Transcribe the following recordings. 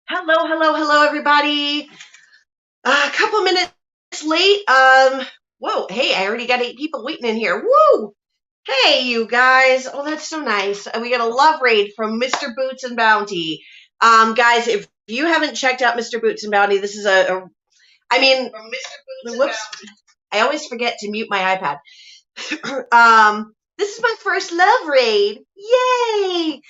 Hello, hello, hello, everybody. A couple minutes late. Whoa, hey, I already got 8 people waiting in here. Woo! Hey, you guys. Oh, that's so nice. We got a love raid from Mr. Boots and Bounty. Guys, if you haven't checked out Mr. Boots and Bounty, this is I mean, from Mr. Boots whoops, and Bounty. I always forget to mute my iPad. This is my first love raid. Yay!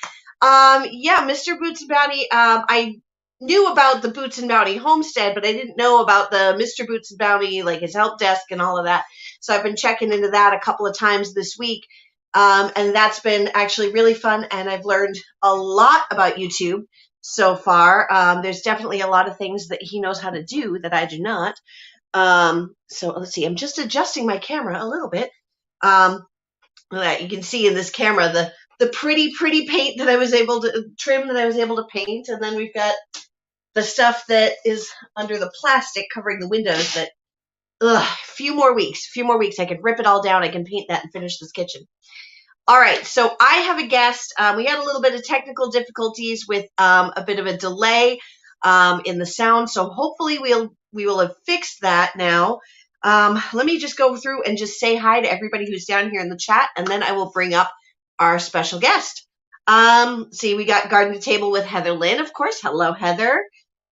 Yeah, Mr. Boots and Bounty. I knew about the Boots and Bounty Homestead, but I didn't know about the Mr. Boots and Bounty, like his help desk and all of that. So I've been checking into that a couple of times this week. And that's been actually really fun. And I've learned a lot about YouTube so far. There's definitely a lot of things that he knows how to do that I do not. So let's see, I'm just adjusting my camera a little bit. You can see in this camera the pretty paint that I was able to trim, that I was able to paint, and then we've got the stuff that is under the plastic covering the windows that a few more weeks I could rip it all down, I can paint that and finish this kitchen. All right, so I have a guest. We had a little bit of technical difficulties with a bit of a delay in the sound, so hopefully we will have fixed that now. Let me just go through and just say hi to everybody who's down here in the chat, and then I will bring up our special guest. See, we got Garden to Table with Heather Lynn, of course. Hello, Heather.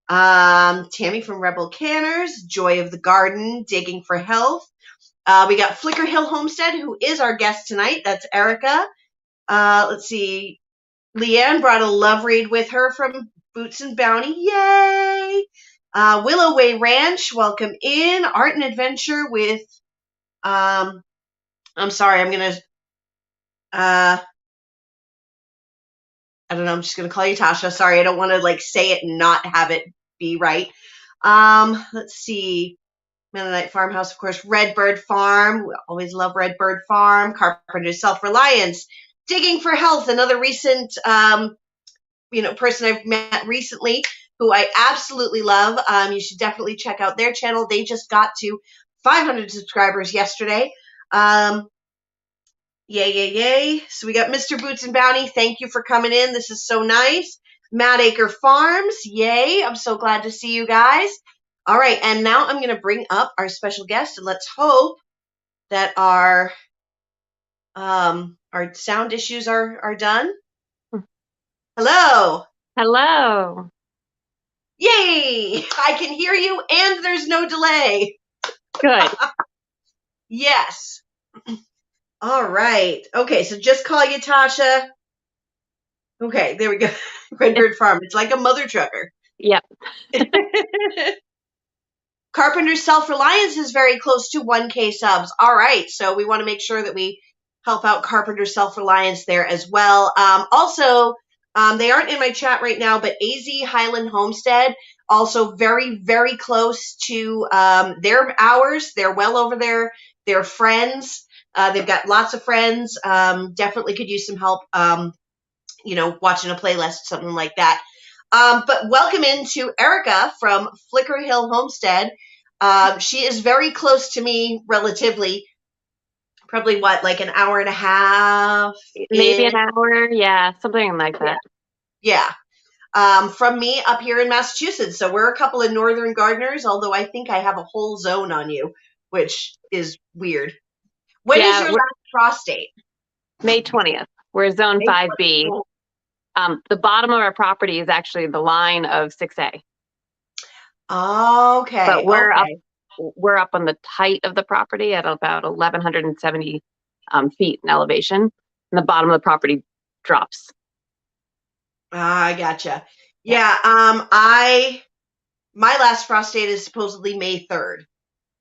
Tammy from Rebel Canners, Joy of the Garden, Digging for Health. We got Flicker Hill Homestead, who is our guest tonight. That's Erica. Let's see. Leanne brought a love read with her from Boots and Bounty. Yay! Willow Way Ranch, welcome in. Art and Adventure with, I'm sorry, I'm going to, I don't know, I'm just going to call you Tasha. Sorry, I don't want to like say it and not have it be right. Let's see. Mennonite Farmhouse, of course, Redbird Farm. We always love Redbird Farm. Carpenter's Self-Reliance. Digging for Health, another recent, person I've met recently who I absolutely love. You should definitely check out their channel. They just got to 500 subscribers yesterday. Yay. So we got Mr. Boots and Bounty. Thank you for coming in. This is so nice. Mad Acre Farms. Yay. I'm so glad to see you guys. All right. And now I'm going to bring up our special guest, and let's hope that our sound issues are done. Hello. Hello. Yay! I can hear you, and there's no delay. Good. Yes. All right. Okay, so just call you Tasha. Okay, there we go. Redbird Farm. It's like a mother trucker. Yep. Carpenter's Self-Reliance is very close to 1K subs. All right, so we want to make sure that we help out Carpenter's Self-Reliance there as well. Also, they aren't in my chat right now, but AZ Highland Homestead, also very, very close to their hours. They're well over there. They're friends. They've got lots of friends. Definitely could use some help, watching a playlist, something like that. But welcome into Erica from Flicker Hill Homestead. She is very close to me relatively. Probably like an hour and a half? Maybe an hour. Yeah, something like that. Yeah. From me up here in Massachusetts. So we're a couple of northern gardeners, although I think I have a whole zone on you, which is weird. When is your last frost date? May 20th. We're zone 5B. The bottom of our property is actually the line of 6A. Okay. But we're up on the height of the property at about 1,170 feet in elevation, and the bottom of the property drops. I gotcha. Yeah. My last frost date is supposedly May 3rd.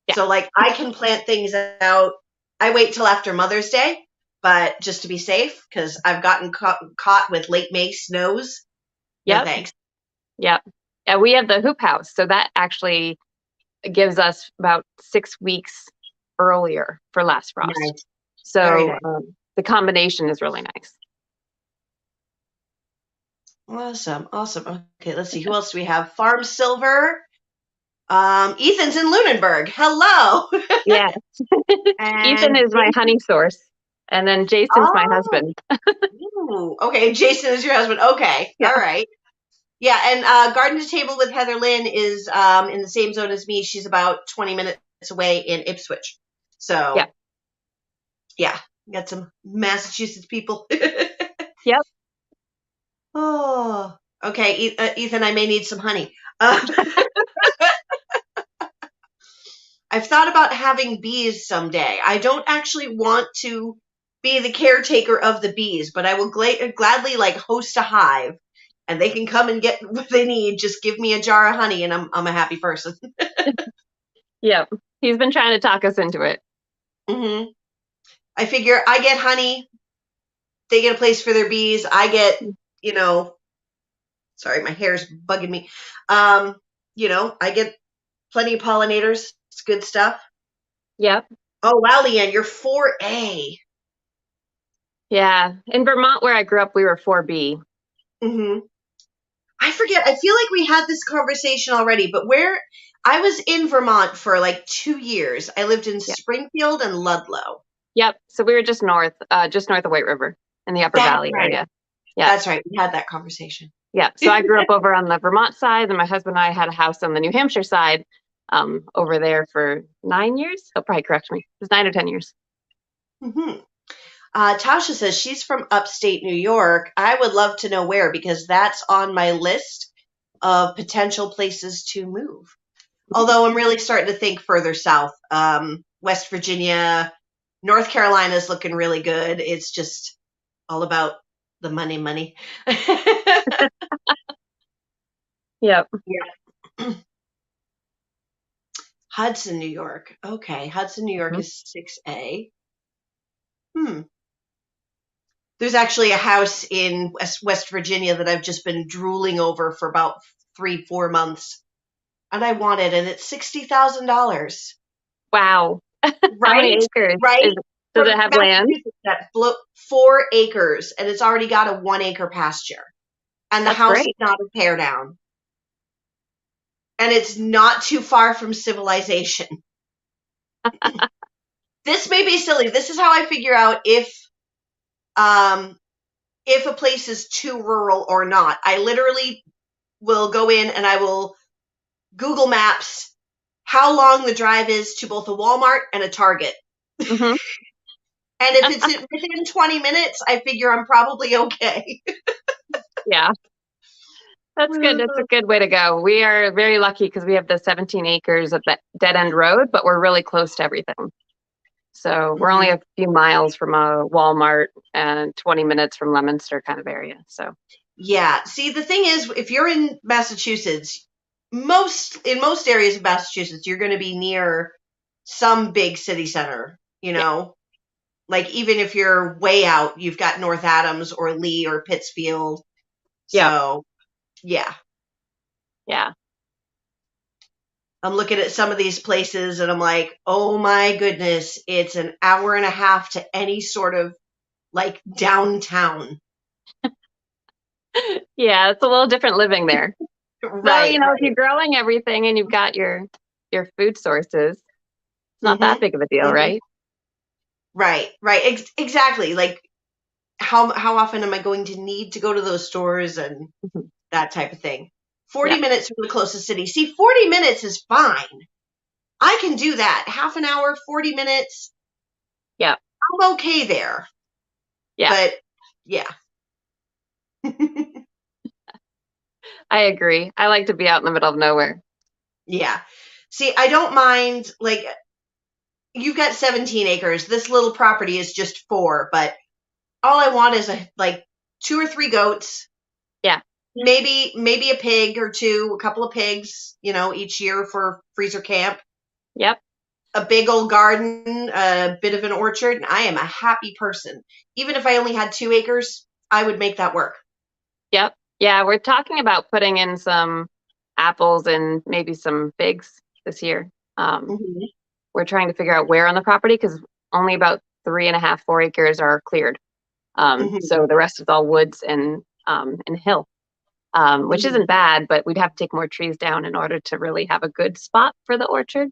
Yeah. So like I can plant things out. I wait till after Mother's Day, but just to be safe, because I've gotten caught with late May snows. Yeah. No thanks. Yeah. Yeah. We have the hoop house, so that actually gives us about 6 weeks earlier for last frost. Nice. So nice. The combination is really nice. Awesome. Okay, let's see. Who else do we have? Farm Silver. Ethan's in Lunenburg. Hello. Yes. Ethan is my honey source. And then Jason's my husband. Ooh, okay, Jason is your husband. Okay. Yeah. All right. Yeah, and Garden to Table with Heather Lynn is in the same zone as me. She's about 20 minutes away in Ipswich. So, yeah, got some Massachusetts people. Yep. Oh, okay, Ethan, I may need some honey. I've thought about having bees someday. I don't actually want to be the caretaker of the bees, but I will gladly like host a hive, and they can come and get what they need. Just give me a jar of honey, and I'm a happy person. Yep. He's been trying to talk us into it. Hmm. I figure I get honey, they get a place for their bees. I get, you know, sorry, my hair's bugging me. I get plenty of pollinators. It's good stuff. Yep. Oh wow, Leanne, you're 4A. Yeah. In Vermont, where I grew up, we were 4B. Mm-hmm. I forget. I feel like we had this conversation already, but where I was in Vermont for like 2 years. I lived in Yeah. Springfield and Ludlow. Yep. So we were just north of White River in the Upper That's Valley right. area. Yeah. That's right. We had that conversation. Yeah. So I grew up over on the Vermont side, and my husband and I had a house on the New Hampshire side over there for 9 years. He'll probably correct me. It was 9 or 10 years. Mm-hmm. Tasha says she's from upstate New York. I would love to know where because that's on my list of potential places to move. Although I'm really starting to think further south. West Virginia, North Carolina is looking really good. It's just all about the money. Yep. Yeah. Hudson, New York. Okay, Hudson, New York Mhm. is 6A. There's actually a house in West Virginia that I've just been drooling over for about 3-4 months, and I want it, and it's $60,000. Wow. How many Right, acres right. does From it have land? Massachusetts, that 4 acres, and it's already got a 1 acre pasture, and the That's house is great. not a tear down, and it's not too far from civilization. This may be silly. This is how I figure out um if a place is too rural or not. I literally will go in and I will Google Maps how long the drive is to both a Walmart and a Target. Hmm. And if it's within 20 minutes, I figure I'm probably okay. Yeah. That's good. That's a good way to go. We are very lucky because we have the 17 acres of that dead end road, but we're really close to everything. So we're only a few miles from a Walmart and 20 minutes from Leominster kind of area. So Yeah. See, the thing is, if you're in Massachusetts, in most areas of Massachusetts, you're going to be near some big city center, yeah, like even if you're way out, you've got North Adams or Lee or Pittsfield. yeah, So, yeah. yeah, I'm looking at some of these places and I'm like, oh my goodness, it's an hour and a half to any sort of like downtown. yeah. It's a little different living there. So, Right, if you're growing everything and you've got your food sources, it's not right. that big of a deal, Hmm. right? Right. Exactly. Like how often am I going to need to go to those stores and Mhm. that type of thing? 40 Yeah, minutes from the closest city. See, 40 minutes is fine. I can do that. Half an hour, 40 minutes. yeah, I'm okay there. yeah. But yeah. I agree. I like to be out in the middle of nowhere. Yeah. See, I don't mind, like, you've got 17 acres. This little property is just 4, but all I want is like 2 or 3 goats, Yeah. maybe a pig or two, a couple of pigs, each year for freezer camp, Yep. a big old garden, a bit of an orchard, and I am a happy person. Even if I only had 2 acres, I would make that work. Yep. Yeah, we're talking about putting in some apples and maybe some figs this year. Hmm. We're trying to figure out where on the property because only about 3.5, 4 acres are cleared. Hmm. So the rest is all woods and hill, which Hmm. isn't bad, but we'd have to take more trees down in order to really have a good spot for the orchard.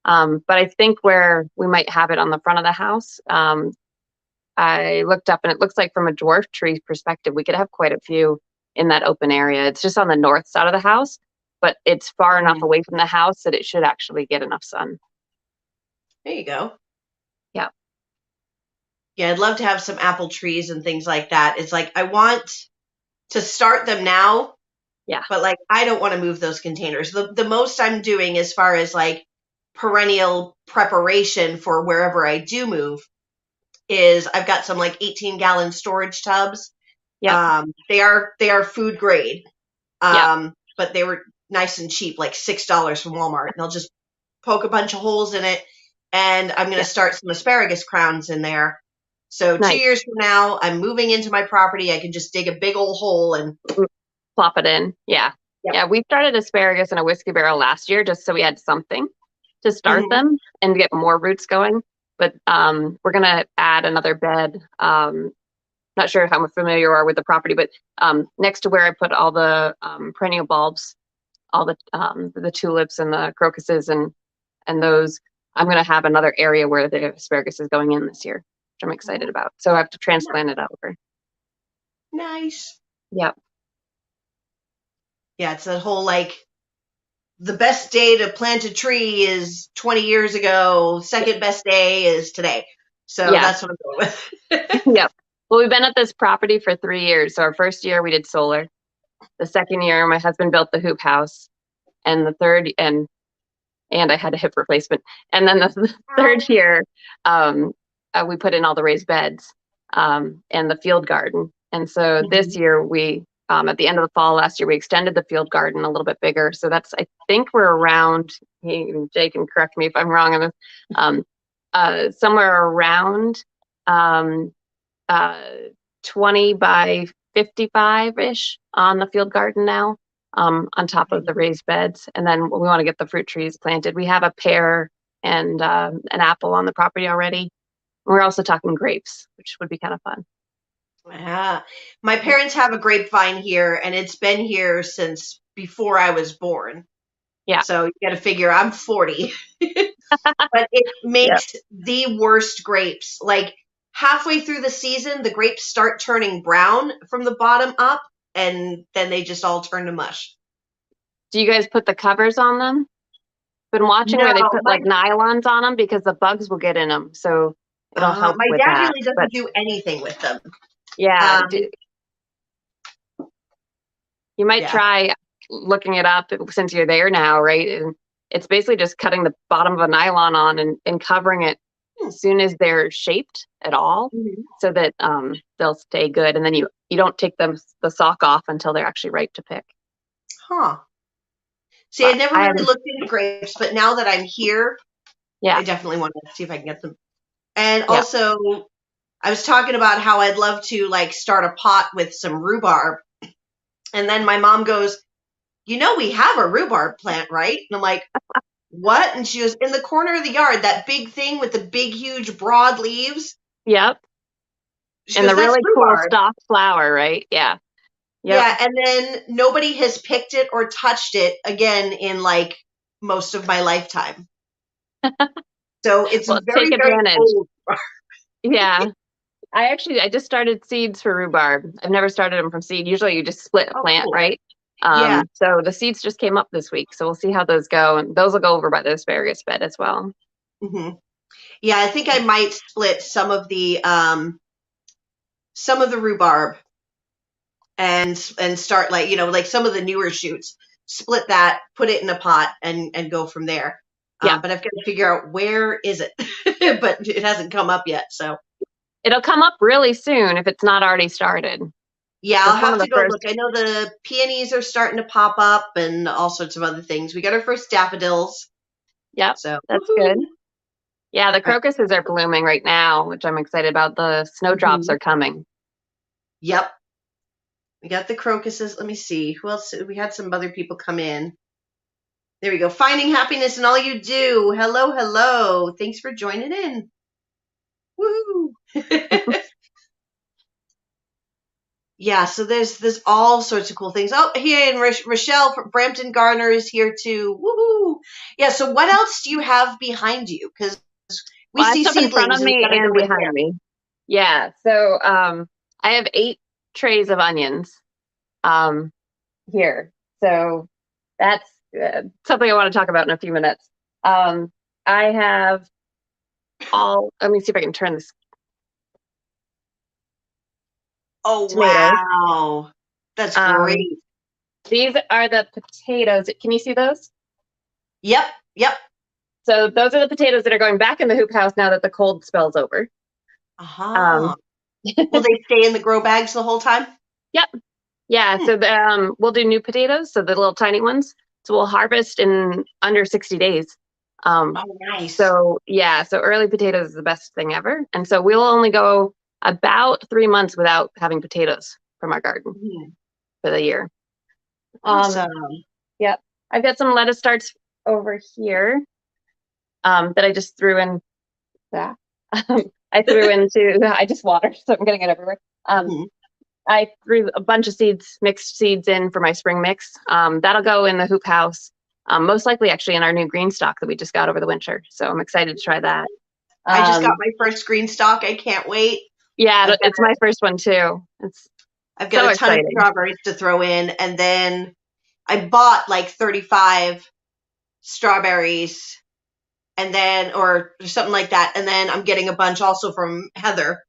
But I think where we might have it on the front of the house, I looked up and it looks like from a dwarf tree perspective, we could have quite a few. in that open area. It's just on the north side of the house, but it's far enough away from the house that it should actually get enough sun. There you go. Yeah. Yeah, I'd love to have some apple trees and things like that. It's like I want to start them now. Yeah. But like I don't want to move those containers. The most I'm doing as far as like perennial preparation for wherever I do move is I've got some like 18-gallon storage tubs. Yeah. They are food grade. Yeah. But they were nice and cheap, like $6 from Walmart. And I'll just poke a bunch of holes in it, and I'm going to start some asparagus crowns in there. So 2 years from now, I'm moving into my property. I can just dig a big old hole and plop it in. Yeah. Yep. Yeah. We started asparagus in a whiskey barrel last year just so we had something to start them and get more roots going. But we're going to add another bed. Not sure how familiar you are with the property, but next to where I put all the perennial bulbs, all the tulips and the crocuses and those, I'm going to have another area where the asparagus is going in this year, which I'm excited about. So I have to transplant it over. Nice. Yep. Yeah, it's a whole like the best day to plant a tree is 20 years ago. Second best day is today. So that's what I'm going with. Yep. Well, we've been at this property for 3 years. So our first year we did solar. The second year, my husband built the hoop house, and the third, and I had a hip replacement. And then the third year, we put in all the raised beds and the field garden. And so this year we, at the end of the fall last year, we extended the field garden a little bit bigger. So that's, I think we're around, Jay can correct me if I'm wrong on this, somewhere around 20 by 55-ish on the field garden now, on top of the raised beds. And then we want to get the fruit trees planted. We have a pear and an apple on the property already. We're also talking grapes, which would be kind of fun. Yeah. My parents have a grapevine here, and it's been here since before I was born. Yeah. So you got to figure I'm 40. But it makes the worst grapes. Like halfway through the season, the grapes start turning brown from the bottom up, and then they just all turn to mush. Do you guys put the covers on them? Been watching where they put like nylons on them because the bugs will get in them. So it'll help with that. My dad really doesn't do anything with them. Yeah. You might try looking it up since you're there now, right? And it's basically just cutting the bottom of a nylon on and covering it as soon as they're shaped at all, so that they'll stay good. And then you don't take the stalk off until they're actually ripe to pick. Huh. See, I never really looked into grapes, but now that I'm here, I definitely want to see if I can get them. And also, I was talking about how I'd love to like start a pot with some rhubarb. And then my mom goes, we have a rhubarb plant, right? And I'm like, what? And she goes, in the corner of the yard, that big thing with the big, huge, broad leaves. Yep. And the really cool stalked flower, right? Yeah. Yep. Yeah, and then nobody has picked it or touched it again in like most of my lifetime. So it's very, very old. Yeah. I just started seeds for rhubarb. I've never started them from seed. Usually you just split a plant, right? So the seeds just came up this week. So we'll see how those go. And those will go over by the asparagus bed as well. Yeah, I think I might split some of the rhubarb and start like, like some of the newer shoots, split that, put it in a pot and go from there. But I've got to figure out where is it, but it hasn't come up yet. So it'll come up really soon if it's not already started. Yeah, I'll have to go look. I know the peonies are starting to pop up and all sorts of other things. We got our first daffodils. Yep, so that's good. Yeah, the crocuses are blooming right now, which I'm excited about. The snowdrops are coming. Yep. We got the crocuses. Let me see. Who else? We had some other people come in. There we go. Finding happiness in all you do. Hello, hello. Thanks for joining in. Woohoo. Yeah, so there's all sorts of cool things. Oh, here, and Rochelle from Brampton Garner is here too. Woohoo! Yeah, so what else do you have behind you? Because we see seedlings in front of me and behind me. Yeah, so I have 8 trays of onions. here. So that's something I want to talk about in a few minutes. I have let me see if I can turn this. Oh, Tomatoes. wow. That's great. These are the potatoes. Can you see those? Yep. So those are the potatoes that are going back in the hoop house now that the cold spell's over. Uh-huh. Will they stay in the grow bags the whole time? Yep. Yeah. So we'll do new potatoes, so the little tiny ones. So we'll harvest in under 60 days. Oh, nice. So yeah, so early potatoes is the best thing ever. And so we'll only go about 3 months without having potatoes from our garden for the year. Awesome. Yep. I've got some lettuce starts over here that I just threw in. Yeah. I just watered, so I'm getting it everywhere. I threw a bunch of mixed seeds in for my spring mix. That'll go in the hoop house, most likely actually in our new green stock that we just got over the winter. So I'm excited to try that. I just got my first green stock. I can't wait. Yeah, it's my first one too. I've got a ton of strawberries to throw in, and then I bought like 35 strawberries, and then or something like that, and then I'm getting a bunch also from Heather,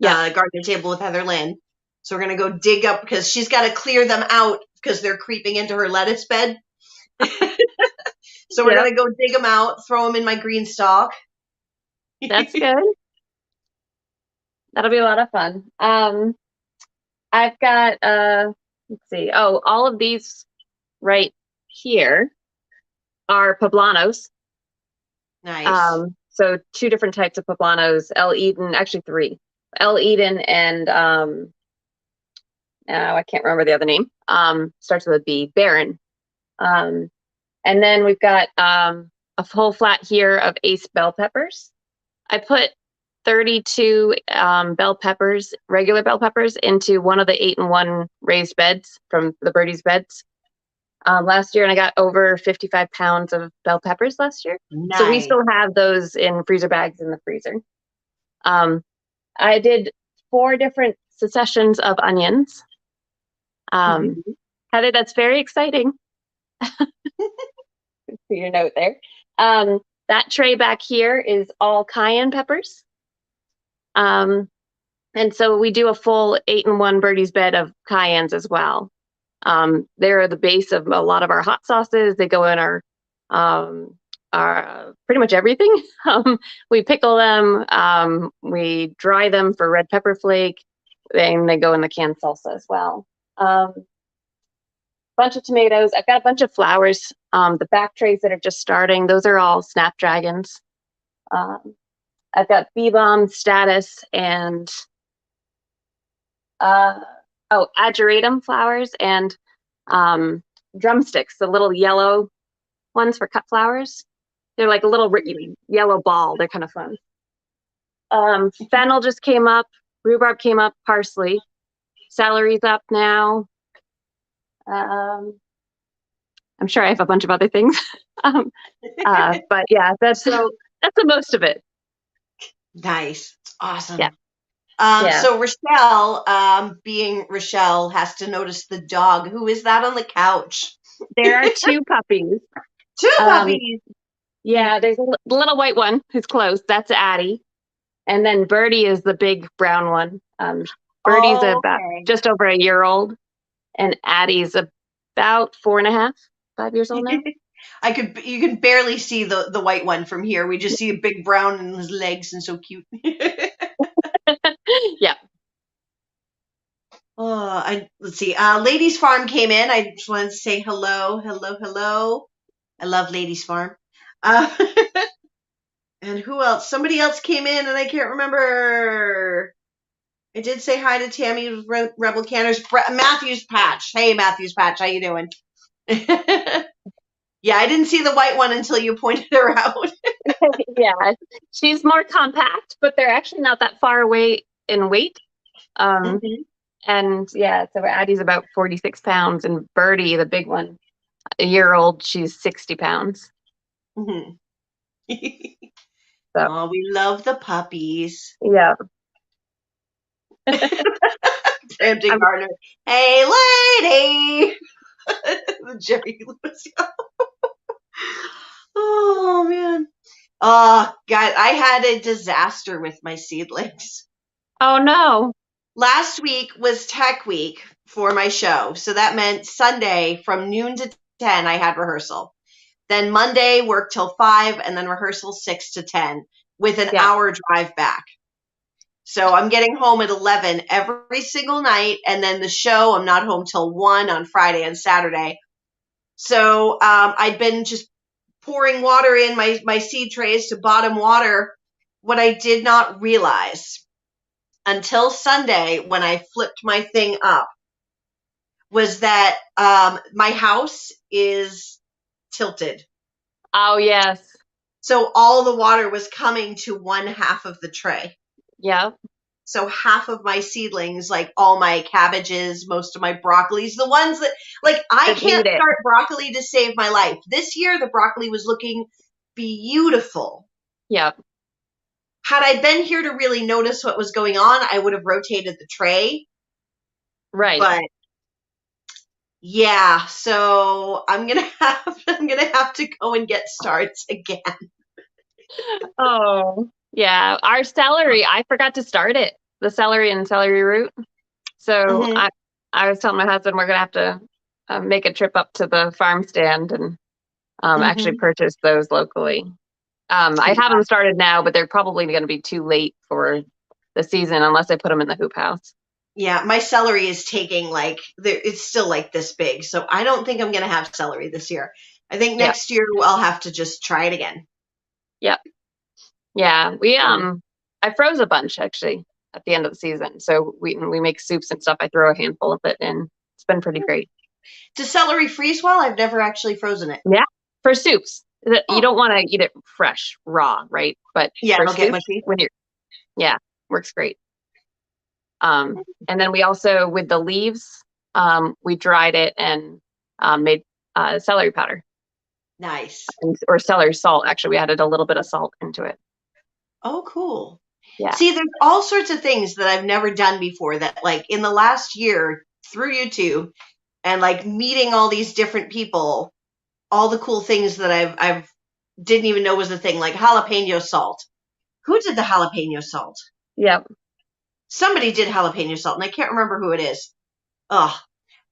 Garden Table with Heather Lynn. So we're gonna go dig up because she's got to clear them out because they're creeping into her lettuce bed. So we're gonna go dig them out, throw them in my green stock. That's good. That'll be a lot of fun. I've got let's see. Oh, all of these right here are poblanos. Nice. So 2 different types of poblanos, El Eden, actually 3. El Eden and I can't remember the other name. Starts with a B, Baron. And then we've got a whole flat here of Ace bell peppers. I put 32 bell peppers, regular bell peppers, into one of the 8-in-1 raised beds from the Birdie's beds last year, and I got over 55 pounds of bell peppers last year. Nice. So we still have those in freezer bags in the freezer. I did 4 different successions of onions. Heather, that's very exciting. See your note there. That tray back here is all cayenne peppers. And so we do a full 8-in-1 Birdie's bed of cayennes as well. They're the base of a lot of our hot sauces. They go in our pretty much everything. We pickle them. We dry them for red pepper flake. And they go in the canned salsa as well. Bunch of tomatoes. I've got a bunch of flowers. The back trays that are just starting, those are all snapdragons. I've got bee balm, status, and ageratum flowers and drumsticks, the little yellow ones for cut flowers. They're like a little yellow ball. They're kind of fun. Fennel just came up. Rhubarb came up. Parsley. Celery's up now. I'm sure I have a bunch of other things. But yeah, that's the most of it. Nice. Awesome. Yeah. So Rochelle, being Rochelle, has to notice the dog. Who is that on the couch? There are 2 puppies. 2 puppies. Yeah, there's a little white one who's close. That's Addie. And then Birdie is the big brown one. Birdie's about just over a year old. And Addie's about 4.5, 5 years old now. You can barely see the white one from here. We just see a big brown in his legs and so cute. Yeah. Let's see. Ladies Farm came in. I just wanted to say hello. I love Ladies Farm. And who else? Somebody else came in, and I can't remember. I did say hi to Tammy Rebel Canners. Matthews Patch. Hey, Matthews Patch. How you doing? Yeah, I didn't see the white one until you pointed her out. Yeah, she's more compact, but they're actually not that far away in weight. And yeah, so Addie's about 46 pounds, and Birdie, the big one, a year old, she's 60 pounds. Oh, we love the puppies. Yeah. Ramsey Gardner. Hey, lady. The Jerry Lewis. Oh, man. Oh, God, I had a disaster with my seedlings. Oh, no. Last week was Tech Week for my show. So that meant Sunday from noon to 10, I had rehearsal. Then Monday, work till 5, and then rehearsal 6 to 10 with an hour drive back. So I'm getting home at 11 every single night. And then the show, I'm not home till 1 on Friday and Saturday. So I'd been just pouring water in my seed trays to bottom water. What I did not realize until Sunday when I flipped my thing up was that my house is tilted. Oh, yes. So all the water was coming to one half of the tray. Yep. So half of my seedlings, like all my cabbages, most of my broccolis, the ones that, like, I can't start broccoli to save my life. This year, the broccoli was looking beautiful. Yep. Had I been here to really notice what was going on, I would have rotated the tray. Right. But yeah, so I'm gonna have to go and get starts again. Oh, yeah. Our celery, I forgot to start it. The celery and celery root. So I was telling my husband we're gonna have to make a trip up to the farm stand and actually purchase those locally. I have them started now, but they're probably going to be too late for the season unless I put them in the hoop house. Yeah, my celery is taking it's still like this big, so I don't think I'm going to have celery this year. I think next year I'll have to just try it again. Yep. Yeah, I froze a bunch actually at the end of the season, so we make soups and stuff. I throw a handful of it in. It's been pretty great. Does celery freeze well? I've never actually frozen it. Yeah, for soups. You don't want to eat it fresh, raw, right? But yeah, for soups, works great. And then we also, with the leaves, we dried it and made celery powder. Nice. Or celery salt. Actually, we added a little bit of salt into it. Oh, cool. Yeah. See, there's all sorts of things that I've never done before that, like, in the last year through YouTube and, like, meeting all these different people, all the cool things that I've didn't even know was a thing, like jalapeno salt. Who did the jalapeno salt? Yep. Somebody did jalapeno salt, and I can't remember who it is. Oh,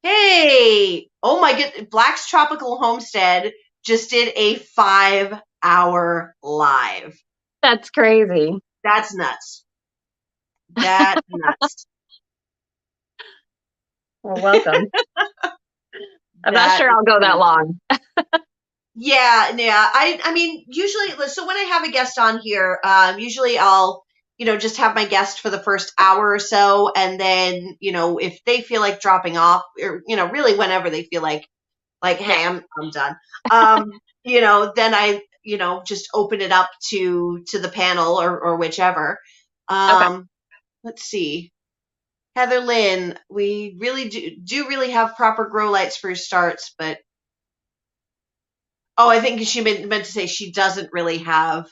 hey! Oh my goodness! Black's Tropical Homestead just did a 5-hour live. That's crazy. That's nuts. That's nuts. Well, welcome. I'm not sure I'll go that long. Yeah. I mean, usually, so when I have a guest on here, usually I'll, just have my guest for the first hour or so. And then, if they feel like dropping off or, really whenever they feel like, hey, I'm done. Then I, just open it up to the panel or whichever. Okay. Let's see. Heather Lynn, we really do really have proper grow lights for starts, but I think she meant to say she doesn't really have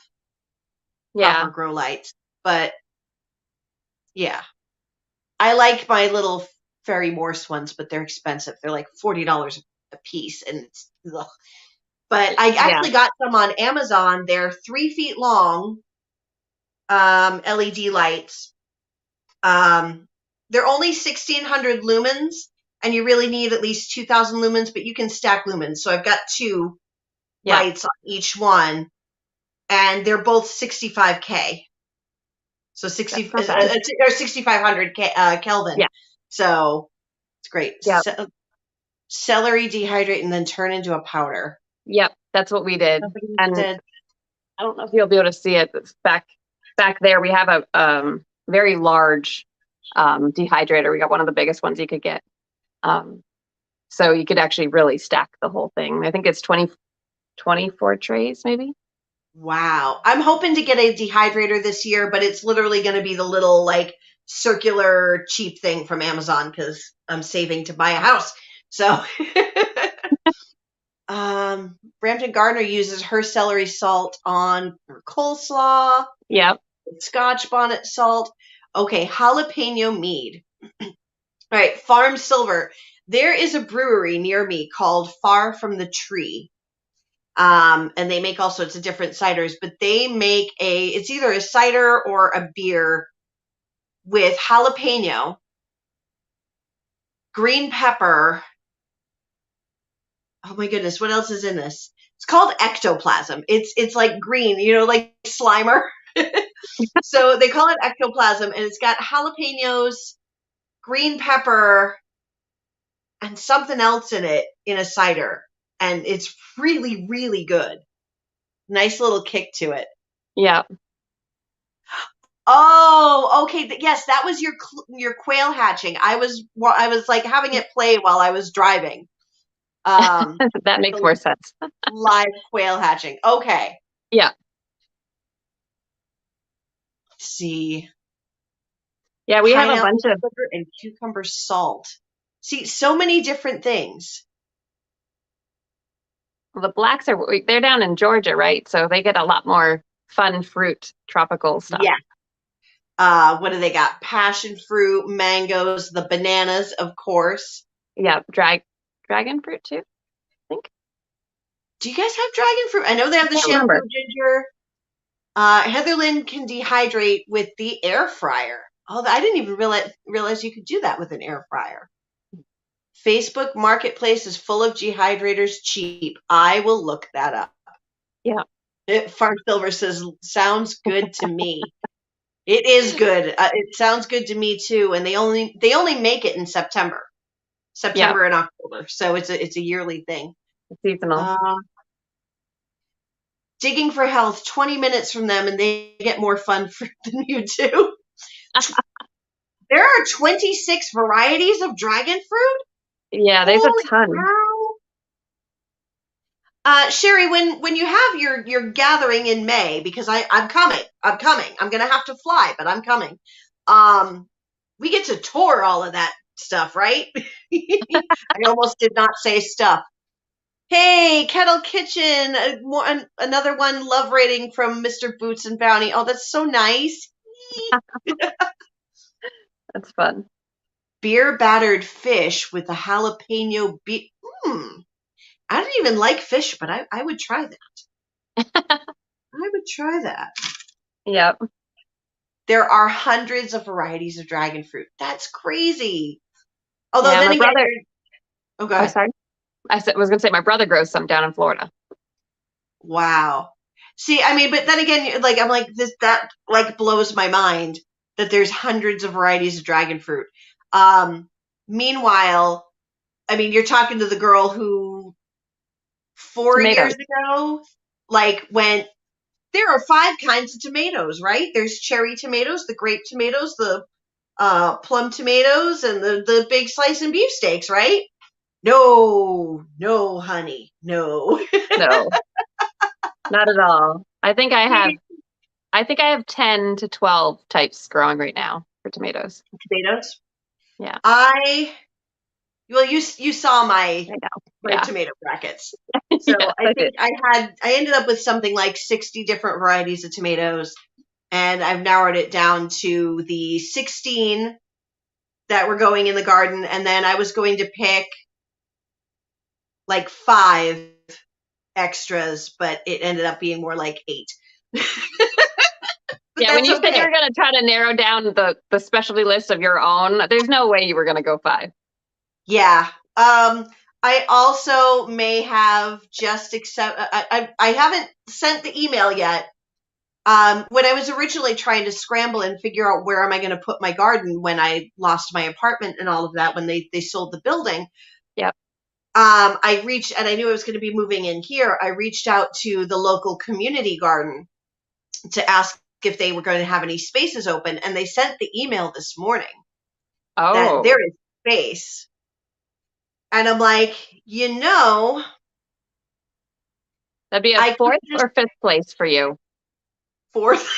proper grow lights, but yeah. I like my little Fairy Morse ones, but they're expensive. They're like $40 a piece, and it's ugh. But I actually got some on Amazon. They're 3 feet long LED lights. They're only 1,600 lumens, and you really need at least 2,000 lumens, but you can stack lumens. So I've got 2 lights on each one, and they're both 65K. So 6,500 Kelvin. Yeah. So it's great. Yeah. Celery dehydrate and then turn into a powder. Yep, that's what we did. And I don't know if you'll be able to see it. It's back there. We have a very large dehydrator. We got one of the biggest ones you could get. So you could actually really stack the whole thing. I think it's 24 trays maybe. Wow. I'm hoping to get a dehydrator this year, but it's literally going to be the little circular cheap thing from Amazon because I'm saving to buy a house. So Brampton Gardner uses her celery salt on her coleslaw. Yep. Scotch bonnet salt. Okay, jalapeno mead. All right, Farm Silver. There is a brewery near me called Far from the Tree. And they make all sorts of different ciders, but they make it's either a cider or a beer with jalapeno, green pepper. Oh my goodness, what else is in this? It's called ectoplasm. It's like green, like Slimer. So they call it ectoplasm, and it's got jalapenos, green pepper, and something else in it in a cider. And it's really, really good. Nice little kick to it. Yeah. Oh, okay. Yes, that was your quail hatching. I was like having it play while I was driving. That makes more sense. Live quail hatching. Okay. Yeah. Let's see. Yeah, we have a Pineapple bunch of sugar and cucumber salt. See, so many different things. the blacks they're down in Georgia, right? So they get a lot more fun fruit, tropical stuff. Yeah. What do they got? Passion fruit, mangoes, the bananas, of course. Yeah, dragon fruit too, I think. Do you guys have dragon fruit? I know they have the shampoo Remember. ginger. Heatherland can dehydrate with the air fryer. Oh, I didn't even realize you could do that with an air fryer. Facebook Marketplace is full of dehydrators cheap. I will look that up. Yeah. Farm Silver says, sounds good to me. It is good. It sounds good to me too. And they only make it in September and October. So it's a yearly thing. It's seasonal. Digging for Health, 20 minutes from them, and they get more fun fruit than you do. There are 26 varieties of dragon fruit? Yeah, there's Holy a ton. Cow. Sherry, when you have your gathering in May, because I'm coming. I'm gonna have to fly, but I'm coming. We get to tour all of that stuff, right? I almost did not say stuff. Hey, Kettle Kitchen, another one love rating from Mr. Boots and Bounty. Oh, that's so nice. That's fun. Beer battered fish with a jalapeno beet. I don't even like fish, but I would try that. I would try that. Yep. There are hundreds of varieties of dragon fruit. That's crazy. Although yeah, then my again, brother. oh, go ahead. Sorry. Was going to say my brother grows some down in Florida. Wow. See, I mean, but then again, like I'm like this that like blows my mind that there's hundreds of varieties of dragon fruit. Meanwhile, I mean, you're talking to the girl who 4 Tomatoes. years ago, like went. There are 5 kinds of tomatoes, right? There's cherry tomatoes, the grape tomatoes, the plum tomatoes, and the big slice and beef steaks, right? No, honey, no. No, not at all. I think I have 10 to 12 types growing right now for tomatoes. Tomatoes? Yeah. Well, you saw my Yeah. tomato brackets. So Yes, I think I ended up with something like 60 different varieties of tomatoes, and I've narrowed it down to the 16 that were going in the garden, and then I was going to pick like 5 extras, but it ended up being more like 8. Yeah, when you said you were going to try to narrow down the specialty list of your own, there's no way you were going to go 5. Yeah. I also may have just I haven't sent the email yet. When I was originally trying to scramble and figure out where am I going to put my garden when I lost my apartment and all of that, when they sold the building. Yep. I reached, and I knew I was going to be moving in here. I reached out to the local community garden to ask if they were going to have any spaces open, and they sent the email this morning that there is space. And I'm like, that'd be a 4th or 5th place for you. 4th.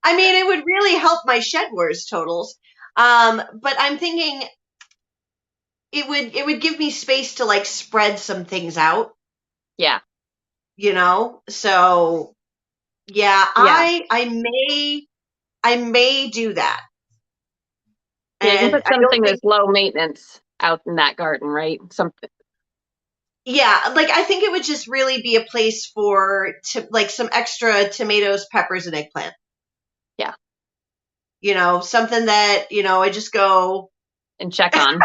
I mean, it would really help my Shed Wars totals. But I'm thinking it would give me space to like spread some things out. Yeah. So yeah, I may do that. Yeah, you can And put I don't something think, that's low maintenance out in that garden, right? Something. yeah, like I think it would just really be a place for like some extra tomatoes, peppers, and eggplant. Yeah, Something that, I just go and check on.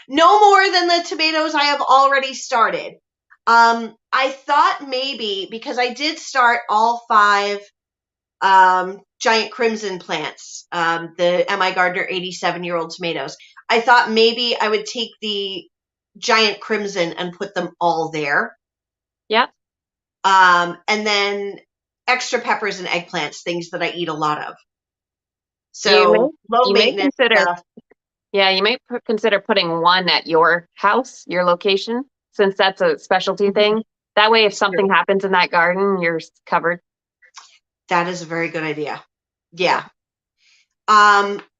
no more than the tomatoes I have already started. I thought maybe because I did start all 5 giant crimson plants, the M.I. Gardner 87-year-old tomatoes. I thought maybe I would take the giant crimson and put them all there. Yep. And then extra peppers and eggplants, things that I eat a lot of. You may So low you may maintenance consider stuff. Yeah, you may consider putting one at your house, your location, since that's a specialty Mhm. thing. That way, if True. something happens in that garden, you're covered. That is a very good idea. Yeah.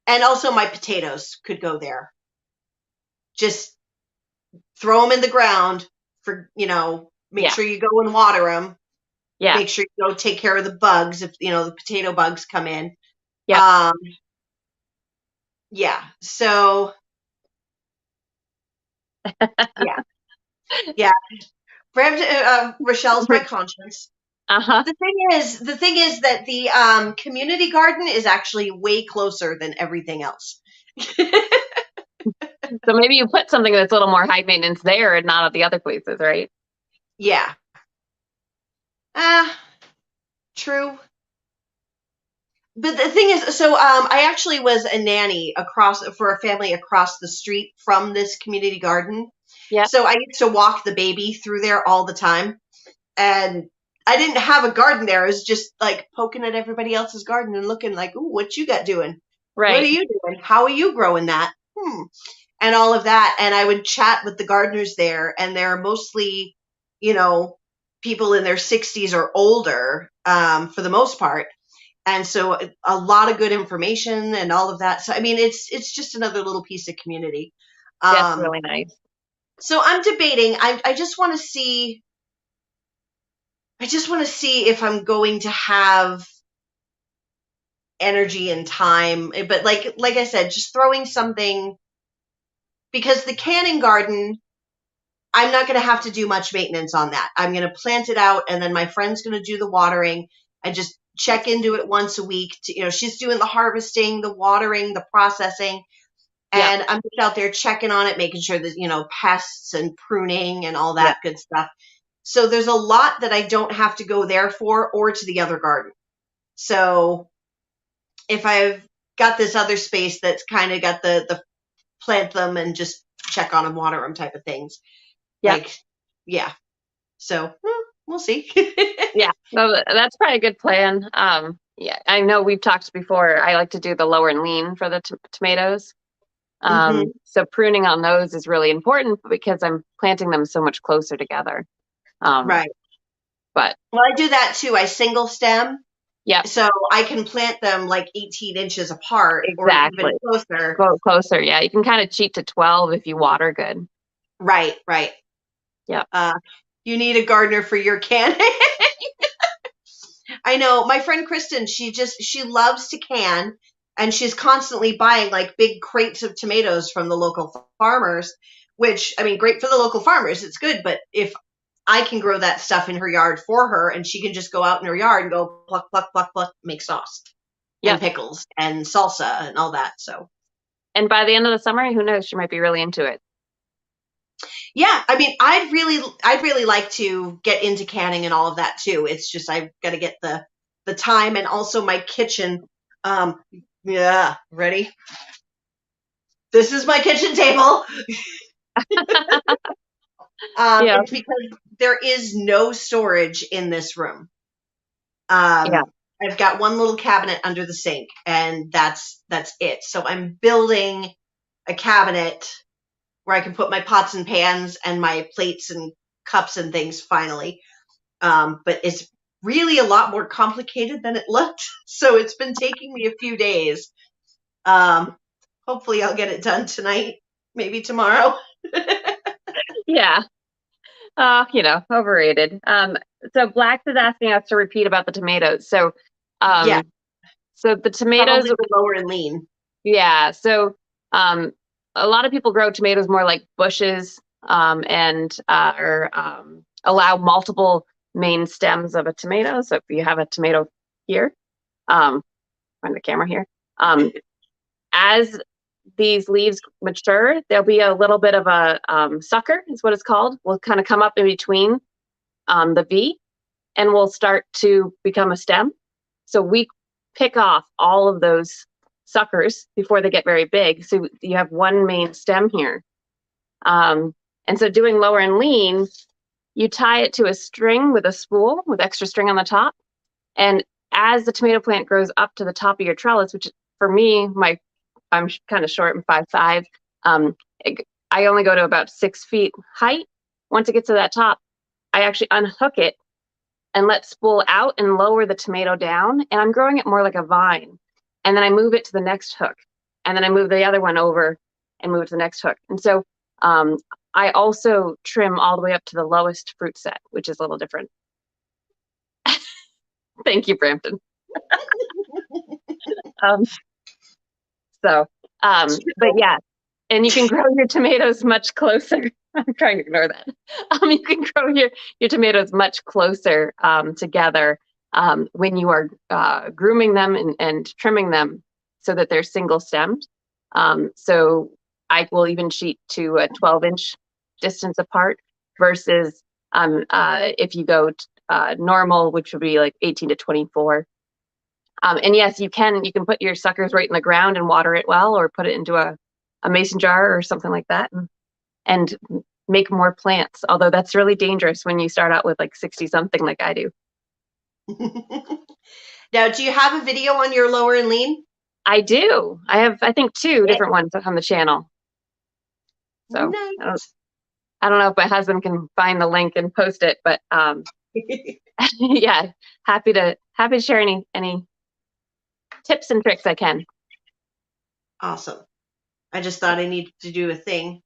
And also my potatoes could go there. Just throw them in the ground for, make Yeah, sure you go and water them. yeah, Make sure you go take care of the bugs if, the potato bugs come in. yep. Um, yeah. So, yeah. Yeah. Rochelle's my conscience. Uh-huh. The thing is that the community garden is actually way closer than everything else. So maybe you put something that's a little more high maintenance there and not at the other places, right? Yeah. Ah, true. But the thing is, so I actually was a nanny for a family across the street from this community garden. Yep. So I used to walk the baby through there all the time, and I didn't have a garden there. I was just like poking at everybody else's garden and looking like, "Ooh, what you got doing? What are Right. you doing? How are you growing that?" And all of that. And I would chat with the gardeners there, and they're mostly, you know, people in their 60s or older, for the most part. And so a lot of good information and all of that. So I mean, it's just another little piece of community. That's Um, really nice. so I'm debating. I just want to see. I just want to see if I'm going to have energy and time. But like I said, just throwing something, because the canning garden, I'm not going to have to do much maintenance on that. I'm going to plant it out, and then my friend's going to do the watering. I just check into it once a week. She's doing the harvesting, the watering, the processing, Yeah, and I'm just out there checking on it, making sure that pests and pruning and all yeah, that good stuff. So there's a lot that I don't have to go there for, or to the other garden. So if I've got this other space that's kind of got the plant them and just check on them, water them type of things, yeah, like, yeah. So we'll see. yeah. No, that's probably a good plan. Yeah, I know we've talked before. I like to do the lower and lean for the tomatoes. Hmm. So pruning on those is really important because I'm planting them so much closer together. Um, Right. but Well, I do that too. I single stem, yeah, so I can plant them like 18 inches apart or even exactly. closer. Go closer. Yeah, you can kind of cheat to 12 if you water good. Right, right. Yeah, Uh, you need a gardener for your can. I know my friend Kristen, she loves to can, and she's constantly buying like big crates of tomatoes from the local farmers, which, I mean, great for the local farmers. It's good, but if I can grow that stuff in her yard for her, and she can just go out in her yard and go pluck, pluck, pluck, pluck, make sauce yeah. and pickles and salsa and all that. So And by the end of the summer, who knows? She might be really into it. yeah, I mean, I'd really like to get into canning and all of that too. It's just I've got to get the time, and also my kitchen. Yeah, ready? This is my kitchen table. Yeah, It's because there is no storage in this room. yeah, I've got one little cabinet under the sink, and that's it. So I'm building a cabinet where I can put my pots and pans and my plates and cups and things finally. But it's really a lot more complicated than it looked. So it's been taking me a few days. Um, Hopefully I'll get it done tonight, maybe tomorrow. yeah. Overrated. So Black is asking us to repeat about the tomatoes. So, Yeah. um, So the tomatoes, Probably the lower and lean. yeah. So a lot of people grow tomatoes more like bushes and allow multiple main stems of a tomato. So if you have a tomato here, find the camera here. As these leaves mature, there'll be a little bit of a sucker, is what it's called. Will kind of come up in between the V, and will start to become a stem. So we pick off all of those suckers before they get very big. So you have one main stem here. And so doing lower and lean, you tie it to a string with a spool with extra string on the top. And as the tomato plant grows up to the top of your trellis, which for me, I'm kind of short, I'm 5'5". I only go to about 6 feet height. Once it gets to that top, I actually unhook it and let spool out and lower the tomato down. And I'm growing it more like a vine. And then I move it to the next hook. And then I move the other one over and move it to the next hook. And so I also trim all the way up to the lowest fruit set, which is a little different. Thank you, Brampton. But yeah, and you can grow your tomatoes much closer. I'm trying to ignore that. You can grow your tomatoes much closer together when you are grooming them and trimming them so that they're single stemmed. So I will even sheet to a 12-inch distance apart versus if you go normal, which would be like 18 to 24. And yes, you can put your suckers right in the ground and water it well, or put it into a mason jar or something like that, and make more plants. Although that's really dangerous when you start out with like 60 something like I do. Now, do you have a video on your lower and lean? I do. I have, I think, 2 different ones on the channel. So nice. I don't know if my husband can find the link and post it, but yeah, happy to share any tips and tricks I can. Awesome. I just thought I needed to do a thing.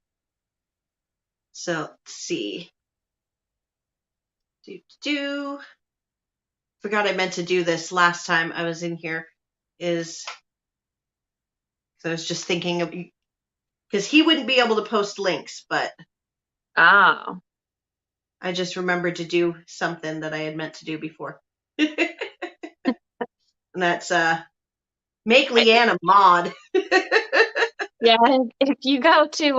So let's see. Forgot I meant to do this last time I was in here. So I was just thinking of, because he wouldn't be able to post links, but I just remembered to do something that I had meant to do before. And that's make Leanne a mod. Yeah, if you go to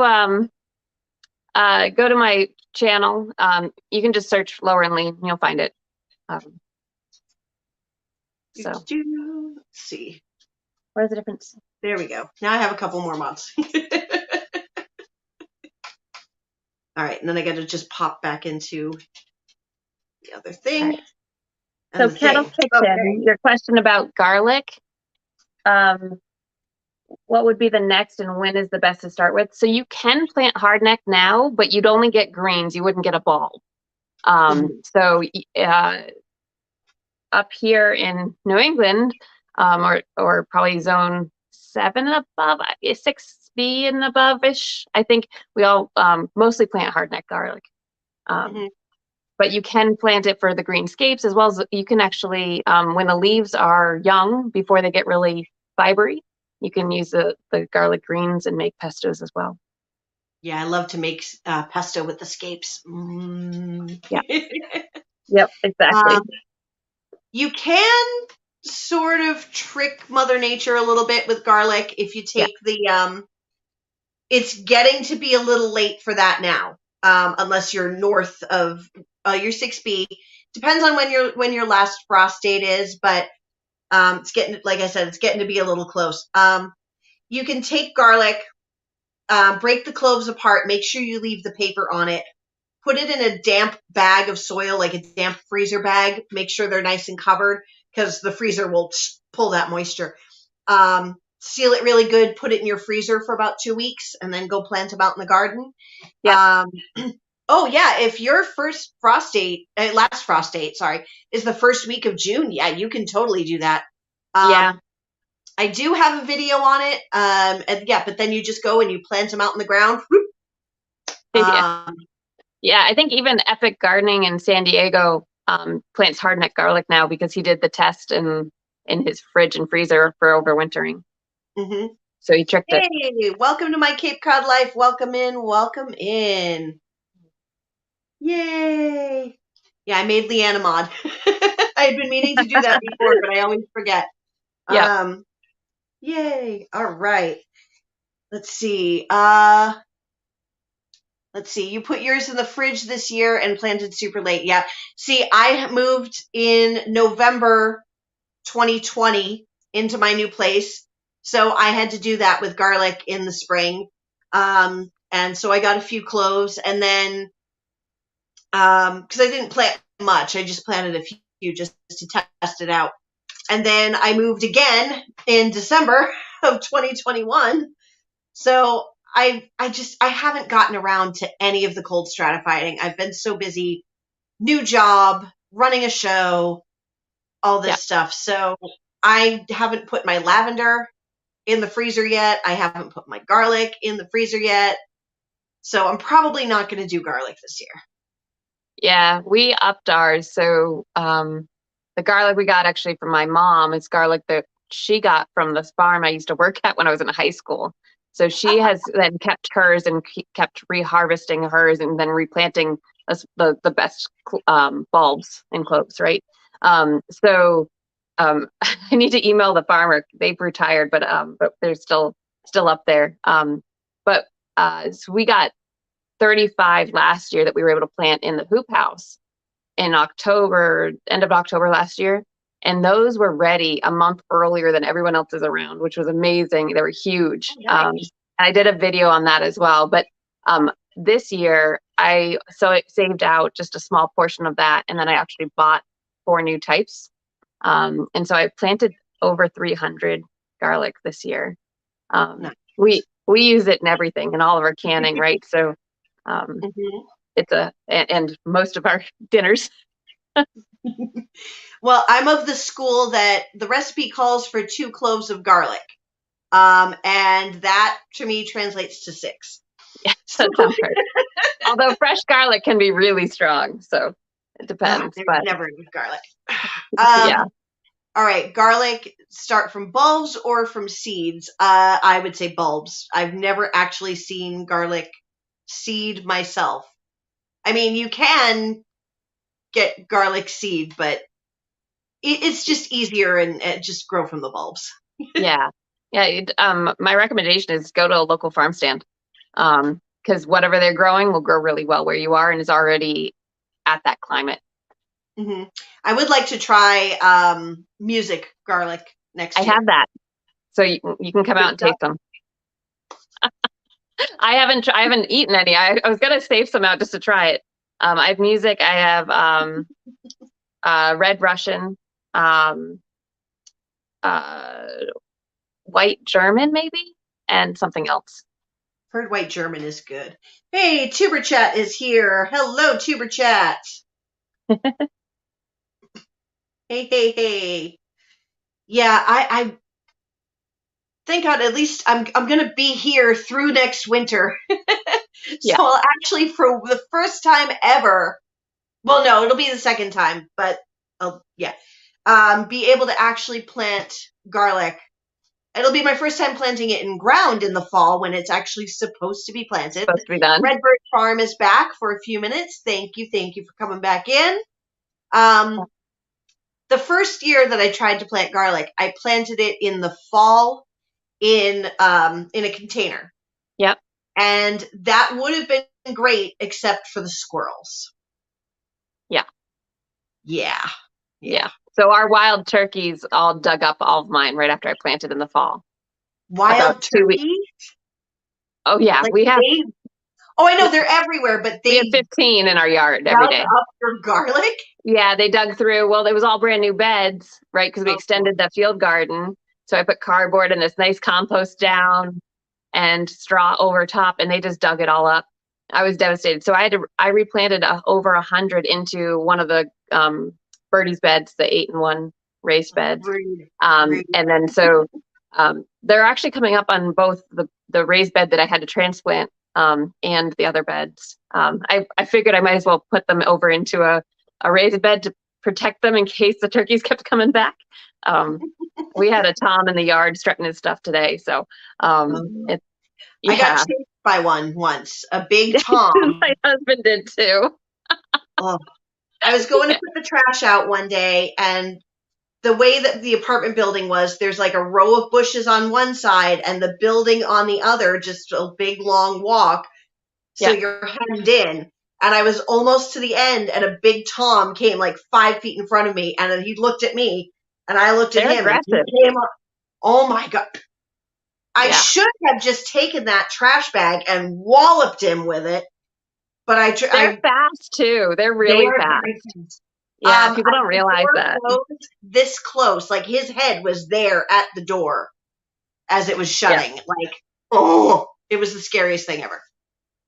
my channel, you can just search lower and lean, and you'll find it. So Let's see. What is the difference? There we go. Now I have a couple more mods. All right, and then I got to just pop back into the other thing. Right. So Kettle Kitchen, your question about garlic. What would be the next, and when is the best to start with? So you can plant hardneck now, but you'd only get greens. You wouldn't get a bulb. So up here in New England, or probably zone 7 and above, 6B and above-ish, I think we all mostly plant hardneck garlic. But you can plant it for the greenscapes, as well as you can actually, when the leaves are young, before they get really fibery, you can use the garlic greens and make pestos as well. Yeah, I love to make pesto with the scapes. Yeah. Yep, exactly. You can sort of trick Mother Nature a little bit with garlic if you take it's getting to be a little late for that now, unless you're north of your 6B. Depends on when your last frost date is, but it's getting, like I said, it's getting to be a little close. You can take garlic, break the cloves apart, make sure you leave the paper on it, put it in a damp bag of soil, like a damp freezer bag. Make sure they're nice and covered, because the freezer will pull that moisture. Seal it really good, put it in your freezer for about 2 weeks, and then go plant them out in the garden. Yeah. Oh yeah, if your first last frost date, is the first week of June, yeah, you can totally do that. Yeah. I do have a video on it. And yeah, but then you just go and you plant them out in the ground. Yeah, I think even Epic Gardening in San Diego plants hardneck garlic now, because he did the test and in his fridge and freezer for overwintering. Mm-hmm. So he tricked it. Hey, welcome to my Cape Cod life. Welcome in. Welcome in. Yay. Yeah, I made Leanna mod. I had been meaning to do that before, but I always forget. Yeah. Yay. All right. Let's see. Let's see. You put yours in the fridge this year and planted super late. Yeah. See, I moved in November 2020 into my new place. So I had to do that with garlic in the spring. And so I got a few cloves, and then, because I didn't plant much, I just planted a few just to test it out. And then I moved again in December of 2021. So I haven't gotten around to any of the cold stratifying. I've been so busy, new job, running a show, all this stuff. So I haven't put my lavender in the freezer yet. I haven't put my garlic in the freezer yet. So I'm probably not going to do garlic this year. Yeah, we upped ours. So the garlic we got actually from my mom is garlic that she got from this farm I used to work at when I was in high school. So she has then kept hers and kept reharvesting hers and then replanting the best bulbs and cloves, right? So I need to email the farmer. They've retired, but they're still up there. So we got 35 last year that we were able to plant in the hoop house in October, end of October last year. And those were ready a month earlier than everyone else's around, which was amazing. They were huge. Oh, nice. I did a video on that as well. But this year, I saved out just a small portion of that. And then I actually bought 4 new types. And so I planted over 300 garlic this year. Nice. We use it in everything, in all of our canning, right? So it's and most of our dinners. Well, I'm of the school that the recipe calls for 2 cloves of garlic. And that to me translates to 6. Yeah, that sounds right. Although fresh garlic can be really strong, so it depends. There's but never enough garlic. Yeah. All right, garlic, start from bulbs or from seeds? I would say bulbs. I've never actually seen garlic seed myself. I mean, you can get garlic seed, but it's just easier and just grow from the bulbs. Yeah. My recommendation is go to a local farm stand, because whatever they're growing will grow really well where you are and is already at that climate. Mm-hmm. I would like to try music garlic next year. I have that, so you can come out and taste them. I haven't eaten any. I was gonna save some out just to try it. I have music. I have Red Russian, White German maybe, and something else. Heard White German is good. Hey, Tuber Chat is here. Hello, Tuber Chat. Hey. Yeah, I thank God at least I'm gonna be here through next winter. So I'll actually, for the first time ever, well, no, it'll be the second time, but be able to actually plant garlic. It'll be my first time planting it in ground in the fall when it's actually supposed to be planted. Supposed to be done. Redbird Farm is back for a few minutes. Thank you for coming back in. The first year that I tried to plant garlic, I planted it in the fall in a container. Yep. And that would have been great except for the squirrels. Yeah. So our wild turkeys all dug up all of mine right after I planted in the fall. Wild turkeys? Oh yeah, like we have. I know they're everywhere, but we have 15 in our yard every day. Up for garlic? Yeah, they dug through. Well, it was all brand new beds, right? Because we extended the field garden. So I put cardboard and this nice compost down and straw over top, and they just dug it all up. I was devastated. So I replanted over 100 into one of the Birdie's beds, the 8-in-1 raised beds. And then so they're actually coming up on both the raised bed that I had to transplant and the other beds. I figured I might as well put them over into a raised bed to protect them in case the turkeys kept coming back. We had a Tom in the yard strutting his stuff today. So, Um, it, I got yeah, chased by one once, a big Tom. my husband did too. Oh, I was going to put the trash out one day, and the way that the apartment building was, there's like a row of bushes on one side and the building on the other, just a big long walk. So Yeah, you're hemmed in. And I was almost to the end, and a big Tom came like 5 feet in front of me, and then he looked at me, and I looked at they're him, and he aggressive. came up. Oh my God. I Yeah, should have just taken that trash bag and walloped him with it, but they're fast too. They're they really are very fast. tense. Yeah, I people don't the realize door that. closed this close, like his head was there at the door as it was Yeah, shutting. Like, oh, it was the scariest thing ever. I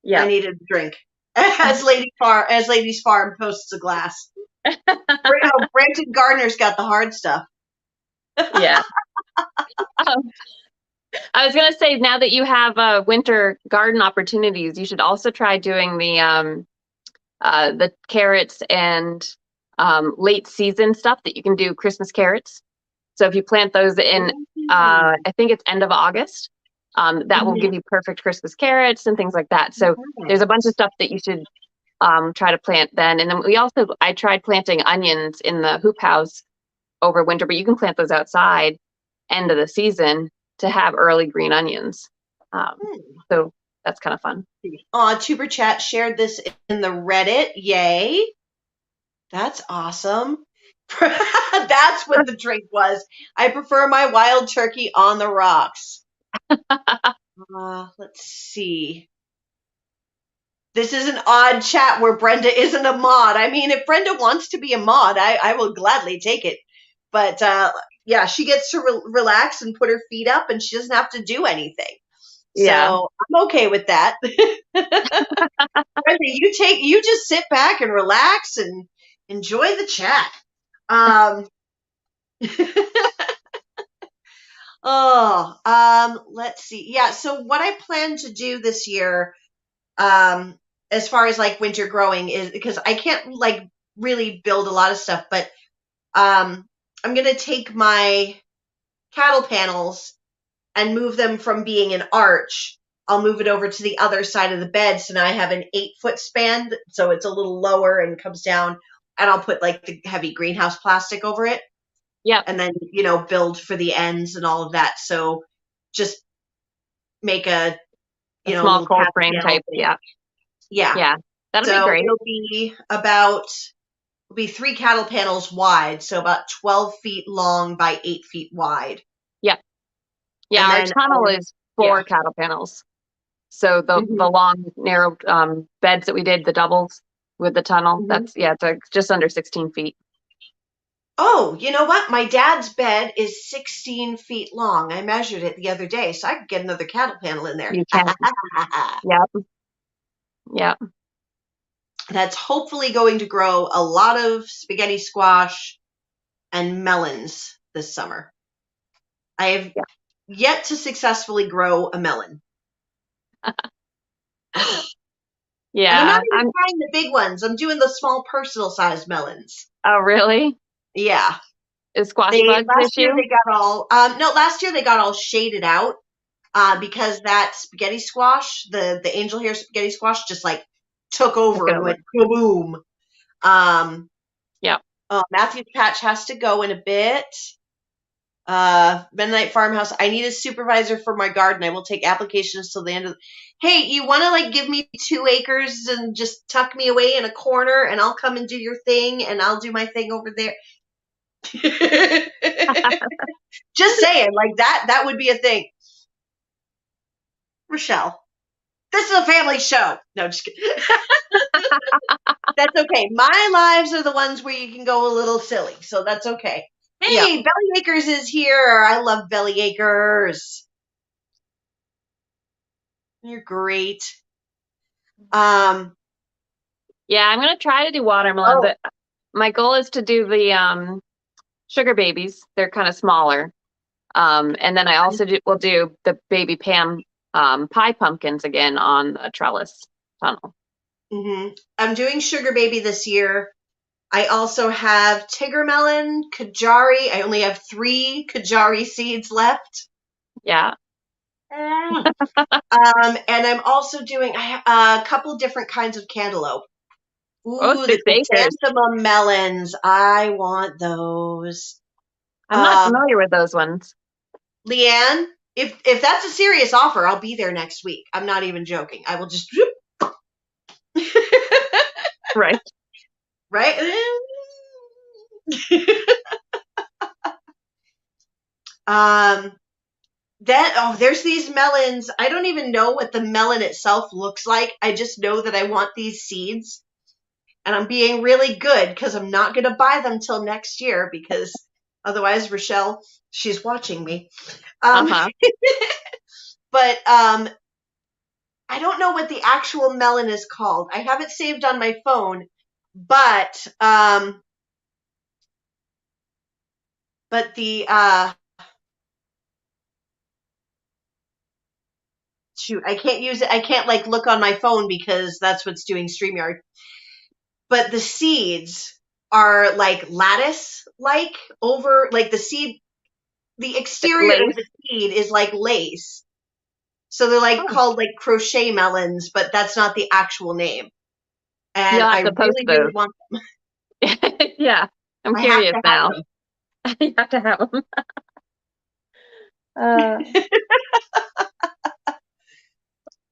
yeah, needed a drink. As Lady's Farm posts a glass. Brandon Gardner's got the hard stuff. yeah. Um, I was gonna say, now that you have winter garden opportunities, you should also try doing the carrots and late season stuff that you can do Christmas carrots. So if you plant those in, Mm. I think it's end of August, that will give you perfect Christmas carrots and things like that. So there's a bunch of Nice. stuff that you should try to plant then. And then I tried planting onions in the hoop house over winter, but you can plant those outside end of the season to have early green onions. Um, Hmm. so that's kind of fun. Tuber Chat shared this in the Reddit. Yay. That's awesome. That's what the drink was. I prefer my wild turkey on the rocks. Let's see. This is an odd chat where Brenda isn't a mod. I mean, if Brenda wants to be a mod, I will gladly take it. But yeah, she gets to relax and put her feet up, and she doesn't have to do anything. Yeah. So I'm okay with that. Brenda, you just sit back and relax and enjoy the chat. Um, let's see. Yeah, so what I plan to do this year, as far as like winter growing, is because I can't like really build a lot of stuff, but I'm gonna take my cattle panels and move them from being an arch. I'll move it over to the other side of the bed, so now I have an 8 foot span, so it's a little lower and comes down, and I'll put like the heavy greenhouse plastic over it, Yep. and then build for the ends and all of that. So just make a A small little cold cattle frame panel type. thing. Yeah. Yeah. Yeah. That'll be So great. it'll be 3 cattle panels wide, so about 12 feet long by 8 feet wide. Yep. Yeah. And Our then, tunnel is yeah. 4 cattle panels. So the Hmm. long, narrow beds that we did, the doubles with the tunnel, Hmm. that's, yeah, it's like just under 16 feet. Oh, you know what? My dad's bed is 16 feet long. I measured it the other day, so I could get another cattle panel in there. You can. Yep. Yep. That's hopefully going to grow a lot of spaghetti squash and melons this summer. I have Yeah. yet to successfully grow a melon. And I'm not Yeah. even trying the big ones. I'm doing the small personal sized melons. Oh, really? Yeah. Is squash bugs issue? Last year they got all shaded out because that spaghetti squash, the angel hair spaghetti squash, just like took Took over it and over. went kaboom. Yeah. Matthew's patch has to go in a bit. Mennonite Farmhouse. I need a supervisor for my garden. I will take applications till the end of. Hey, you want to like give me 2 acres and just tuck me away in a corner, and I'll come and do your thing, and I'll do my thing over there. Just saying, like that would be a thing. Rochelle, this is a family show. No, just kidding. That's okay. My lives are the ones where you can go a little silly, so that's okay. Hey, Yeah. Belly Acres is here. I love Belly Acres. You're great. Yeah. I'm going to try to do watermelon, Oh, but my goal is to do the sugar babies. They're kind of smaller. And then I also will do the baby Pam pie pumpkins again on a trellis tunnel. I'm doing Sugar Baby this year. I also have tiger melon, kajari. I only have 3 kajari seeds left. Yeah. And I'm also doing a couple different kinds of cantaloupe. Oh, Ooh, the 6 acres. chrysanthemum melons. I want those. I'm not familiar with those ones. Leanne, if that's a serious offer, I'll be there next week. I'm not even joking. I will just Right. right. um. Then there's these melons. I don't even know what the melon itself looks like. I just know that I want these seeds, and I'm being really good because I'm not going to buy them till next year because otherwise, Rochelle, she's watching me. Uh-huh. But I don't know what the actual melon is called. I have it saved on my phone, but the shoot, I can't use it. I can't like look on my phone because that's what's doing StreamYard. But the seeds are like lattice like over like the exterior of Lace. the seed is like lace. So they're like Oh, called like crochet melons, but that's not the actual name. And you'll I have to post really, really those. want them. Yeah. I'm I have curious to now. have You have to have them. Uh, them.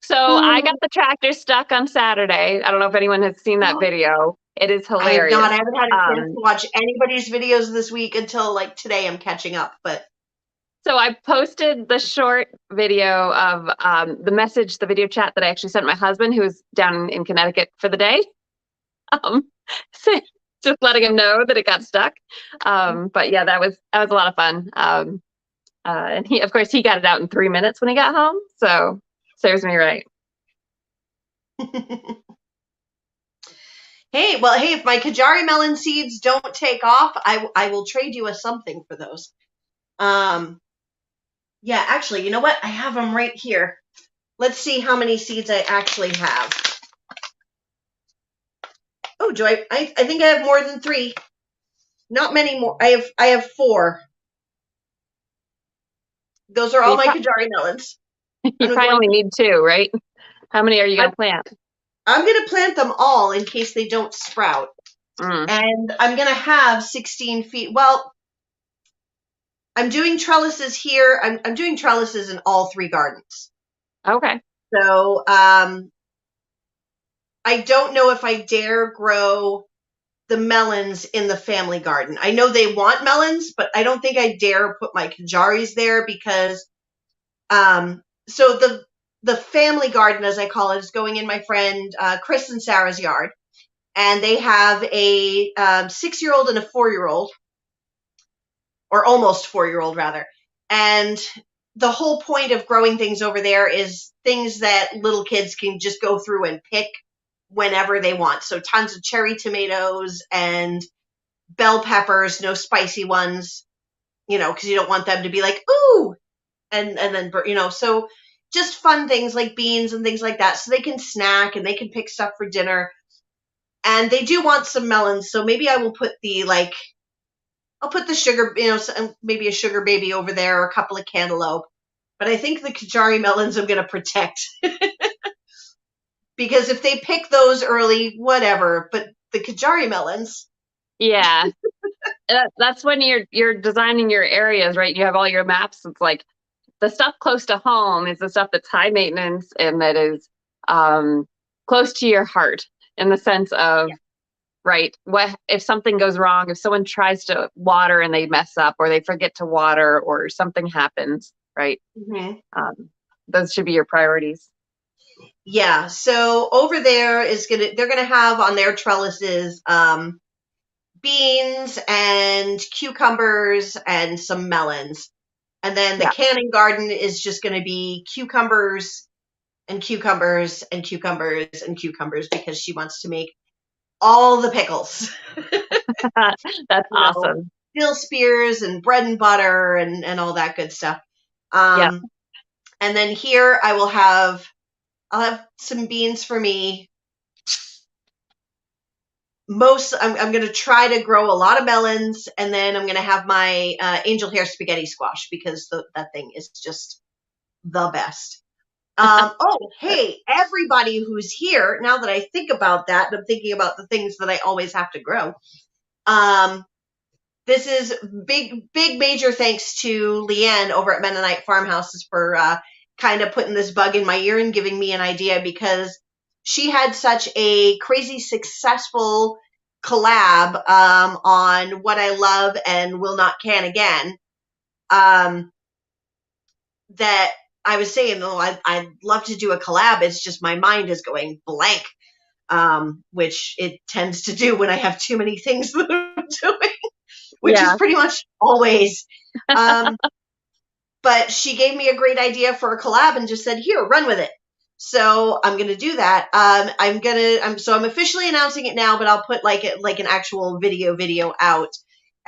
so I got the tractor stuck on Saturday. I don't know if anyone has seen that video. It is I have not. hilarious. I haven't had a chance Um, to watch anybody's videos this week until like today. I'm catching up, but so I posted the short video of the message, the video chat that I actually sent my husband, who's down in Connecticut for the day. Um, so just letting him know that it got stuck. But yeah, that was a lot of fun. And he, of course, he got it out in 3 minutes when he got home. So serves me right. hey, well, hey, if my Kajari melon seeds don't take off, I will trade you a something for those. Yeah, actually, you know what? I have them right here. Let's see how many seeds I actually have. Oh, do I think I have more than 3. Not many more. I have 4. Those are So all my Kajari melons. you I'm probably going only to need 2, right? How many are you I, going to plant? I'm going to plant them all in case they don't sprout. Mm, And I'm going to have 16 feet. Well, I'm doing trellises here. I'm doing trellises in all 3 gardens. okay. So I don't know if I dare grow the melons in the family garden. I know they want melons, but I don't think I dare put my Kajaris there because so the family garden, as I call it, is going in my friend Chris and Sarah's yard, and they have a 6-year-old and a 4-year-old, or almost 4-year-old rather, and the whole point of growing things over there is things that little kids can just go through and pick whenever they want. So tons of cherry tomatoes and bell peppers, no spicy ones, because you don't want them to be like, ooh, and then, so just fun things like beans and things like that. So they can snack and they can pick stuff for dinner. And they do want some melons. So maybe I will put I'll put the sugar, maybe a sugar baby over there or a couple of cantaloupe. But I think the Kajari melons I'm going to protect because if they pick those early, whatever. But the Kajari melons, Yeah. That's when you're designing your areas, right? You have all your maps. It's like the stuff close to home is the stuff that's high maintenance and that is close to your heart in the sense of, yeah. right, what if something goes wrong, if someone tries to water and they mess up or they forget to water or something happens, right? Mm-hmm. Um, those should be your priorities. Yeah. So over there they're gonna have on their trellises beans and cucumbers and some melons. And then the Yeah. canning garden is just going to be cucumbers and cucumbers and cucumbers and cucumbers because she wants to make all the pickles. That's you know, awesome. dill spears and bread and butter and all that good stuff. Yeah. Um, and then here I'll have some beans for me. I'm going to try to grow a lot of melons, and then I'm going to have my angel hair spaghetti squash because that thing is just the best. Oh, hey, everybody who's here, now that I think about that, and I'm thinking about the things that I always have to grow. This is big major thanks to Leanne over at Mennonite Farmhouses for kind of putting this bug in my ear and giving me an idea, because she had such a crazy successful collab on What I Love and Will Not Can Again, that I was saying, oh, I'd love to do a collab. It's just my mind is going blank, which it tends to do when I have too many things that I'm doing, which is pretty much always. But she gave me a great idea for a collab and just said, here, run with it. So I'm going to do that. I'm officially announcing it now, but I'll put like an actual video out.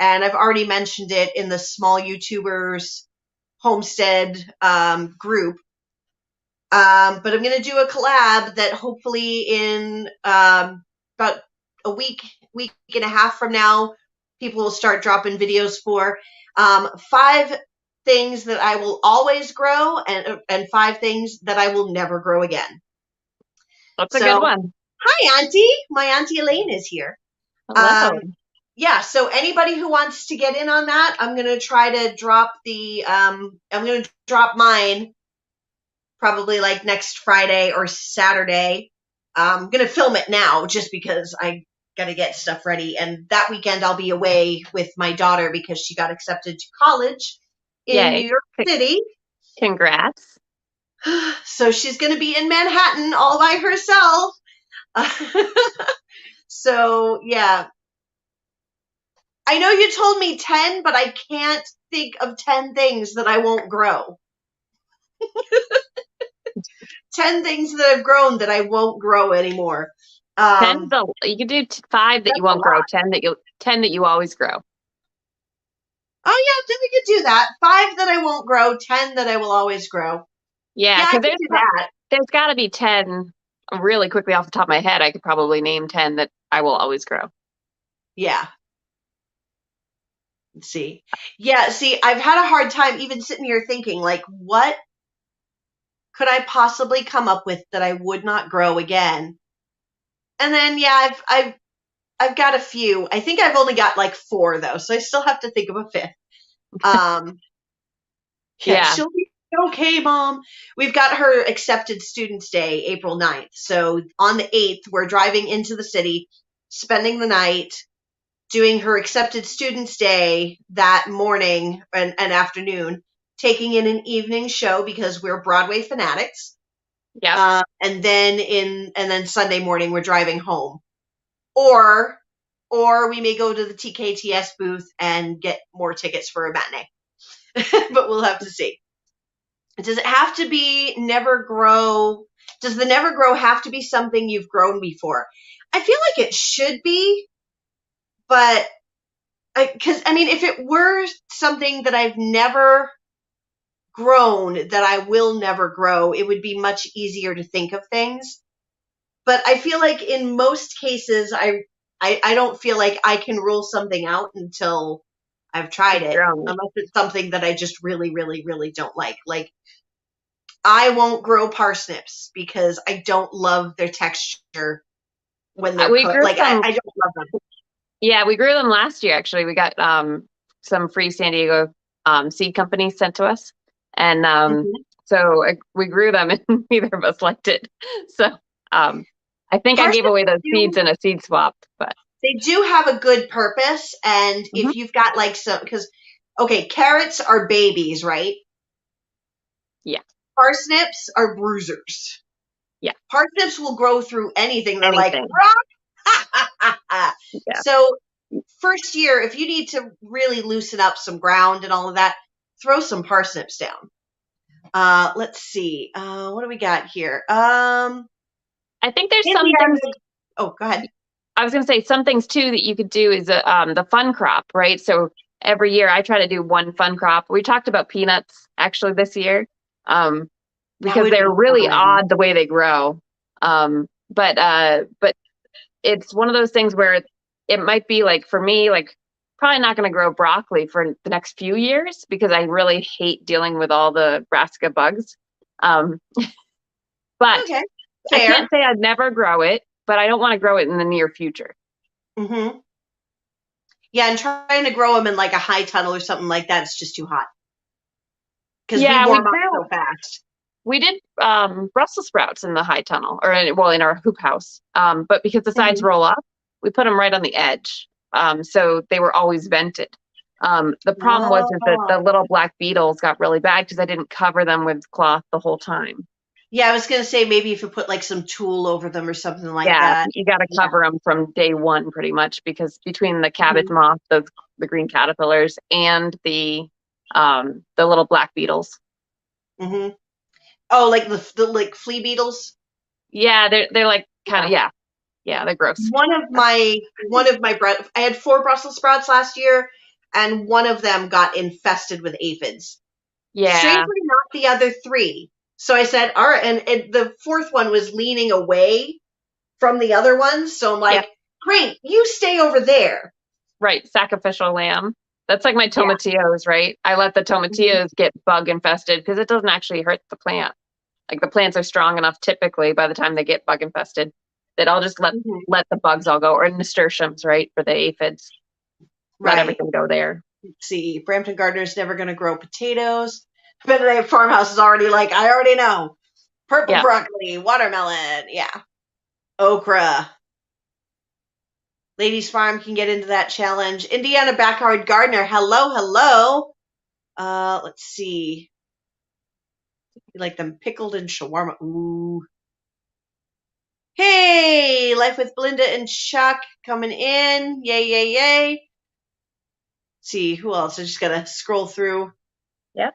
And I've already mentioned it in the Small YouTubers Homestead group. But I'm going to do a collab that hopefully in about a week and a half from now, people will start dropping videos for 5 things that I will always grow, and 5 things that I will never grow again. That's a good one. Hi, Auntie. My Auntie Elaine is here. Hello. Yeah, so anybody who wants to get in on that, I'm going to try to drop I'm going to drop mine probably like next Friday or Saturday. I'm going to film it now just because I got to get stuff ready. And that weekend I'll be away with my daughter because she got accepted to college in New York City. Congrats. So she's going to be in Manhattan all by herself. So, yeah. I know you told me 10, but I can't think of 10 things that I won't grow. 10 things that I've grown that I won't grow anymore. 10, you could do 5 that you won't grow, 10 that you always grow. Oh yeah, then we could do that. 5 that I won't grow, 10 that I will always grow. Yeah, because there's got to be 10 really quickly off the top of my head. I could probably name 10 that I will always grow. Yeah. Let's see. Yeah, see, I've had a hard time even sitting here thinking, like, what could I possibly come up with that I would not grow again? And then, yeah, I've got a few. I think I've only got like 4 though, so I still have to think of a 5th. Yeah, she'll be okay, Mom. We've got her accepted Students Day, April 9th. So on the 8th, we're driving into the city, spending the night, doing her accepted Students Day that morning and afternoon, taking in an evening show because we're Broadway fanatics. Yeah. And then Sunday morning we're driving home. Or we may go to the TKTS booth and get more tickets for a matinee. But we'll have to see. Does it have to be never grow? Does the never grow have to be something you've grown before? I feel like it should be, but if it were something that I've never grown, that I will never grow, it would be much easier to think of things. But I feel like in most cases, I don't feel like I can rule something out until I've tried it, unless it's something that I just really, really, really don't like. Like, I won't grow parsnips because I don't love their texture when they're cooked. Like, I don't love them. Yeah, we grew them last year, actually. We got some free San Diego seed companies sent to us. And so we grew them and neither of us liked it. So I think I gave away those seeds in a seed swap. But they do have a good purpose. And if you've got like carrots are babies, right? Yeah. Parsnips are bruisers. Yeah. Parsnips will grow through anything. They're like, yeah. So first year, if you need to really loosen up some ground and all of that, throw some parsnips down. Let's see. What do we got here? I think there's some things. Oh, go ahead. I was going to say some things too that you could do is the fun crop, right? So every year I try to do one fun crop. We talked about peanuts actually this year because they're really odd the way they grow. But it's one of those things where it might be like, for me, like probably not going to grow broccoli for the next few years because I really hate dealing with all the brassica bugs. Um, but Okay, I can't fair. say I'd never grow it, but I don't want to grow it in the near future. Mm-hmm. Yeah, and trying to grow them in like a high tunnel or something like that, it's just too hot because we Yeah, warm up so fast. we did Brussels sprouts in the high tunnel, or in our hoop house. But because the sides Mm-hmm. roll up, we put them right on the edge. So they were always vented. The problem was is that the Oh. little black beetles got really bad because I didn't cover them with cloth the whole time. Yeah, I was gonna say maybe if you put like some tulle over them or something like Yeah, that. you got to Yeah. cover them from day one pretty much because between the cabbage Mm-hmm. moth, the green caterpillars, and the little black beetles. Mm-hmm. Oh, like the like flea beetles. Yeah, they're like kind Yeah. of yeah, they're gross. I had 4 Brussels sprouts last year, and one of them got infested with aphids. Yeah, Strangely, not the other 3. So I said, all right, and the 4th one was leaning away from the other ones. So I'm yeah. like, great, you stay over there. Right, sacrificial lamb. That's like my Yeah. tomatillos, right? I let the Mhm. tomatillos get bug infested because it doesn't actually hurt the plant. Like the plants are strong enough typically by the time they get bug infested that I'll just Mhm. let the bugs all go, or nasturtiums, right, for the aphids. Let Right. everything go there. Let's see, Brampton Gardener's never going to grow potatoes. Benedict Farmhouse is already like, I already know. Purple Yeah. broccoli, watermelon, yeah. Okra. Ladies Farm can get into that challenge. Indiana Backyard Gardener, hello, hello. Let's see. You like them pickled in shawarma. Ooh. Hey, Life with Belinda and Chuck coming in. Yay, yay, yay. Let's see, who else? I just gotta scroll through. Yep.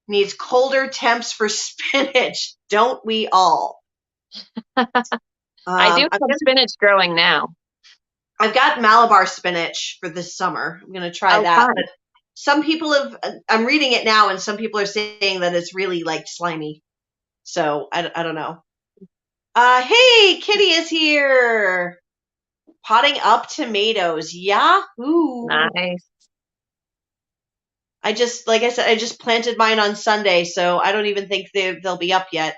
Needs colder temps for spinach. Don't we all? I do Um, I've have got spinach growing now. I've got Malabar spinach for this summer. I'm gonna try Oh, that. fun. But some people have. I'm reading it now, and some people are saying that it's really like slimy. So I don't know. Hey, Kitty is here. Potting up tomatoes. Yahoo! Nice. Like I said, I just planted mine on Sunday, so I don't even think they'll be up yet.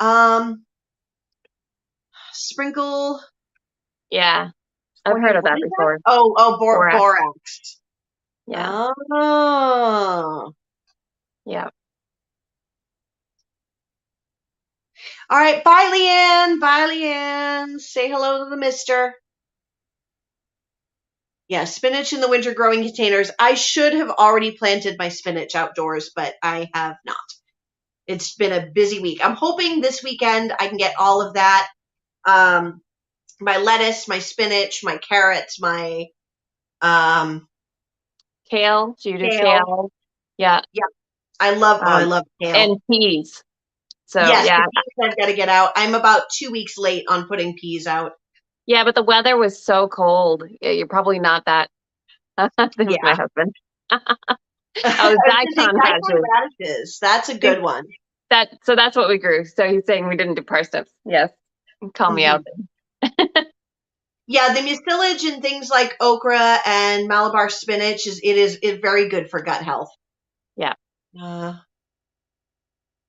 Um, sprinkle Yeah, I've heard 20. of What that is that? before. Borax. Borax. Yeah, Oh. yeah. All right, bye, Leanne. Bye, Leanne. Say hello to the mister. Yeah, spinach in the winter growing containers. I should have already planted my spinach outdoors, but I have not. It's been a busy week. I'm hoping this weekend I can get all of that. Um, my lettuce, my spinach, my carrots, my um, Kale. Do you do kale. kale? Yeah. Yeah, I Um, love kale. and peas. So Yes, the yeah, peas I've got to get out. I'm about 2 weeks late on putting peas out. yeah. But the weather was so cold. Yeah, you're probably not that. This is my Yeah. husband. I Oh, was gonna say daikon daikon patches. radishes. That's a good one. So that's what we grew. So he's saying we didn't do parsnips. Yes. Call me Hmm. out there. Yeah, the mucilage and things like okra and Malabar spinach is very good for gut health. Yeah. Uh,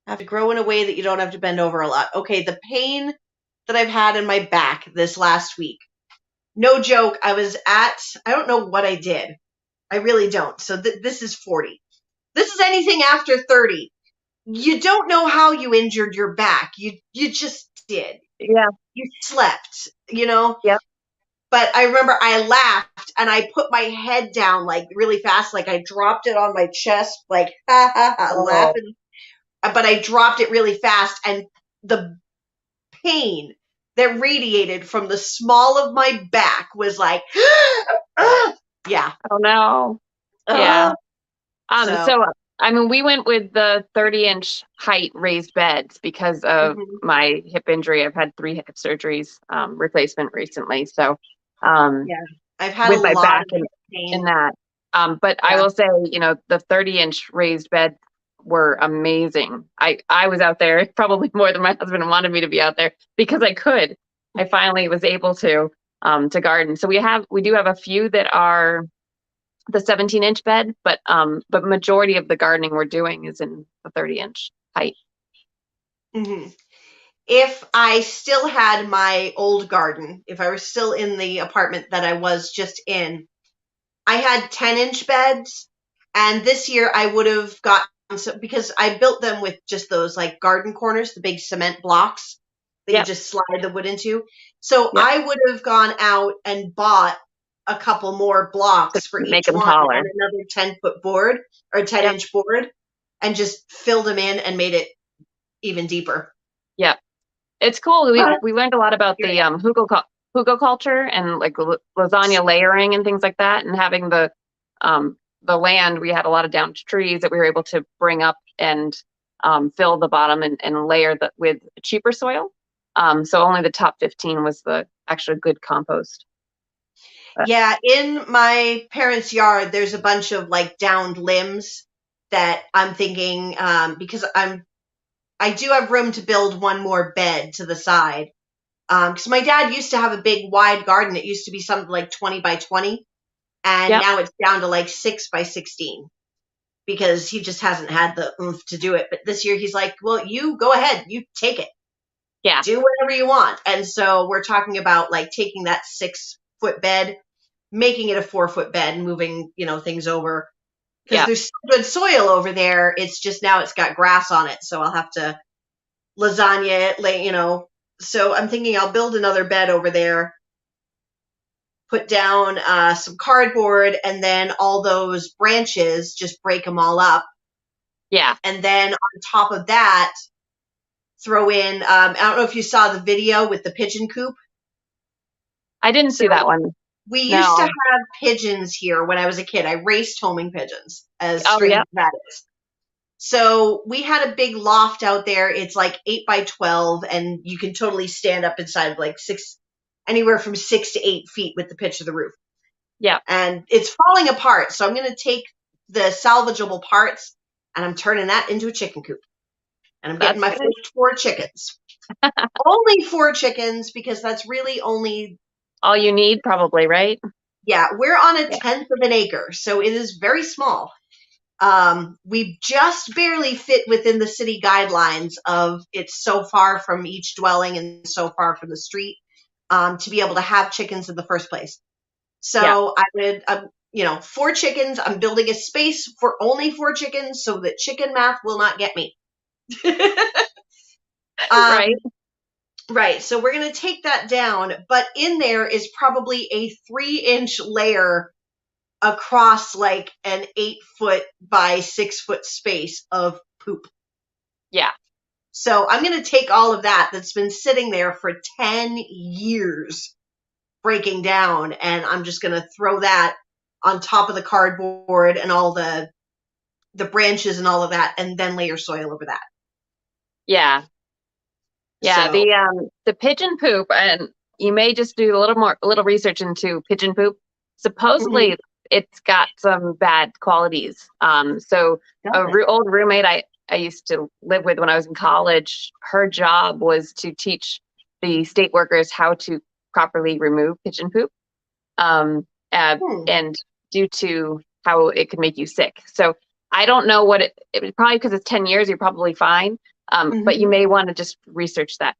have to grow in a way that you don't have to bend over a lot. Okay, the pain that I've had in my back this last week. No joke. I don't know what I did. I really don't. So this is 40. This is anything after 30. You don't know how you injured your back. You just did. Yeah. You slept, you know? Yep. But I remember I laughed and I put my head down like really fast, like I dropped it on my chest, like ha ha ha, Oh, laughing. But I dropped it really fast, and the pain that radiated from the small of my back was like, yeah. oh no. Yeah. Uh, so, So I mean, we went with the 30-inch height raised beds because of mhm, my hip injury. I've had 3 hip surgeries, replacement recently. So, um, yeah, I've had a with my lot back of and hip in pain. that. But I Yeah. will say, the 30-inch raised bed were amazing. I was out there probably more than my husband wanted me to be out there because I could. I finally was able to garden. So we do have a few that are the 17-inch bed, but majority of the gardening we're doing is in the 30-inch height. Mm-hmm. If I still had my old garden, if I were still in the apartment that I was just in, I had 10-inch beds, and this year I would have gotten some, because I built them with just those like garden corners, the big cement blocks that you just slide the wood into. So Yep. I would have gone out and bought a couple more blocks for Make each them one taller. and another 10-foot board or 10-inch board, and just filled them in and made it even deeper. Yeah. It's cool. We learned a lot about the hugelkultur and like lasagna layering and things like that, and having the land. We had a lot of downed trees that we were able to bring up and fill the bottom and layer that with cheaper soil. So only the top 15 was the actual good compost. But, yeah, in my parents' yard, there's a bunch of like downed limbs that I'm thinking, because I do have room to build one more bed to the side. Because my dad used to have a big wide garden. It used to be something like 20 by 20. And now it's down to like 6 by 16 because he just hasn't had the oomph to do it. But this year he's like, well, you go ahead, you take it. Yeah. Do whatever you want. And so we're talking about like taking that 6-foot bed, making it a 4-foot bed, and moving, things over. Because there's good soil over there. It's just now it's got grass on it. So I'll have to lasagna it, So I'm thinking I'll build another bed over there, put down some cardboard, and then all those branches, just break them all up. Yeah. And then on top of that, throw in, I don't know if you saw the video with the pigeon coop. I didn't see that one. We used to have pigeons here when I was a kid. I raced homing pigeons, as strange as that is. So we had a big loft out there. It's like 8 by 12, and you can totally stand up inside like anywhere from 6 to 8 feet with the pitch of the roof. Yeah. And it's falling apart. So I'm going to take the salvageable parts and I'm turning that into a chicken coop. And I'm getting my first 4 chickens. Only 4 chickens, because that's really only all you need, probably, right? Yeah, we're on a 10th of an acre, so it is very small. We just barely fit within the city guidelines of it's so far from each dwelling and so far from the street to be able to have chickens in the first place. So I would, 4 chickens. I'm building a space for only 4 chickens so that chicken math will not get me. Right. Right. So we're going to take that down, but in there is probably a 3-inch layer across like an 8-foot by 6-foot space of poop. Yeah. So I'm going to take all of that's been sitting there for 10 years breaking down, and I'm just going to throw that on top of the cardboard and all the branches and all of that, and then layer soil over that. Yeah. Yeah. So, the pigeon poop, and you may just do a little research into pigeon poop. Supposedly it's got some bad qualities. So old roommate I used to live with when I was in college, her job was to teach the state workers how to properly remove pigeon poop. And due to how it could make you sick. So I don't know what it probably, because it's 10 years, you're probably fine. But you may want to just research that.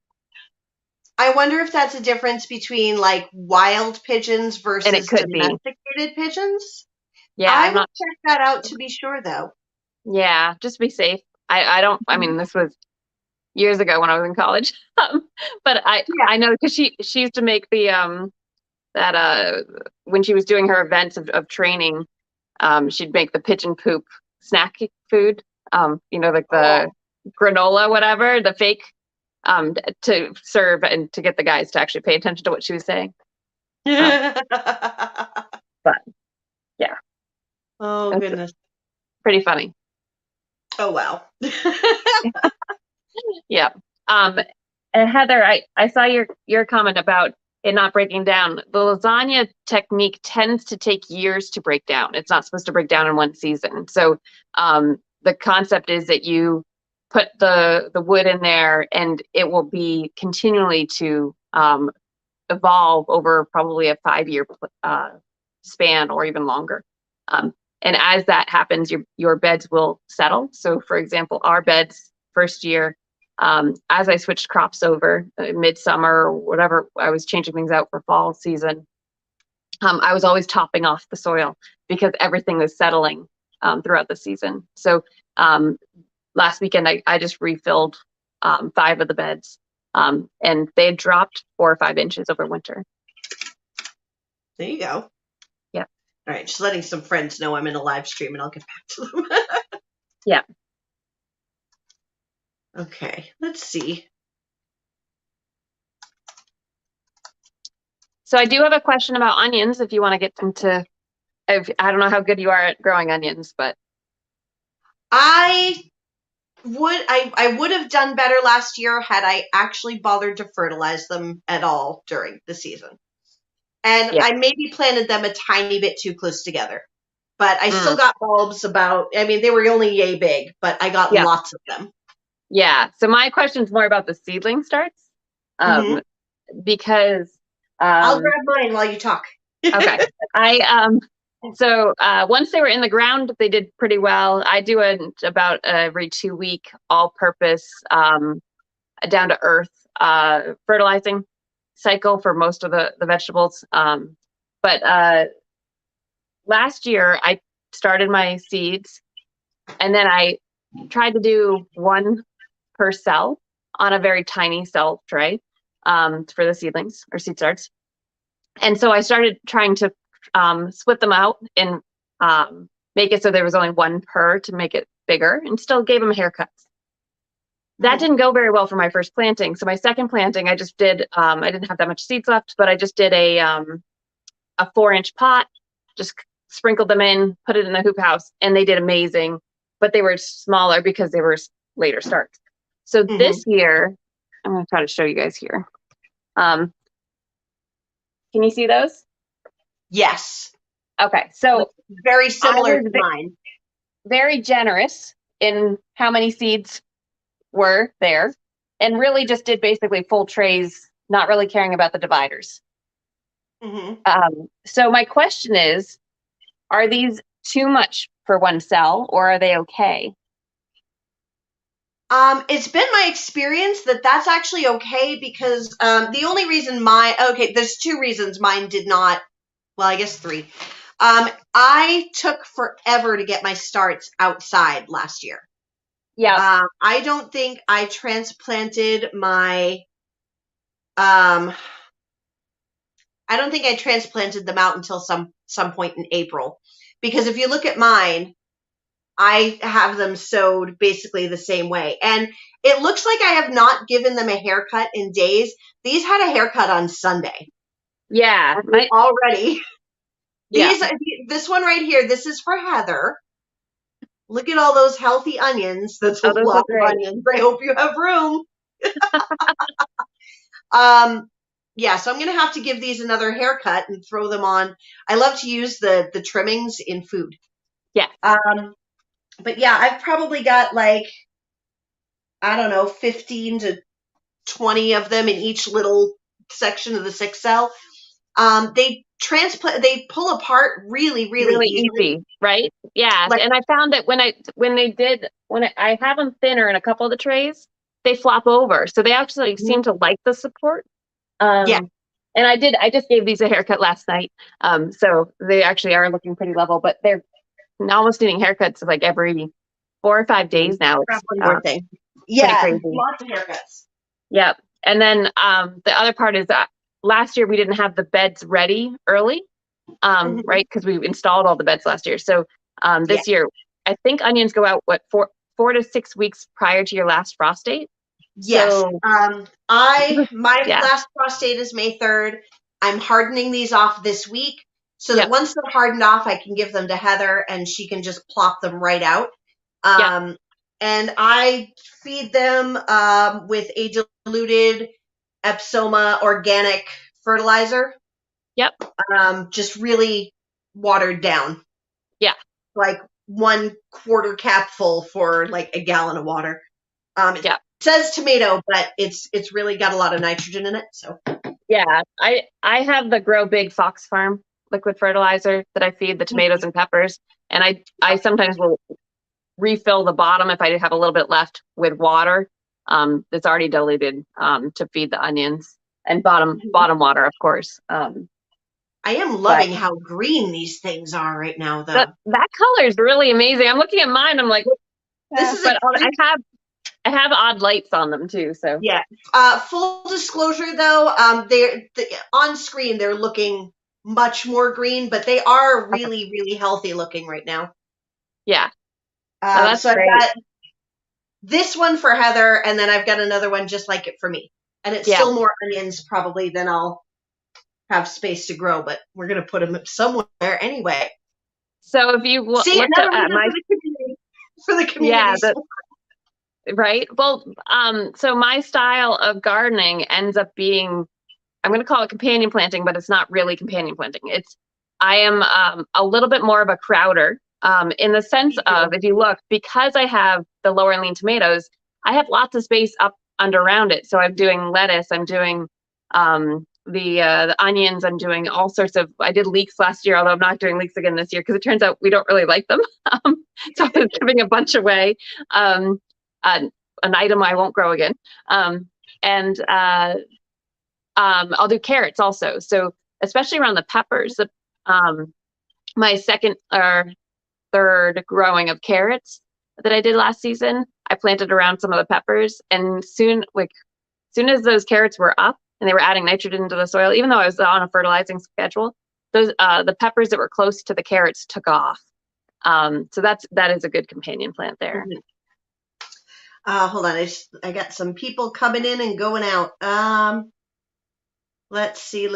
I wonder if that's a difference between like wild pigeons versus domesticated pigeons. Yeah, I will check that out to be sure, though. Yeah, just be safe. I mean, this was years ago when I was in college, but I know because she used to make the when she was doing her events of training, she'd make the pigeon poop snack food. Like the granola, whatever, the fake, to serve and to get the guys to actually pay attention to what she was saying. But yeah. Oh, goodness. Pretty funny. Oh, wow. Yeah. And Heather, I saw your comment about it not breaking down. The lasagna technique tends to take years to break down. It's not supposed to break down in one season. So the concept is that you put the wood in there and it will be continually to evolve over probably a 5-year span or even longer. And as that happens, your beds will settle. So for example, our beds first year, as I switched crops over midsummer or whatever, I was changing things out for fall season. I was always topping off the soil because everything was settling throughout the season. So last weekend, I just refilled 5 of the beds, and they had dropped 4 or 5 inches over winter. There you go. Yeah. All right, just letting some friends know I'm in a live stream, and I'll get back to them. Yeah. Okay, let's see. So I do have a question about onions if you want to get them to, I don't know how good you are at growing onions, but. I would have done better last year had I actually bothered to fertilize them at all during the season. And Yeah. I maybe planted them a tiny bit too close together. But I still got bulbs they were only yay big, but I got lots of them. Yeah. So my question is more about the seedling starts. Because I'll grab mine while you talk. Okay. So once they were in the ground, they did pretty well. I do about every 2-week all-purpose down to earth fertilizing cycle for most of the vegetables. But last year I started my seeds, and then I tried to do 1 per cell on a very tiny cell tray for the seedlings or seed starts. And so I started trying to split them out and make it so there was only 1 per to make it bigger, and still gave them haircuts. That didn't go very well for my first planting. So my second planting, I just did, I didn't have that much seeds left, but I just did a 4-inch pot, just sprinkled them in, put it in the hoop house, and they did amazing. But they were smaller because they were later starts. So this year, I'm going to try to show you guys here. Can you see those? Yes. Okay, so very similar to mine. Very generous in how many seeds were there, and really just did basically full trays, not really caring about the dividers. So my question is, are these too much for 1 cell, or are they okay? It's been my experience that that's actually okay, because the only reason there's 2 reasons mine did not, well, I guess 3. I took forever to get my starts outside last year. Yeah. I don't think I transplanted I don't think I transplanted them out until some point in April, because if you look at mine, I have them sowed basically the same way. And it looks like I have not given them a haircut in days. These had a haircut on Sunday. Yeah. Already. This one right here, this is for Heather. Look at all those healthy onions. That's a lot of onions. I hope you have room. Yeah, so I'm going to have to give these another haircut and throw them on. I love to use the trimmings in food. Yeah. But yeah, I've probably got 15 to 20 of them in each little section of the 6 cell. They pull apart really easy, right? Yeah. And I found that when I have them thinner in a couple of the trays, they flop over. So they actually seem to like the support. And I just gave these a haircut last night. So they actually are looking pretty level, but they're almost needing haircuts like every 4 or 5 days now. It's lots of haircuts. Yep. And then the other part is that last year we didn't have the beds ready early, right? Because we installed all the beds last year. So this year, I think onions go out 4 to 6 weeks prior to your last frost date. Yes. So, my last frost date is May 3rd. I'm hardening these off this week, so that once they're hardened off, I can give them to Heather and she can just plop them right out. And I feed them with a diluted Epsoma organic fertilizer. Yep. Just really watered down. Yeah. Like 1/4 cap full for like a gallon of water. It says tomato, but it's really got a lot of nitrogen in it. So Yeah, I have the Grow Big Fox Farm liquid fertilizer that I feed the tomatoes and peppers, and I sometimes will refill the bottom if I have a little bit left with water that's already diluted to feed the onions, and bottom water, of course. I am But loving how green these things are right now, though. that color is really amazing. I'm looking at mine. I'm like, This is but I have odd lights on them too. So yeah. Full disclosure, though, on screen they're looking much more green, but they are really, really healthy looking right now. yeah, that's So I've great. got this one for Heather, and then I've got another one just like it for me. And it's Yeah. still more onions probably than I'll have space to grow, but we're gonna put them somewhere anyway. So if you See, looked another at reason my for the yeah, community. right. Well, so my style of gardening ends up being, I'm going to call it companion planting, but it's not really companion planting. I am a little bit more of a crowder in the sense of, if you look, because I have the lower lean tomatoes, I have lots of space up under around it. So I'm doing lettuce, I'm doing the onions, I'm doing all sorts of, I did leeks last year, although I'm not doing leeks again this year because it turns out we don't really like them. So I was giving a bunch away. An item I won't grow again. And I'll do carrots also. So especially around the peppers, my second or third growing of carrots that I did last season, I planted around some of the peppers, and soon as those carrots were up and they were adding nitrogen into the soil, even though I was on a fertilizing schedule, those the peppers that were close to the carrots took off. So that is a good companion plant there. Mm-hmm. Hold on, I got some people coming in and going out. Let's see.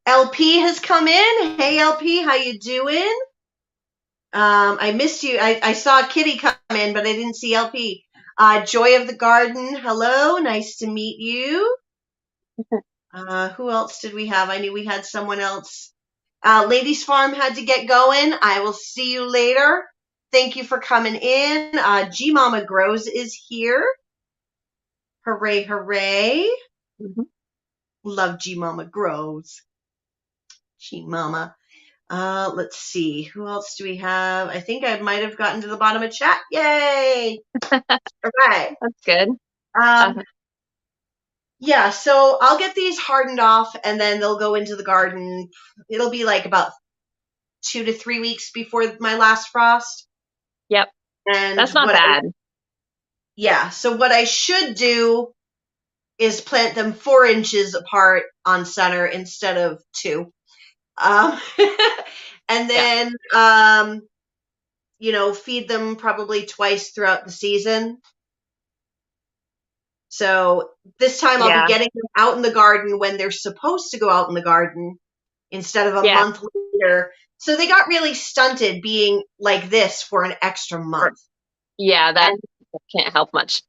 LP has come in. Hey, LP, how you doing? I missed you. I saw Kitty come in, but I didn't see LP. Joy of the Garden, hello. Nice to meet you. Who else did we have? I knew we had someone else. Ladies Farm had to get going. I will see you later. Thank you for coming in. G Mama Grows is here. Hooray, hooray. Mm-hmm. Love G Mama Grows. G Mama. Let's see. Who else do we have? I think I might have gotten to the bottom of chat. Yay! All right. That's good. Yeah, so I'll get these hardened off and then they'll go into the garden. It'll be like about 2 to 3 weeks before my last frost. Yep. And that's not bad. So what I should do is plant them 4 inches apart on center instead of 2. And then, feed them probably twice throughout the season. So this time I'll be getting them out in the garden when they're supposed to go out in the garden instead of a month later. So they got really stunted being like this for an extra month. Yeah, that can't help much.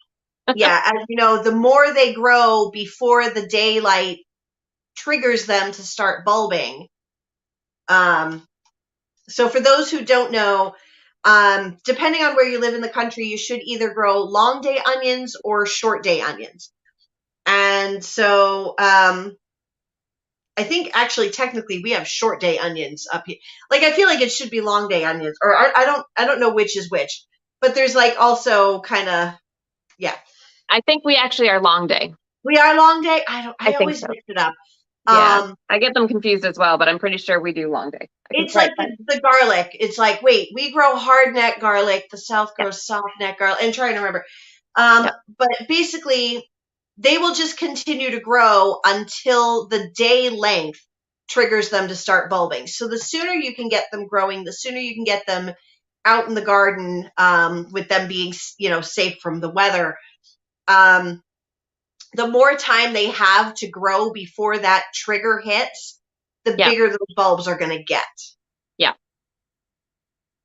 Yeah, and the more they grow before the daylight triggers them to start bulbing. So for those who don't know, depending on where you live in the country, you should either grow long day onions or short day onions. And so I think actually technically we have short day onions up here. Like I feel like it should be long day onions, or I don't know which is which. But there's like also kind of I think we actually are long day. We are long day. I always mix it up. Yeah, I get them confused as well, but I'm pretty sure we do long day. It's like the garlic. It's like, wait, we grow hard neck garlic. The South grows soft neck garlic. I'm trying to remember. But basically, they will just continue to grow until the day length triggers them to start bulbing. So the sooner you can get them growing, the sooner you can get them out in the garden with them being, safe from the weather. The more time they have to grow before that trigger hits, the bigger those bulbs are going to get. Yeah.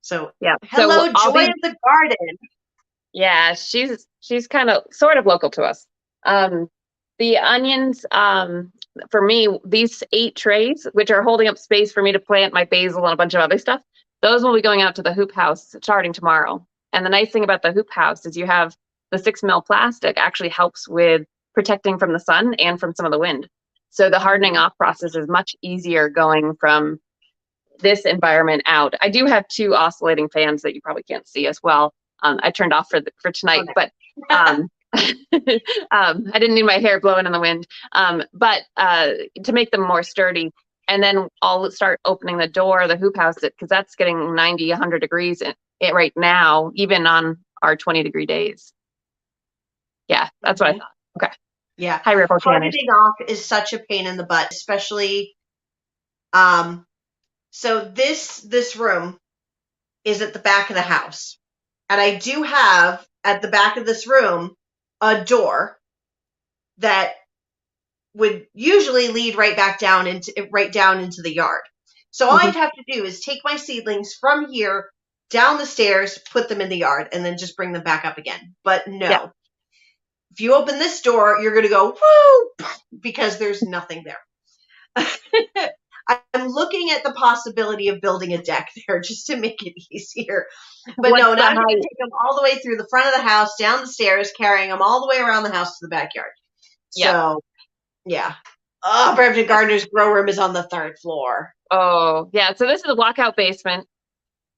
So, yeah. Hello, so Joy of the Garden. Yeah, she's kind of sort of local to us. The onions, for me, these 8 trays, which are holding up space for me to plant my basil and a bunch of other stuff, those will be going out to the hoop house starting tomorrow. And the nice thing about the hoop house is you have the 6 mil plastic actually helps with protecting from the sun and from some of the wind. So the hardening off process is much easier going from this environment out. I do have 2 oscillating fans that you probably can't see as well. I turned off for tonight, but I didn't need my hair blowing in the wind. But to make them more sturdy, and then I'll start opening the door, the hoop house, because that's getting 90, 100 degrees right now, even on our 20-degree days. Yeah, that's what I thought. Okay. Yeah. Hi, Ripple Canners. Hardening off is such a pain in the butt, especially. So this room is at the back of the house, and I do have at the back of this room a door that would usually lead right down into the yard. So all I'd have to do is take my seedlings from here down the stairs, put them in the yard, and then just bring them back up again. But no, if you open this door, you're going to go, woo, because there's nothing there. I'm looking at the possibility of building a deck there just to make it easier. But no, now I'm going to take them all the way through the front of the house, down the stairs, carrying them all the way around the house to the backyard. So, yeah. Oh, Brampton Gardener's grow room is on the 3rd floor. Oh, yeah. So this is a walkout basement,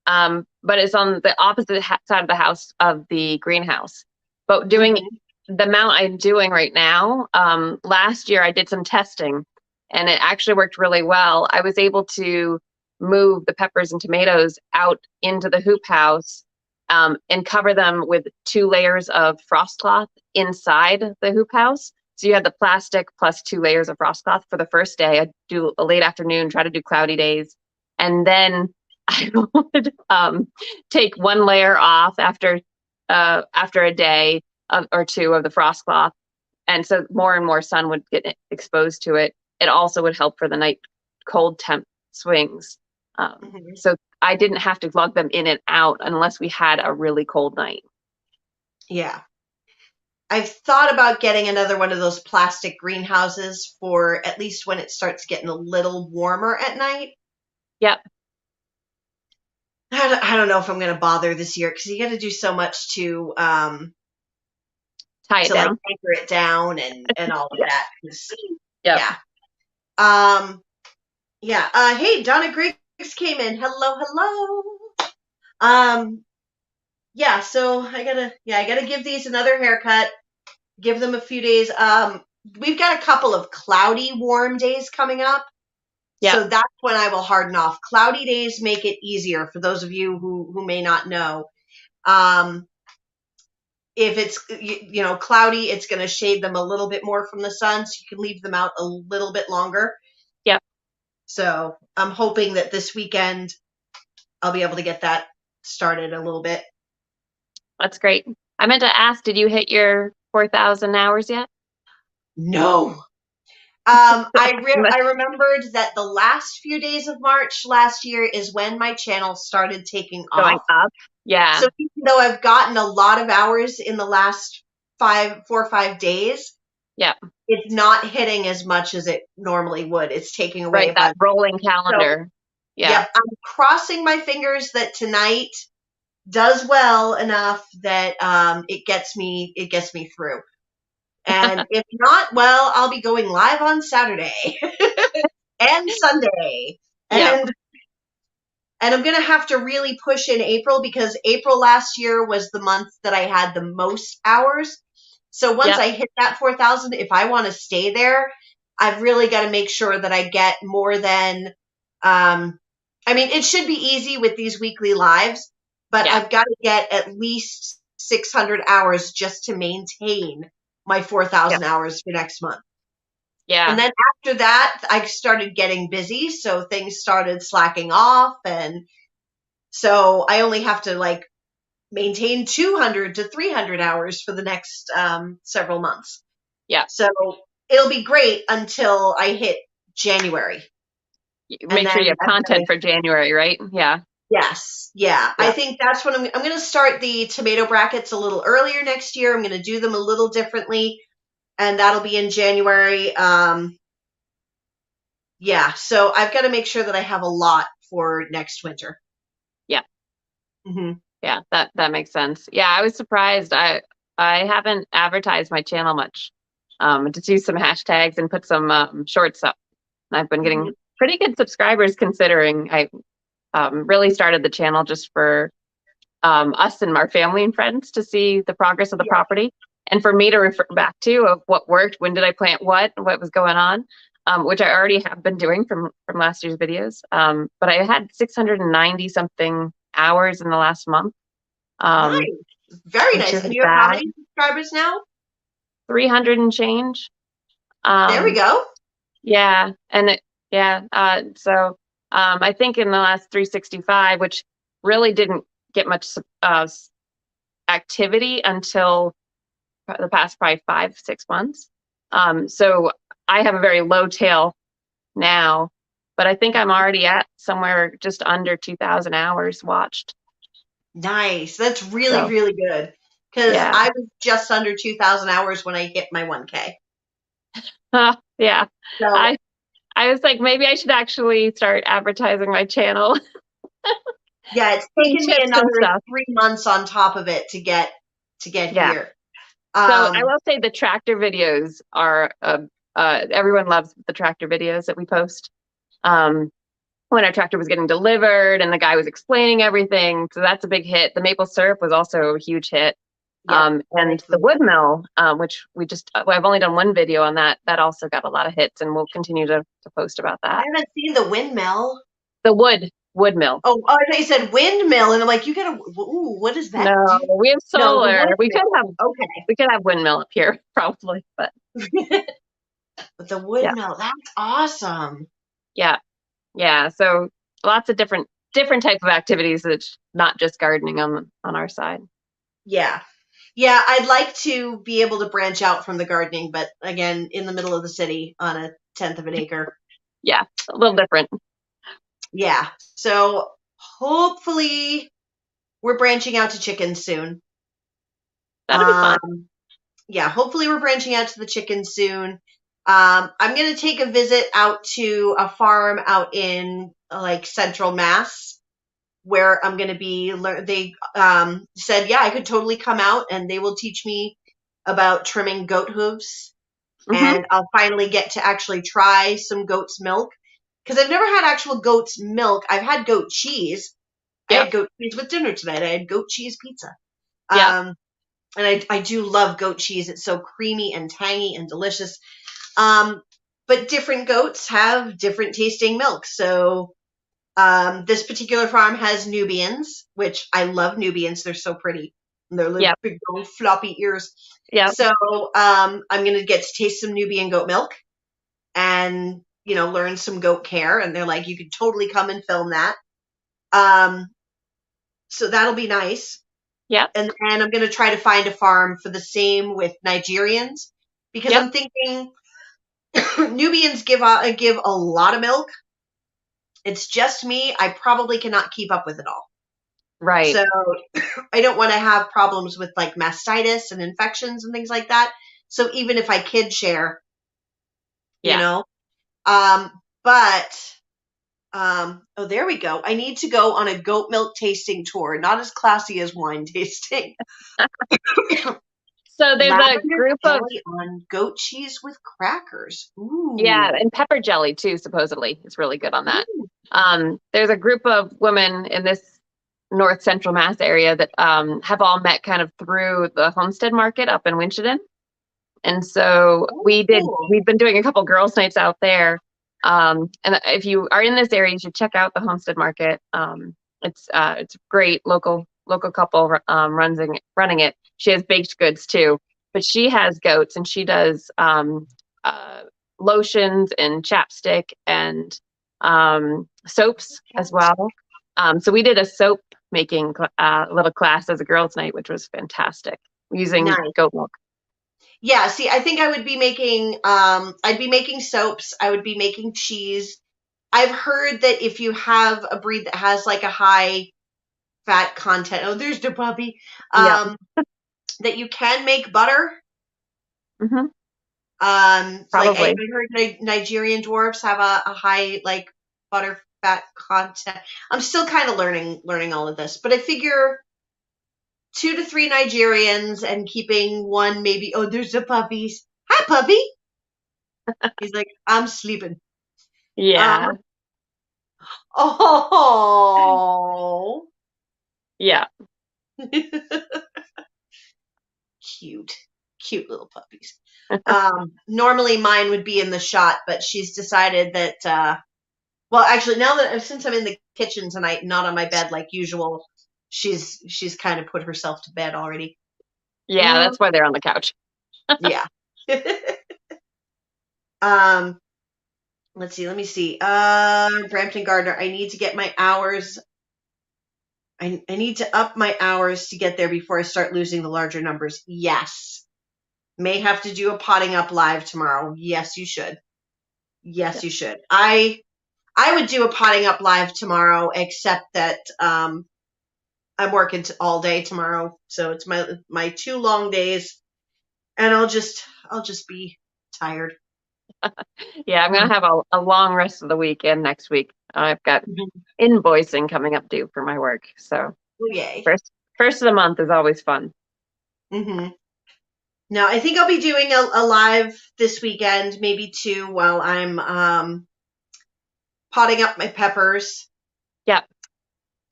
but it's on the opposite side of the house of the greenhouse. But doing the amount I'm doing right now, last year I did some testing, and it actually worked really well. I was able to move the peppers and tomatoes out into the hoop house and cover them with 2 layers of frost cloth inside the hoop house. So you had the plastic plus 2 layers of frost cloth for the first day. I'd do a late afternoon, try to do cloudy days. And then I would take 1 layer off after a day or 2 of the frost cloth. And so more and more sun would get exposed to it. It also would help for the night cold temp swings. So I didn't have to lug them in and out unless we had a really cold night. Yeah. I've thought about getting another one of those plastic greenhouses for at least when it starts getting a little warmer at night. Yep. I don't know if I'm going to bother this year because you got to do so much to tie it down, like anchor it down and all of that. Yep. Yeah. Hey, Donna Griggs came in. Hello. Yeah. So I gotta give these another haircut. Give them a few days. We've got a couple of cloudy, warm days coming up. Yep. So that's when I will harden off. Cloudy days make it easier for those of you who may not know. If it's cloudy, it's going to shade them a little bit more from the sun, so you can leave them out a little bit longer. Yep. So I'm hoping that this weekend I'll be able to get that started a little bit. That's great. I meant to ask, did you hit your 4,000 hours yet? No. I remembered that the last few days of March last year is when my channel started taking off. Yeah. So even though I've gotten a lot of hours in the last 4 or 5 days, it's not hitting as much as it normally would. It's taking away that rolling calendar. So, yep. I'm crossing my fingers that tonight does well enough that it gets me through. And if not, well, I'll be going live on Saturday and Sunday. And I'm going to have to really push in April because April last year was the month that I had the most hours. So once I hit that 4,000, if I want to stay there, I've really got to make sure that I get more than, it should be easy with these weekly lives, but I've got to get at least 600 hours just to maintain my 4,000 hours for next month. Yeah. And then after that, I started getting busy, so things started slacking off, and so I only have to maintain 200 to 300 hours for the next several months. Yeah. So it'll be great until I hit January. Make sure you have content for January, right? Yeah. Yes. Yeah. I think that's when I'm going to start the tomato brackets a little earlier next year. I'm going to do them a little differently, and that'll be in January. So I've got to make sure that I have a lot for next winter. Yeah. Yeah, that makes sense. Yeah, I was surprised. I haven't advertised my channel much Just use some hashtags and put some shorts up. And I've been getting pretty good subscribers considering I really started the channel just for us and our family and friends to see the progress of the property, and for me to refer back to of what worked, when did I plant what was going on, which I already have been doing from last year's videos. But I had 690 something hours in the last month. Nice. Very nice. And you have how many subscribers now? 300 and change. There we go. Yeah. And so I think in the last 365, which really didn't get much activity until the past probably 5-6 months. So I have a very low tail now, but I think I'm already at somewhere just under 2,000 hours watched. Nice. That's really, really good. Because I was just under 2,000 hours when I hit my 1K. Yeah. So, I was like, maybe I should actually start advertising my channel. Yeah, it's taken me another 3 months on top of it to get here. So I will say the tractor videos are everyone loves the tractor videos that we post. When our tractor was getting delivered and the guy was explaining everything, so that's a big hit. The maple syrup was also a huge hit. And the wood mill, which I've only done one video on that also got a lot of hits, and we'll continue to post about that. I haven't seen the windmill. The wood mill. Oh, I thought you said windmill, and I'm like, you gotta. Ooh, what is that? No, we have solar. No, we could have windmill up here probably, but but the windmill, that's awesome. Yeah. So lots of different type of activities. That's not just gardening on our side. Yeah, I'd like to be able to branch out from the gardening, but again, in the middle of the city on a 1/10 of an acre. Yeah, a little different. Yeah, so hopefully we're branching out to chickens soon. That'll be fun. Yeah, hopefully we're branching out to the chickens soon. I'm going to take a visit out to a farm out in like Central Mass, where I'm going to be, they said, yeah, I could totally come out and they will teach me about trimming goat hooves. And I'll finally get to actually try some goat's milk. Because I've never had actual goat's milk. I've had goat cheese. I had goat cheese with dinner tonight. I had goat cheese pizza. And I do love goat cheese. It's so creamy and tangy and delicious. But different goats have different tasting milk. So this particular farm has Nubians, which I love Nubians. They're so pretty. And they're little big old floppy ears. Yeah. So I'm going to get to taste some Nubian goat milk and, learn some goat care. And they're like, you could totally come and film that. So that'll be nice. Yeah. And I'm going to try to find a farm for the same with Nigerians, because I'm thinking Nubians give a lot of milk. It's just me. I probably cannot keep up with it all. Right. So I don't want to have problems with like mastitis and infections and things like that. So even if I kid share, oh, there we go. I need to go on a goat milk tasting tour. Not as classy as wine tasting. So there's a group of on goat cheese with crackers. Ooh. Yeah, and pepper jelly too. Supposedly, it's really good on that. There's a group of women in this North Central Mass area that have all met kind of through the Homestead Market up in Winchendon, and so we've been doing a couple girls' nights out there. And if you are in this area, you should check out the Homestead Market. It's a great local couple running it. She has baked goods too, but she has goats and she does lotions and chapstick and soaps as well. So we did a soap making little class as a girls' night, which was fantastic, using goat milk. Yeah, see, I think I would be making, I'd be making soaps. I would be making cheese. I've heard that if you have a breed that has like a high fat content, oh, there's the puppy, that you can make butter. Probably. Like I heard Nigerian dwarfs have a high like butter fat content. I'm still kind of learning all of this, but I figure 2 to 3 Nigerians and keeping one maybe. Oh, there's the puppies. Hi, Hi, puppy. He's like, I'm sleeping. Yeah. Oh. Yeah. Cute. Cute little puppies. Normally mine would be in the shot, but she's decided that, well, actually, now that since I'm in the kitchen tonight, not on my bed like usual, she's kind of put herself to bed already. Yeah, that's why they're on the couch. Yeah. um, let's see. Let me see. Brampton Gardner. I need to get my hours. I need to up my hours to get there before I start losing the larger numbers. Yes. May have to do a potting up live tomorrow. Yes, you should. Yes, you should. I would do a potting up live tomorrow, except that I'm working all day tomorrow, so it's my 2 long days, and I'll just be tired. Yeah, I'm gonna have a long rest of the weekend next week. I've got invoicing coming up due for my work. So Oh, yay. first of the month is always fun. Mm-hmm. Now, I think I'll be doing a live this weekend, maybe 2, while I'm potting up my peppers. Yeah.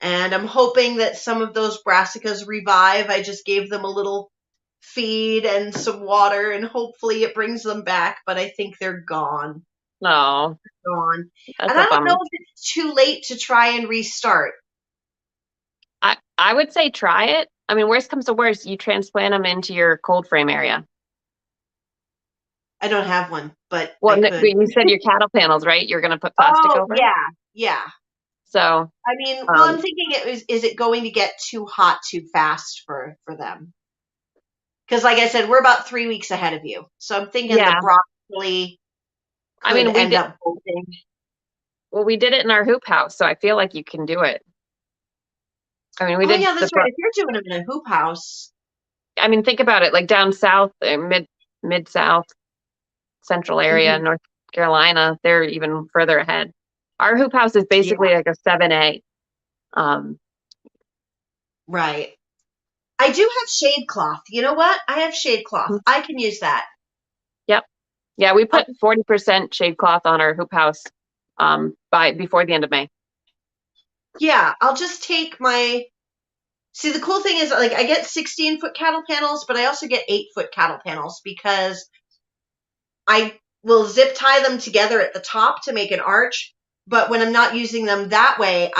And I'm hoping that some of those brassicas revive. I just gave them a little feed and some water, and hopefully it brings them back, but I think they're gone. No, Gone. that's And a I don't know bummer. if it's too late to try and restart. I would say try it. I mean, worst comes to worst, you transplant them into your cold frame area. I don't have one, but Well, I could. you said your cattle panels, right? You're gonna put plastic Oh, over it. yeah. Yeah. So, I mean, well, I'm um, thinking is it going to get too hot too fast for them? Because, like I said, we're about 3 weeks ahead of you. So I'm thinking the yeah. broccoli I could mean, end up bolting. we did it in our hoop house, so I feel like you can do it. I mean, we Oh, did yeah, that's right. If you're doing them in a hoop house. I mean, think about it, like down south, mid south, central area, Mhm. North Carolina, they're even further ahead. Our hoop house is Yeah, basically like a 7A. Um, right. I do have shade cloth. You know what? I have shade cloth. I can use that. yep. Yeah, we I'll, put 40% shade cloth on our hoop house by before the end of May. yeah, I'll just take my. See, the cool thing is, like, I get 16-foot cattle panels, but I also get 8-foot cattle panels because I will zip tie them together at the top to make an arch. But when I'm not using them that way,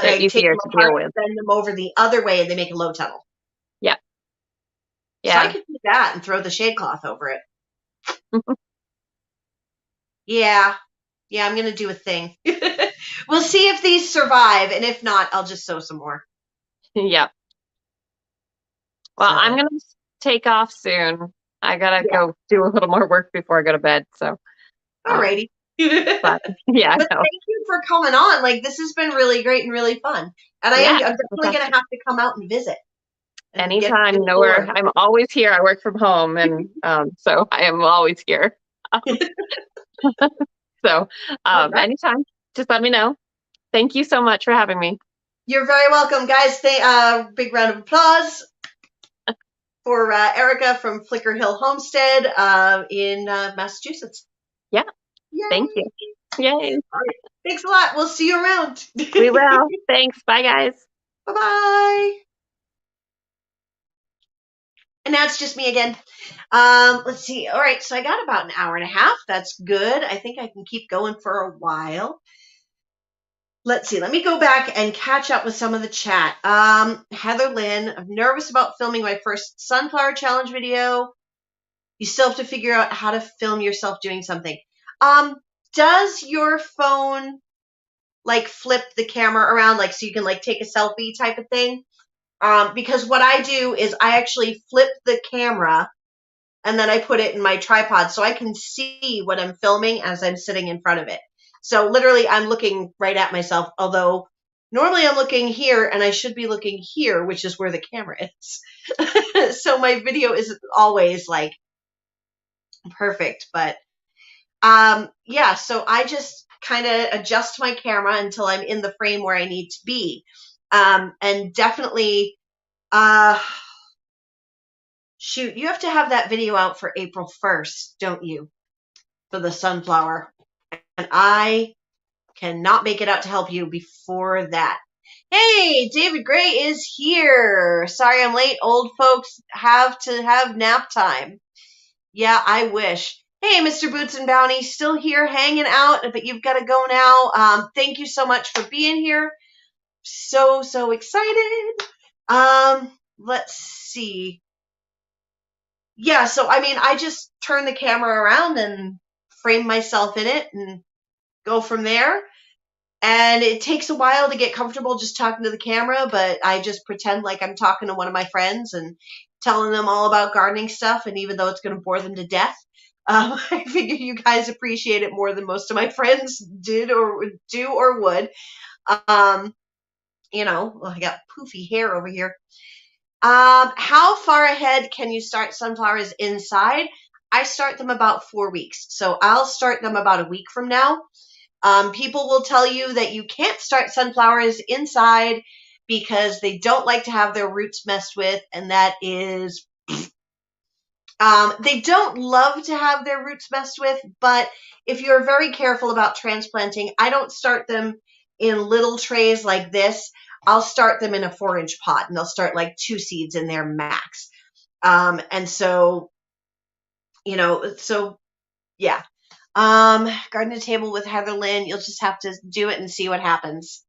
They're I take easier them to apart deal with. and bend them over the other way, and they make a low tunnel. Yeah. So I Yeah. could do that and throw the shade cloth over it. Yeah. Yeah, I'm going to do a thing. We'll see if these survive, and if not, I'll just sew some more. Yeah. Well, I'm So, gonna take off soon. I gotta yeah. go do a little more work before I go to bed. So, Alrighty. but But yeah, no. thank you for coming on. Like, this has been really great and really fun. And Yeah, I'm that's definitely going to awesome. have to come out and visit and get Anytime, a nowhere. tour. I'm always here. I work from home, and so I am always here. So, All right. anytime, just let me know. Thank you so much for having me. You're very welcome, guys. Big round of applause for Erica from Flicker Hill Homestead in Massachusetts. Yeah, thank Yay! you. Yay. All right. Thanks a lot. We'll see you around. We will. Thanks. Bye, guys. Bye-bye. And now it's just me again. Let's see. All right, so I got about an hour and a half. That's good. I think I can keep going for a while. Let's see. Let me go back and catch up with some of the chat. Heather Lynn, I'm nervous about filming my first sunflower challenge video. You still have to figure out how to film yourself doing something. Does your phone like flip the camera around, like so you can like take a selfie type of thing? Because what I do is I actually flip the camera and then I put it in my tripod so I can see what I'm filming as I'm sitting in front of it. So literally I'm looking right at myself, although normally I'm looking here and I should be looking here, which is where the camera is. So my video isn't always like perfect, but yeah, so I just kind of adjust my camera until I'm in the frame where I need to be. And definitely, Shoot, you have to have that video out for April 1st, don't you? For the sunflower. And I cannot make it out to help you before that. Hey, David Gray is here. Sorry I'm late. Old folks have to have nap time. Yeah, I wish. Hey, Mr. Boots and Bounty, still here hanging out, but you've got to go now. Thank you so much for being here. So excited. Let's see. Yeah, so I mean, I just turn the camera around and frame myself in it and go from there. And it takes a while to get comfortable just talking to the camera, but I just pretend like I'm talking to one of my friends and telling them all about gardening stuff. And even though it's going to bore them to death, I figure you guys appreciate it more than most of my friends did or do or would. You know, well, I got poofy hair over here. How far ahead can you start sunflowers inside? I start them about 4 weeks. So I'll start them about a week from now. People will tell you that you can't start sunflowers inside because they don't like to have their roots messed with, and that is, they don't love to have their roots messed with, but if you're very careful about transplanting, I don't start them in little trays like this. I'll start them in a 4-inch pot, and they'll start like 2 seeds in there max. And so, you know, so yeah. Garden to table with Heather Lynn. You'll just have to do it and see what happens.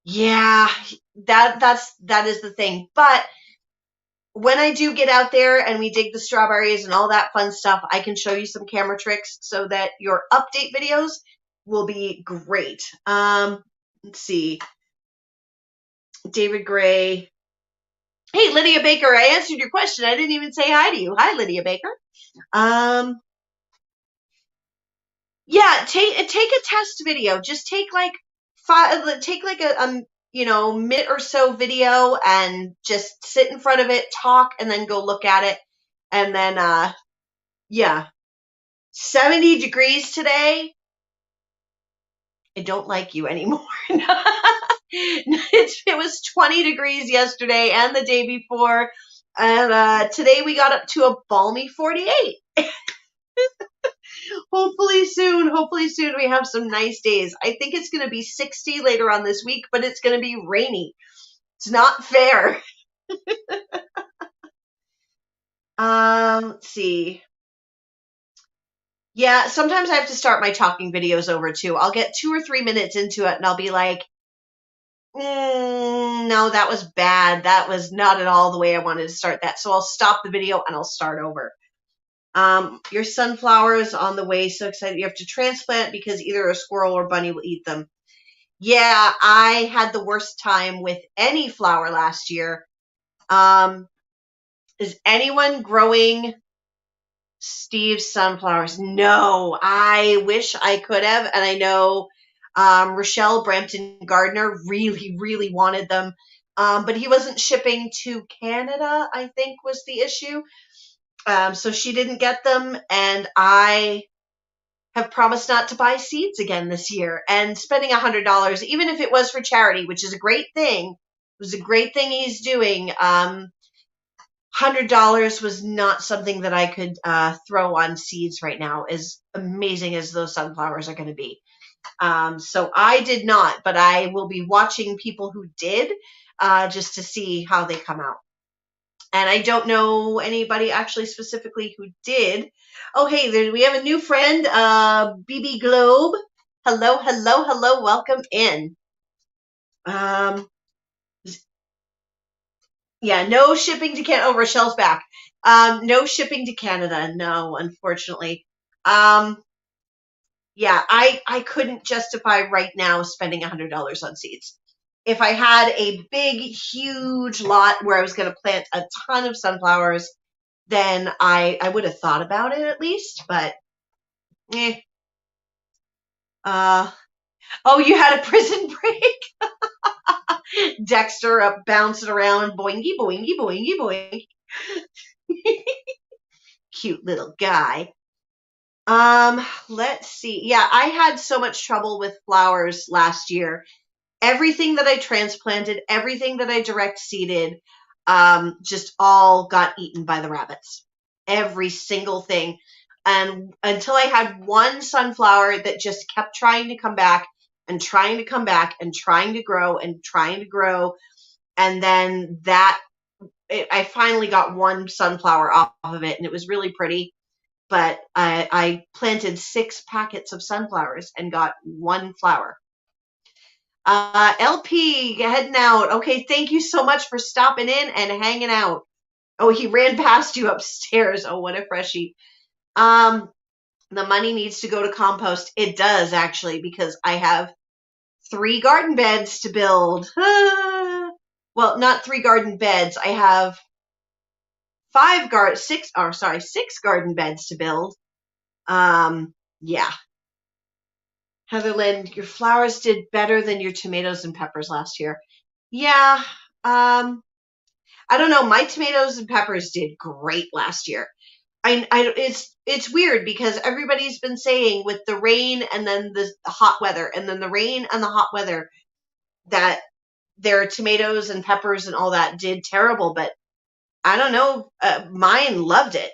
Yeah, that is the thing. But when I do get out there and we dig the strawberries and all that fun stuff, I can show you some camera tricks so that your update videos will be great. Let's see. David Gray. Hey, Lydia Baker, I answered your question. I didn't even say hi to you. Hi, Lydia Baker. Yeah, take a test video. Just take like a minute or so video and just sit in front of it, talk, and then go look at it. And then yeah. 70 degrees today. I don't like you anymore. It was 20 degrees yesterday and the day before. And today we got up to a balmy 48. Hopefully soon we have some nice days. I think it's going to be 60 later on this week, but it's going to be rainy. It's not fair. Let's see. Yeah, sometimes I have to start my talking videos over too. I'll get 2 or 3 minutes into it and I'll be like, no, that was bad. That was not at all the way I wanted to start that. So I'll stop the video and I'll start over. Your sunflowers on the way. So excited. You have to transplant because either a squirrel or bunny will eat them. Yeah, I had the worst time with any flower last year. Is anyone growing Steve's sunflowers? No, I wish I could have. And I know Rochelle Brampton Gardner really wanted them. But he wasn't shipping to Canada, I think was the issue. So she didn't get them, and I have promised not to buy seeds again this year. And spending $100, even if it was for charity, which is a great thing, it was a great thing he's doing. $100 was not something that I could throw on seeds right now, as amazing as those sunflowers are going to be. So I did not, but I will be watching people who did just to see how they come out. And I don't know anybody actually specifically who did. Oh, hey, we have a new friend, BB Globe. Hello, welcome in. Yeah, no shipping to Canada. Oh, Rochelle's back. No shipping to Canada. No, unfortunately. Yeah, I couldn't justify right now spending $100 on seeds. If I had a big, huge lot where I was going to plant a ton of sunflowers, then I would have thought about it at least, but oh, you had a prison break? Dexter up bouncing around, boingy, boingy, boingy, boingy. Cute little guy. Let's see. Yeah, I had so much trouble with flowers last year. Everything that I transplanted, everything that I direct seeded, just all got eaten by the rabbits. Every single thing. And until I had one sunflower that just kept trying to come back and trying to come back and trying to grow and trying to grow. And then I finally got one sunflower off of it, and it was really pretty. But I planted 6 packets of sunflowers and got one flower. LP heading out. Okay, thank you so much for stopping in and hanging out. Oh, he ran past you upstairs. Oh, what a freshie. The money needs to go to compost. It does, actually, because I have 3 garden beds to build. Well, not 3 garden beds. I have 6 garden beds to build. Yeah. Heatherland, your flowers did better than your tomatoes and peppers last year. Yeah. I don't know. My tomatoes and peppers did great last year. It's weird because everybody's been saying with the rain and then the hot weather and then the rain and the hot weather that their tomatoes and peppers and all that did terrible, but I don't know. Mine loved it.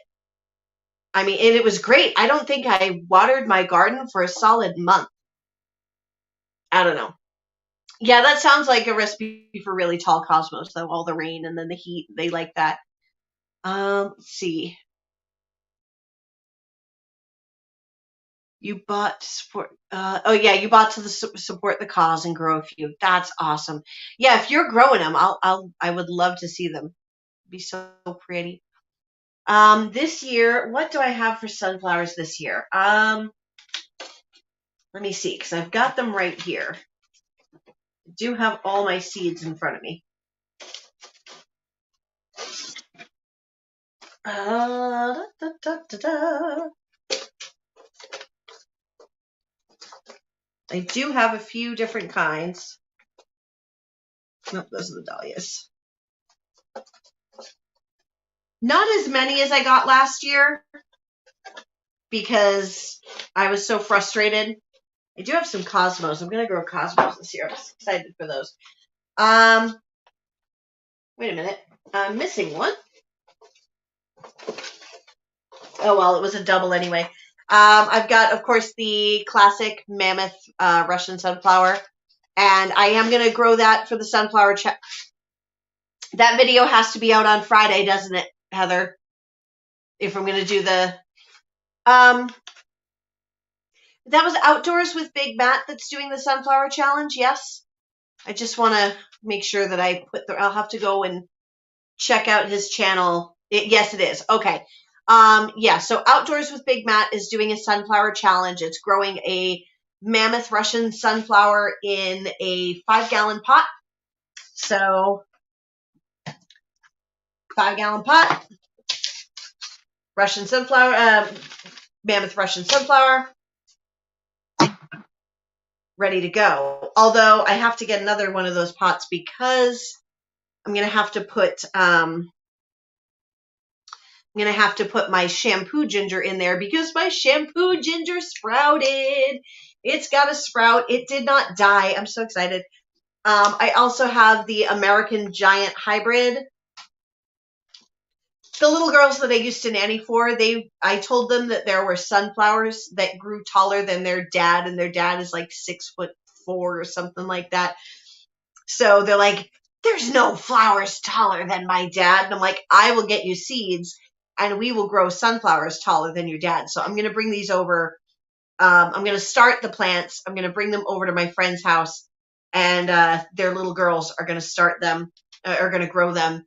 I mean, and it was great. I don't think I watered my garden for a solid month. I don't know. Yeah, that sounds like a recipe for really tall cosmos, though. All the rain and then the heat, they like that. Let's see. You bought to support. You bought to support the cause and grow a few. That's awesome. Yeah, if you're growing them, I would love to see them. It'd be so pretty. This year, what do I have for sunflowers this year? Let me see, because I've got them right here. I do have all my seeds in front of me. I do have a few different kinds. Nope, those are the dahlias. Not as many as I got last year because I was so frustrated. I do have some cosmos. I'm going to grow cosmos this year. I'm excited for those. Wait a minute. I'm missing one. Oh, well, it was a double anyway. I've got, of course, the classic mammoth Russian sunflower, and I am going to grow that for the sunflower check. That video has to be out on Friday, doesn't it, Heather? If I'm going to do the... that was Outdoors with Big Matt that's doing the sunflower challenge, yes? I just want to make sure that I I'll have to go and check out his channel. Yes, it is. Okay. So Outdoors with Big Matt is doing a sunflower challenge. It's growing a mammoth Russian sunflower in a 5-gallon pot. So 5-gallon pot, Russian sunflower, mammoth Russian sunflower, ready to go. Although I have to get another one of those pots because I'm going to have to put my shampoo ginger in there because my shampoo ginger sprouted. It's got a sprout. It did not die. I'm so excited. I also have the American Giant Hybrid. The little girls that I used to nanny for, I told them that there were sunflowers that grew taller than their dad, and their dad is like 6'4" or something like that. So they're like, there's no flowers taller than my dad. And I'm like, I will get you seeds and we will grow sunflowers taller than your dad. So I'm going to bring these over. I'm going to start the plants. I'm going to bring them over to my friend's house, and their little girls are going to start them, are going to grow them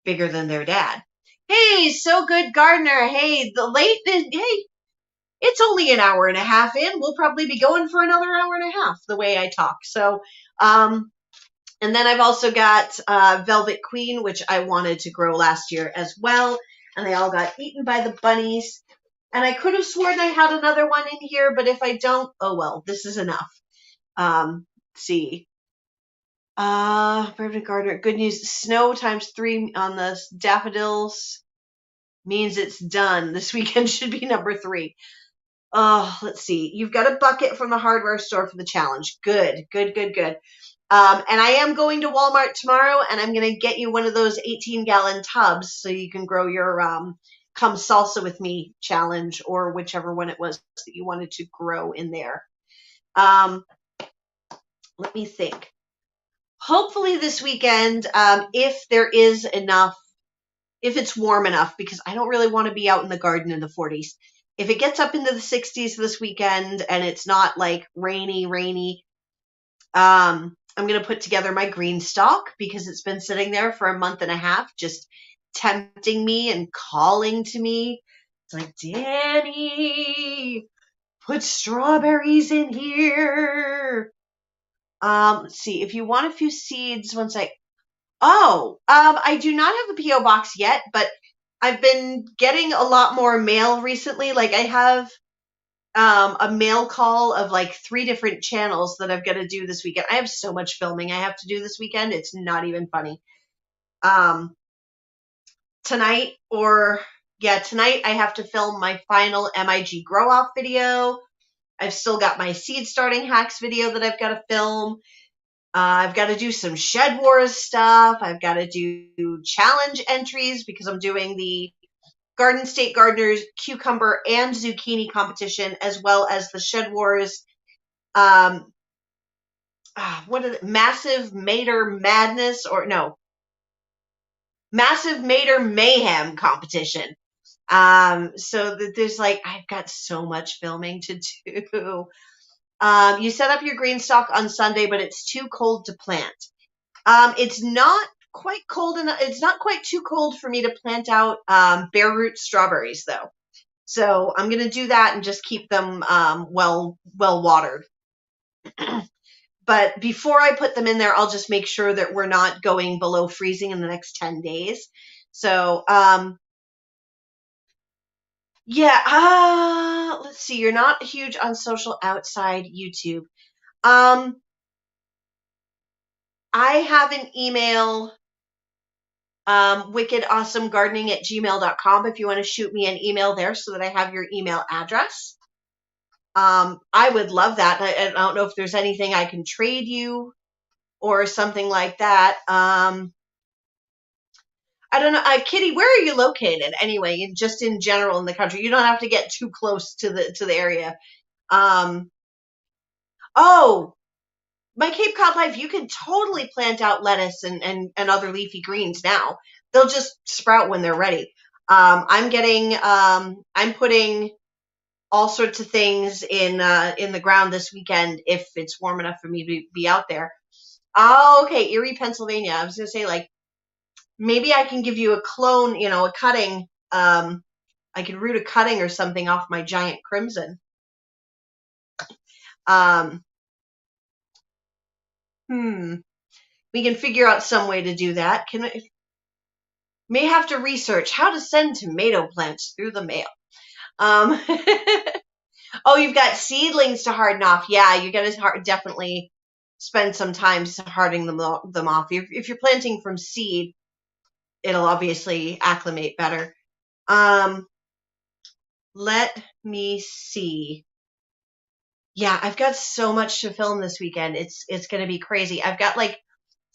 bigger than their dad. Hey, So Good Gardener. Hey, it's only an hour and a half in. We'll probably be going for another hour and a half the way I talk. So, and then I've also got Velvet Queen, which I wanted to grow last year as well. And they all got eaten by the bunnies. And I could have sworn I had another one in here, but if I don't, oh well, this is enough. Let's see. Permanent Gardener, good news. Snow ×3 on the daffodils means it's done. This weekend should be number 3. Oh, let's see. You've got a bucket from the hardware store for the challenge. Good. And I am going to Walmart tomorrow, and I'm going to get you one of those 18-gallon tubs so you can grow your Come Salsa With Me challenge, or whichever one it was that you wanted to grow in there. Let me think. Hopefully this weekend, if there is enough, if it's warm enough, because I don't really want to be out in the garden in the 40s. If it gets up into the 60s this weekend and it's not like rainy, I'm going to put together my green stalk, because it's been sitting there for a month and a half, just tempting me and calling to me. It's like, Danny, put strawberries in here. Let's see, if you want a few seeds, I do not have a P.O. box yet, but I've been getting a lot more mail recently. Like, I have a mail call of like 3 different channels that I've got to do this weekend. I have so much filming I have to do this weekend. It's not even funny. Tonight I have to film my final MIG grow off video. I've still got my seed starting hacks video that I've got to film. I've got to do some Shed Wars stuff. I've got to do challenge entries, because I'm doing the Garden State Gardeners cucumber and zucchini competition, as well as the Shed Wars Massive Mater Madness, Massive Mater Mayhem competition. So that there's I've got so much filming to do. You set up your green stalk on Sunday, but it's too cold to plant. It's not quite cold enough. It's not quite too cold for me to plant out bare root strawberries, though. So I'm going to do that and just keep them well watered. But before I put them in there, I'll just make sure that we're not going below freezing in the next 10 days. So, let's see. You're not huge on social outside YouTube. I have an email, wickedawesomegardening@gmail.com, if you want to shoot me an email there so that I have your email address. I would love that. I don't know if there's anything I can trade you or something like that. I don't know. Kitty, where are you located anyway? Just in general in the country. You don't have to get too close to the area. My Cape Cod Life, you can totally plant out lettuce and other leafy greens now. They'll just sprout when they're ready. I'm putting all sorts of things in the ground this weekend if it's warm enough for me to be out there. Oh, okay, Erie, Pennsylvania. I was gonna say, maybe I can give you a clone, a cutting. I could root a cutting or something off my giant crimson. We can figure out some way to do that. May have to research how to send tomato plants through the mail. Oh, you've got seedlings to harden off. Yeah, you got to definitely spend some time hardening them off. If you're planting from seed, it'll obviously acclimate better. Let me see. Yeah, I've got so much to film this weekend. It's going to be crazy. I've got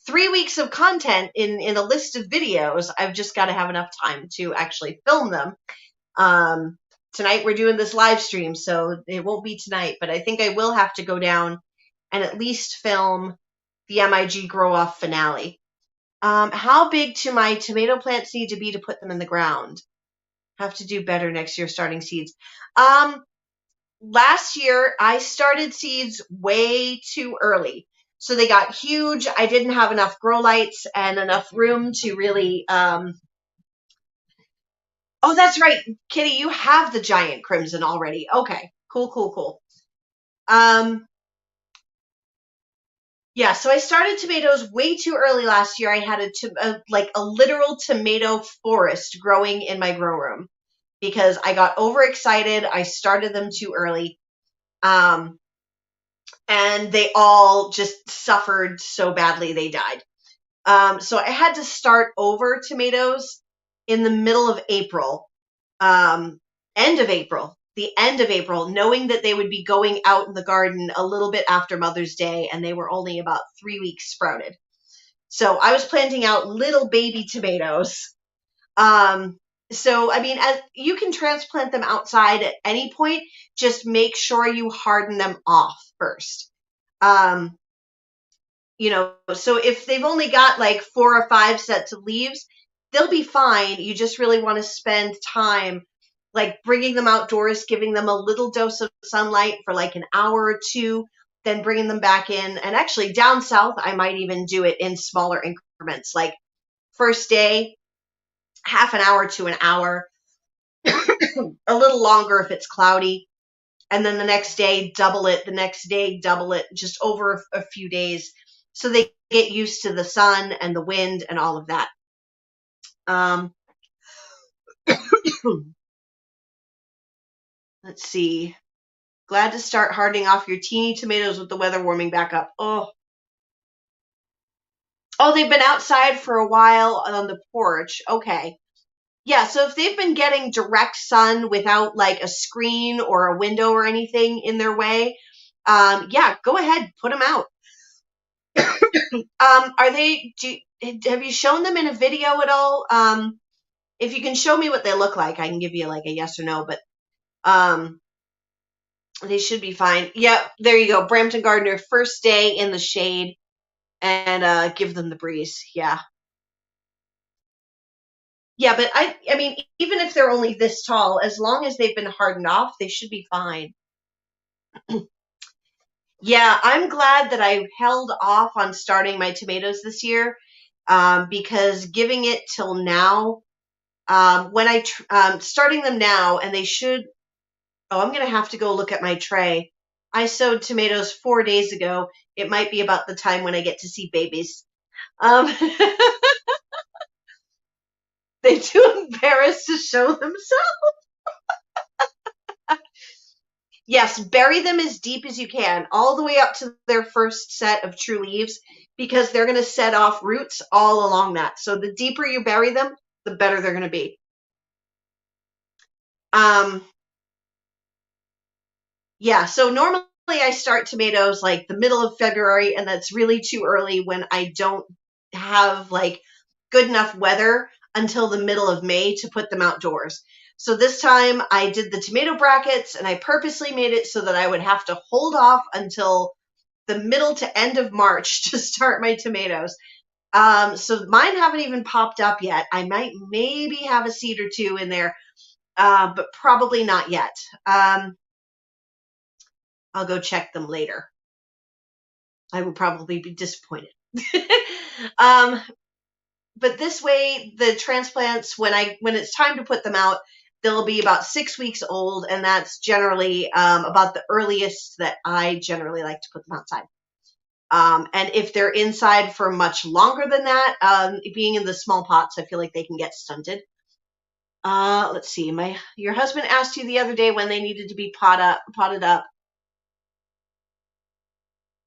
3 weeks of content in a list of videos. I've just got to have enough time to actually film them. Tonight we're doing this live stream, so it won't be tonight, but I think I will have to go down and at least film the MIG Grow Off finale. How big do my tomato plants need to be to put them in the ground? Have to do better next year starting seeds. Last year I started seeds way too early. So they got huge. I didn't have enough grow lights and enough room to really Oh, that's right. Kitty, you have the giant crimson already. Okay. Cool. Yeah, so I started tomatoes way too early last year. I had a literal tomato forest growing in my grow room because I got overexcited. I started them too early. And they all just suffered so badly they died. So I had to start over tomatoes in the middle of April, end of April. the end of April, knowing that they would be going out in the garden a little bit after Mother's Day, and they were only about 3 weeks sprouted. So I was planting out little baby tomatoes. So, I mean, you can transplant them outside at any point. Just make sure you harden them off first. So if they've only got like 4 or 5 sets of leaves, they'll be fine. You just really want to spend time like bringing them outdoors, giving them a little dose of sunlight for like an hour or two, then bringing them back in. And actually down south, I might even do it in smaller increments, like first day, half an hour to an hour, a little longer if it's cloudy. And then the next day, double it, the next day, double it, just over a few days. So they get used to the sun and the wind and all of that. Let's see. Glad to start hardening off your teeny tomatoes with the weather warming back up. Oh, they've been outside for a while on the porch. Okay. Yeah, so if they've been getting direct sun without like a screen or a window or anything in their way, yeah, go ahead, put them out. Have you shown them in a video at all? If you can show me what they look like, I can give you like a yes or no, but they should be fine. Yep, there you go. Brampton Gardener, first day in the shade, and give them the breeze. Yeah. Yeah, but I mean, even if they're only this tall, as long as they've been hardened off, they should be fine. Yeah, I'm glad that I held off on starting my tomatoes this year, because giving it till now, when starting them now, and they should. Oh, I'm gonna have to go look at my tray. I sowed tomatoes 4 days ago. It might be about the time when I get to see babies. They're too embarrassed to show themselves. Yes, bury them as deep as you can, all the way up to their first set of true leaves, because they're going to set off roots all along that. So the deeper you bury them, the better they're going to be. Yeah, so normally I start tomatoes like the middle of February, and that's really too early when I don't have like good enough weather until the middle of May to put them outdoors. So this time I did the tomato brackets, and I purposely made it so that I would have to hold off until the middle to end of March to start my tomatoes. So mine haven't even popped up yet. I might maybe have a seed or two in there, but probably not yet. I'll go check them later. I will probably be disappointed. But this way, the transplants, when it's time to put them out, they'll be about 6 weeks old, and that's generally about the earliest that I generally like to put them outside. And if they're inside for much longer than that, being in the small pots, I feel like they can get stunted. Let's see. Your husband asked you the other day when they needed to be potted up.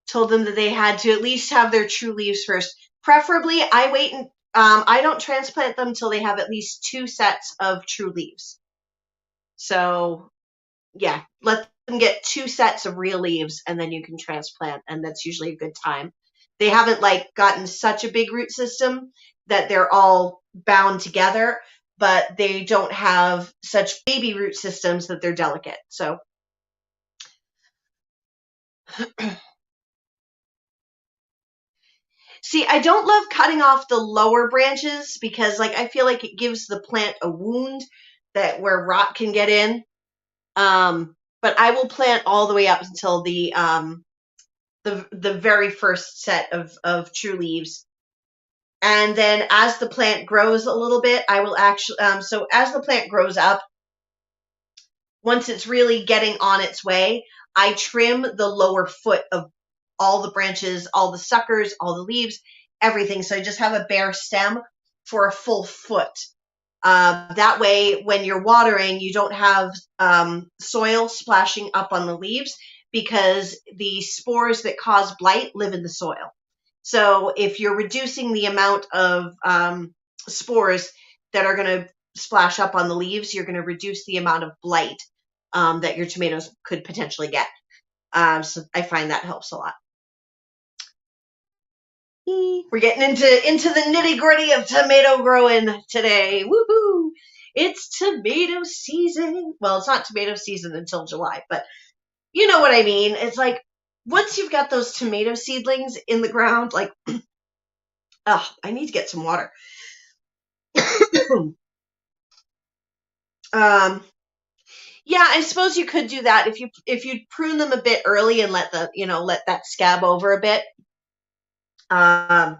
Told them that they had to at least have their true leaves first. Preferably, I wait and I don't transplant them till they have at least 2 sets of true leaves. So, yeah, let them get 2 sets of real leaves, and then you can transplant, and that's usually a good time. They haven't like gotten such a big root system that they're all bound together, but they don't have such baby root systems that they're delicate. So. See, I don't love cutting off the lower branches because, like, I feel like it gives the plant a wound where rot can get in. But I will plant all the way up until the very first set of true leaves, and then as the plant grows a little bit, I will actually. So as the plant grows up, once it's really getting on its way, I trim the lower foot of all the branches, all the suckers, all the leaves, everything. So I just have a bare stem for a full foot. That way, when you're watering, you don't have soil splashing up on the leaves because the spores that cause blight live in the soil. So if you're reducing the amount of spores that are going to splash up on the leaves, you're going to reduce the amount of blight that your tomatoes could potentially get. So I find that helps a lot. We're getting into the nitty gritty of tomato growing today. Woohoo! It's tomato season. Well, it's not tomato season until July, but you know what I mean. It's like once you've got those tomato seedlings in the ground, like, oh, I need to get some water. Yeah, I suppose you could do that if you prune them a bit early and let that scab over a bit. Yeah,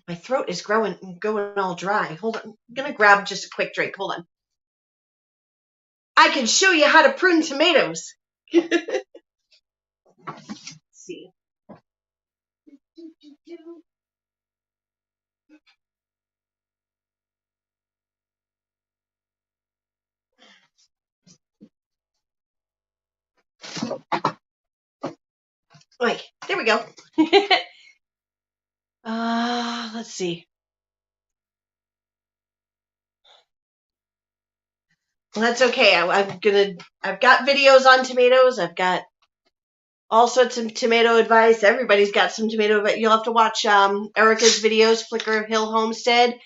my throat is going all dry. Hold on, I'm gonna grab just a quick drink. Hold on. I can show you how to prune tomatoes. Let's see. Okay, there we go. Let's see. Well, that's okay. I've got videos on tomatoes. I've got all sorts of tomato advice. Everybody's got some tomato advice. You'll have to watch Erica's videos, Flicker Hill Homestead.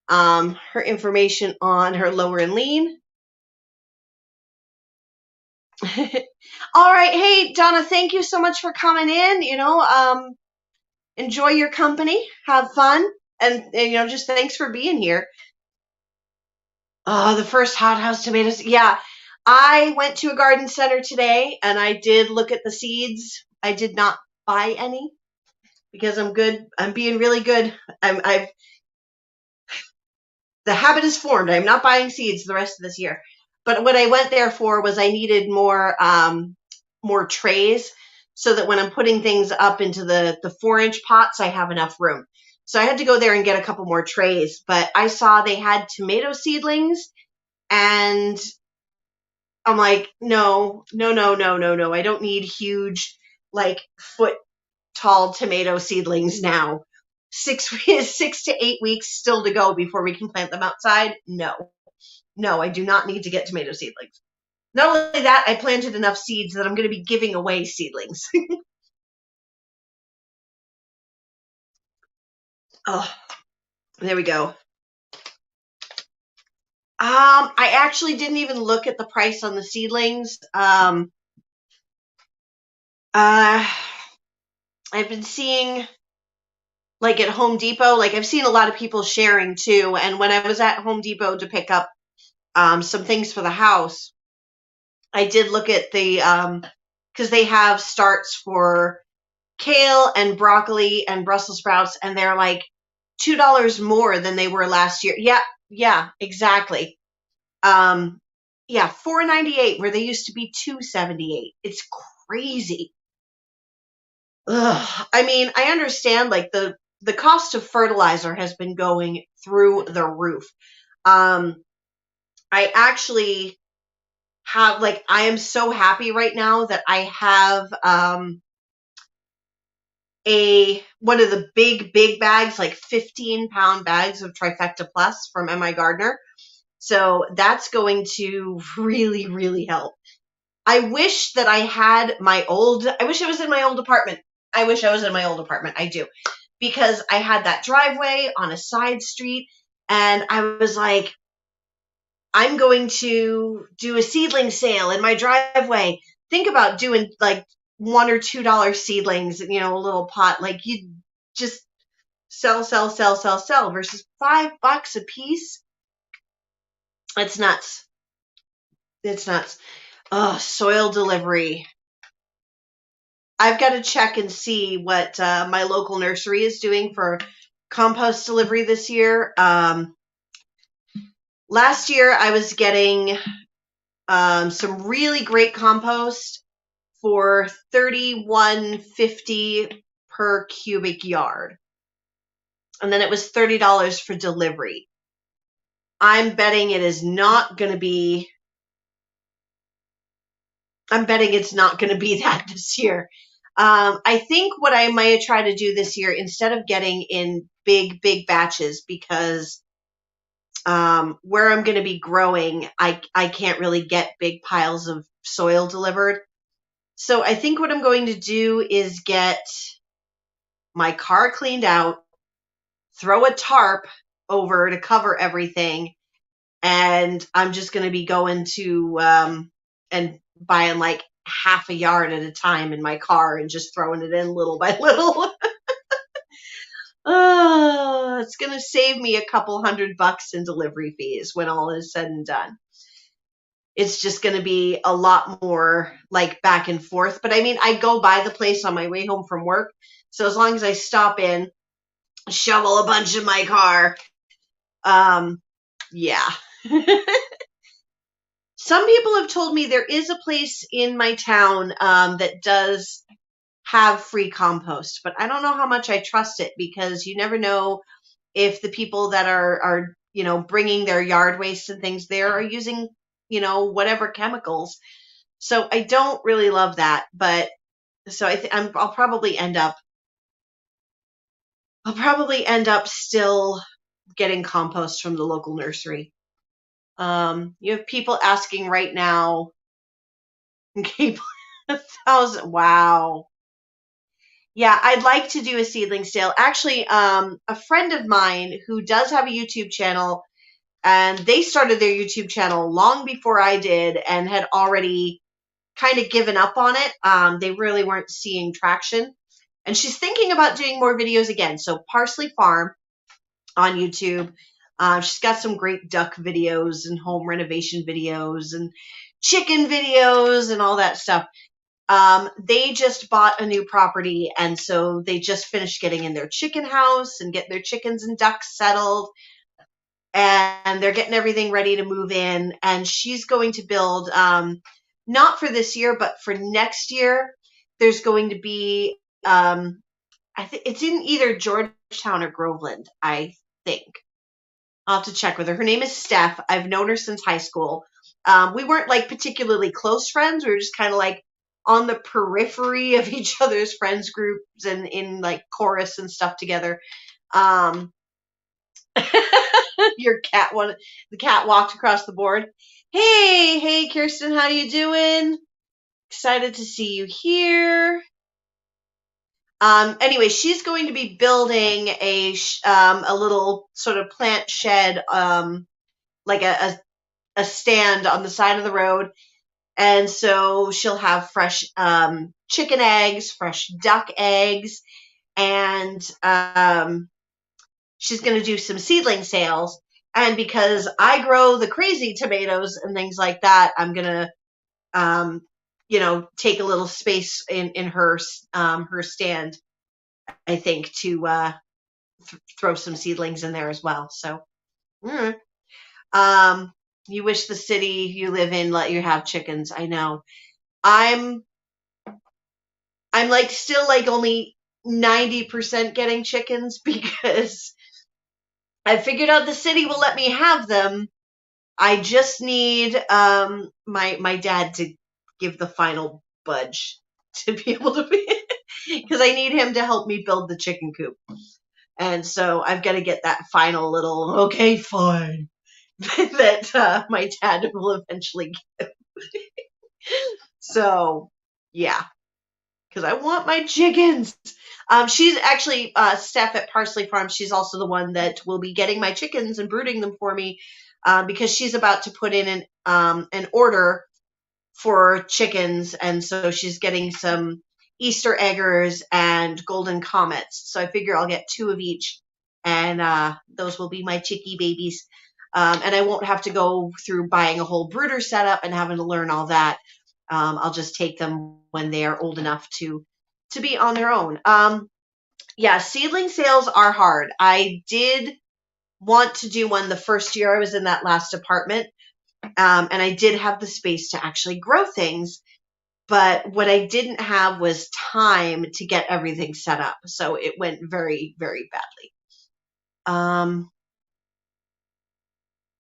Her information on her lower and lean. All right. Hey, Donna, thank you so much for coming in. Enjoy your company. Have fun. And just thanks for being here. Oh, the first hothouse tomatoes. Yeah. I went to a garden center today and I did look at the seeds. I did not buy any because I'm good. I'm being really good. The habit is formed. I'm not buying seeds the rest of this year. But what I went there for was I needed more trays so that when I'm putting things up into the 4-inch pots, I have enough room. So I had to go there and get a couple more trays. But I saw they had tomato seedlings, and I'm like, no. I don't need huge, like, foot tall tomato seedlings now. 6 to 8 weeks still to go before we can plant them outside. No, I do not need to get tomato seedlings. Not only that, I planted enough seeds that I'm going to be giving away seedlings. Oh, there we go. I actually didn't even look at the price on the seedlings. I've been seeing, like, at Home Depot, like, I've seen a lot of people sharing too. And when I was at Home Depot to pick up some things for the house, I did look at the, because they have starts for kale and broccoli and Brussels sprouts, and they're like $2 more than they were last year. Yeah, exactly. Yeah, $4.98 where they used to be $2.78. It's crazy. Ugh. I mean, I understand, like, the cost of fertilizer has been going through the roof. I actually have, like, I am so happy right now that I have one of the big bags, like 15-pound bags of Trifecta Plus from MI Gardener. So that's going to really, really help. I wish that I wish I was in my old apartment. I wish I was in my old apartment. I do. Because I had that driveway on a side street, and I was like, I'm going to do a seedling sale in my driveway. Think about doing like $1 or $2 seedlings, a little pot. Like, you just sell versus $5 a piece. It's nuts. It's nuts. Oh, soil delivery. I've got to check and see what my local nursery is doing for compost delivery this year. Last year, I was getting some really great compost for $31.50 per cubic yard. And then it was $30 for delivery. I'm betting it's not going to be that this year. I think what I might try to do this year, instead of getting in big batches, because where I'm going to be growing, I can't really get big piles of soil delivered. So I think what I'm going to do is get my car cleaned out, throw a tarp over to cover everything, and I'm just going to be going to and buying like half a yard at a time in my car and just throwing it in little by little. Oh, it's going to save me a couple $100 in delivery fees when all is said and done. It's just going to be a lot more like back and forth. But I mean, I go by the place on my way home from work. So as long as I stop in, shovel a bunch in my car, yeah. Some people have told me there is a place in my town that does have free compost, but I don't know how much I trust it because you never know if the people that are bringing their yard waste and things there are using whatever chemicals. So I don't really love that, but so I'll probably end up still getting compost from the local nursery. You have people asking right now. Okay, 1,000. Wow. Yeah, I'd like to do a seedling sale. Actually, a friend of mine who does have a YouTube channel, and they started their YouTube channel long before I did and had already kind of given up on it. They really weren't seeing traction. And she's thinking about doing more videos again. So Parsley Farm on YouTube. She's got some great duck videos and home renovation videos and chicken videos and all that stuff. They just bought a new property, and so they just finished getting in their chicken house and getting their chickens and ducks settled, and they're getting everything ready to move in. And she's going to build, not for this year, but for next year, there's going to be, I think it's in either Georgetown or Groveland, I think. I'll have to check with her. Her name is Steph. I've known her since high school. We weren't like particularly close friends. We were just kind of like on the periphery of each other's friends groups and in like chorus and stuff together. Um, the cat walked across the board. Hey, Kirsten, how you doing? Excited to see you here. Anyway, she's going to be building a little sort of plant shed, like a stand on the side of the road. And so she'll have fresh chicken eggs, fresh duck eggs, and she's going to do some seedling sales. And because I grow the crazy tomatoes and things like that, I'm going to, take a little space in her stand, I think, to throw some seedlings in there as well. So, you wish the city you live in let you have chickens. I know. I'm like still like only 90% getting chickens because I figured out the city will let me have them. I just need my dad to give the final budge to be able to be, because I need him to help me build the chicken coop. And so I've got to get that final little, okay, fine, that my dad will eventually give. So, yeah, because I want my chickens. She's actually, Steph at Parsley Farm, she's also the one that will be getting my chickens and brooding them for me, because she's about to put in an order for chickens, and so she's getting some Easter eggers and golden comets. So I figure I'll get 2 of each, and those will be my chickie babies. And I won't have to go through buying a whole brooder setup and having to learn all that. I'll just take them when they are old enough to be on their own. Yeah, seedling sales are hard. I did want to do one the first year I was in that last apartment, and I did have the space to actually grow things. But what I didn't have was time to get everything set up. So it went very, very badly.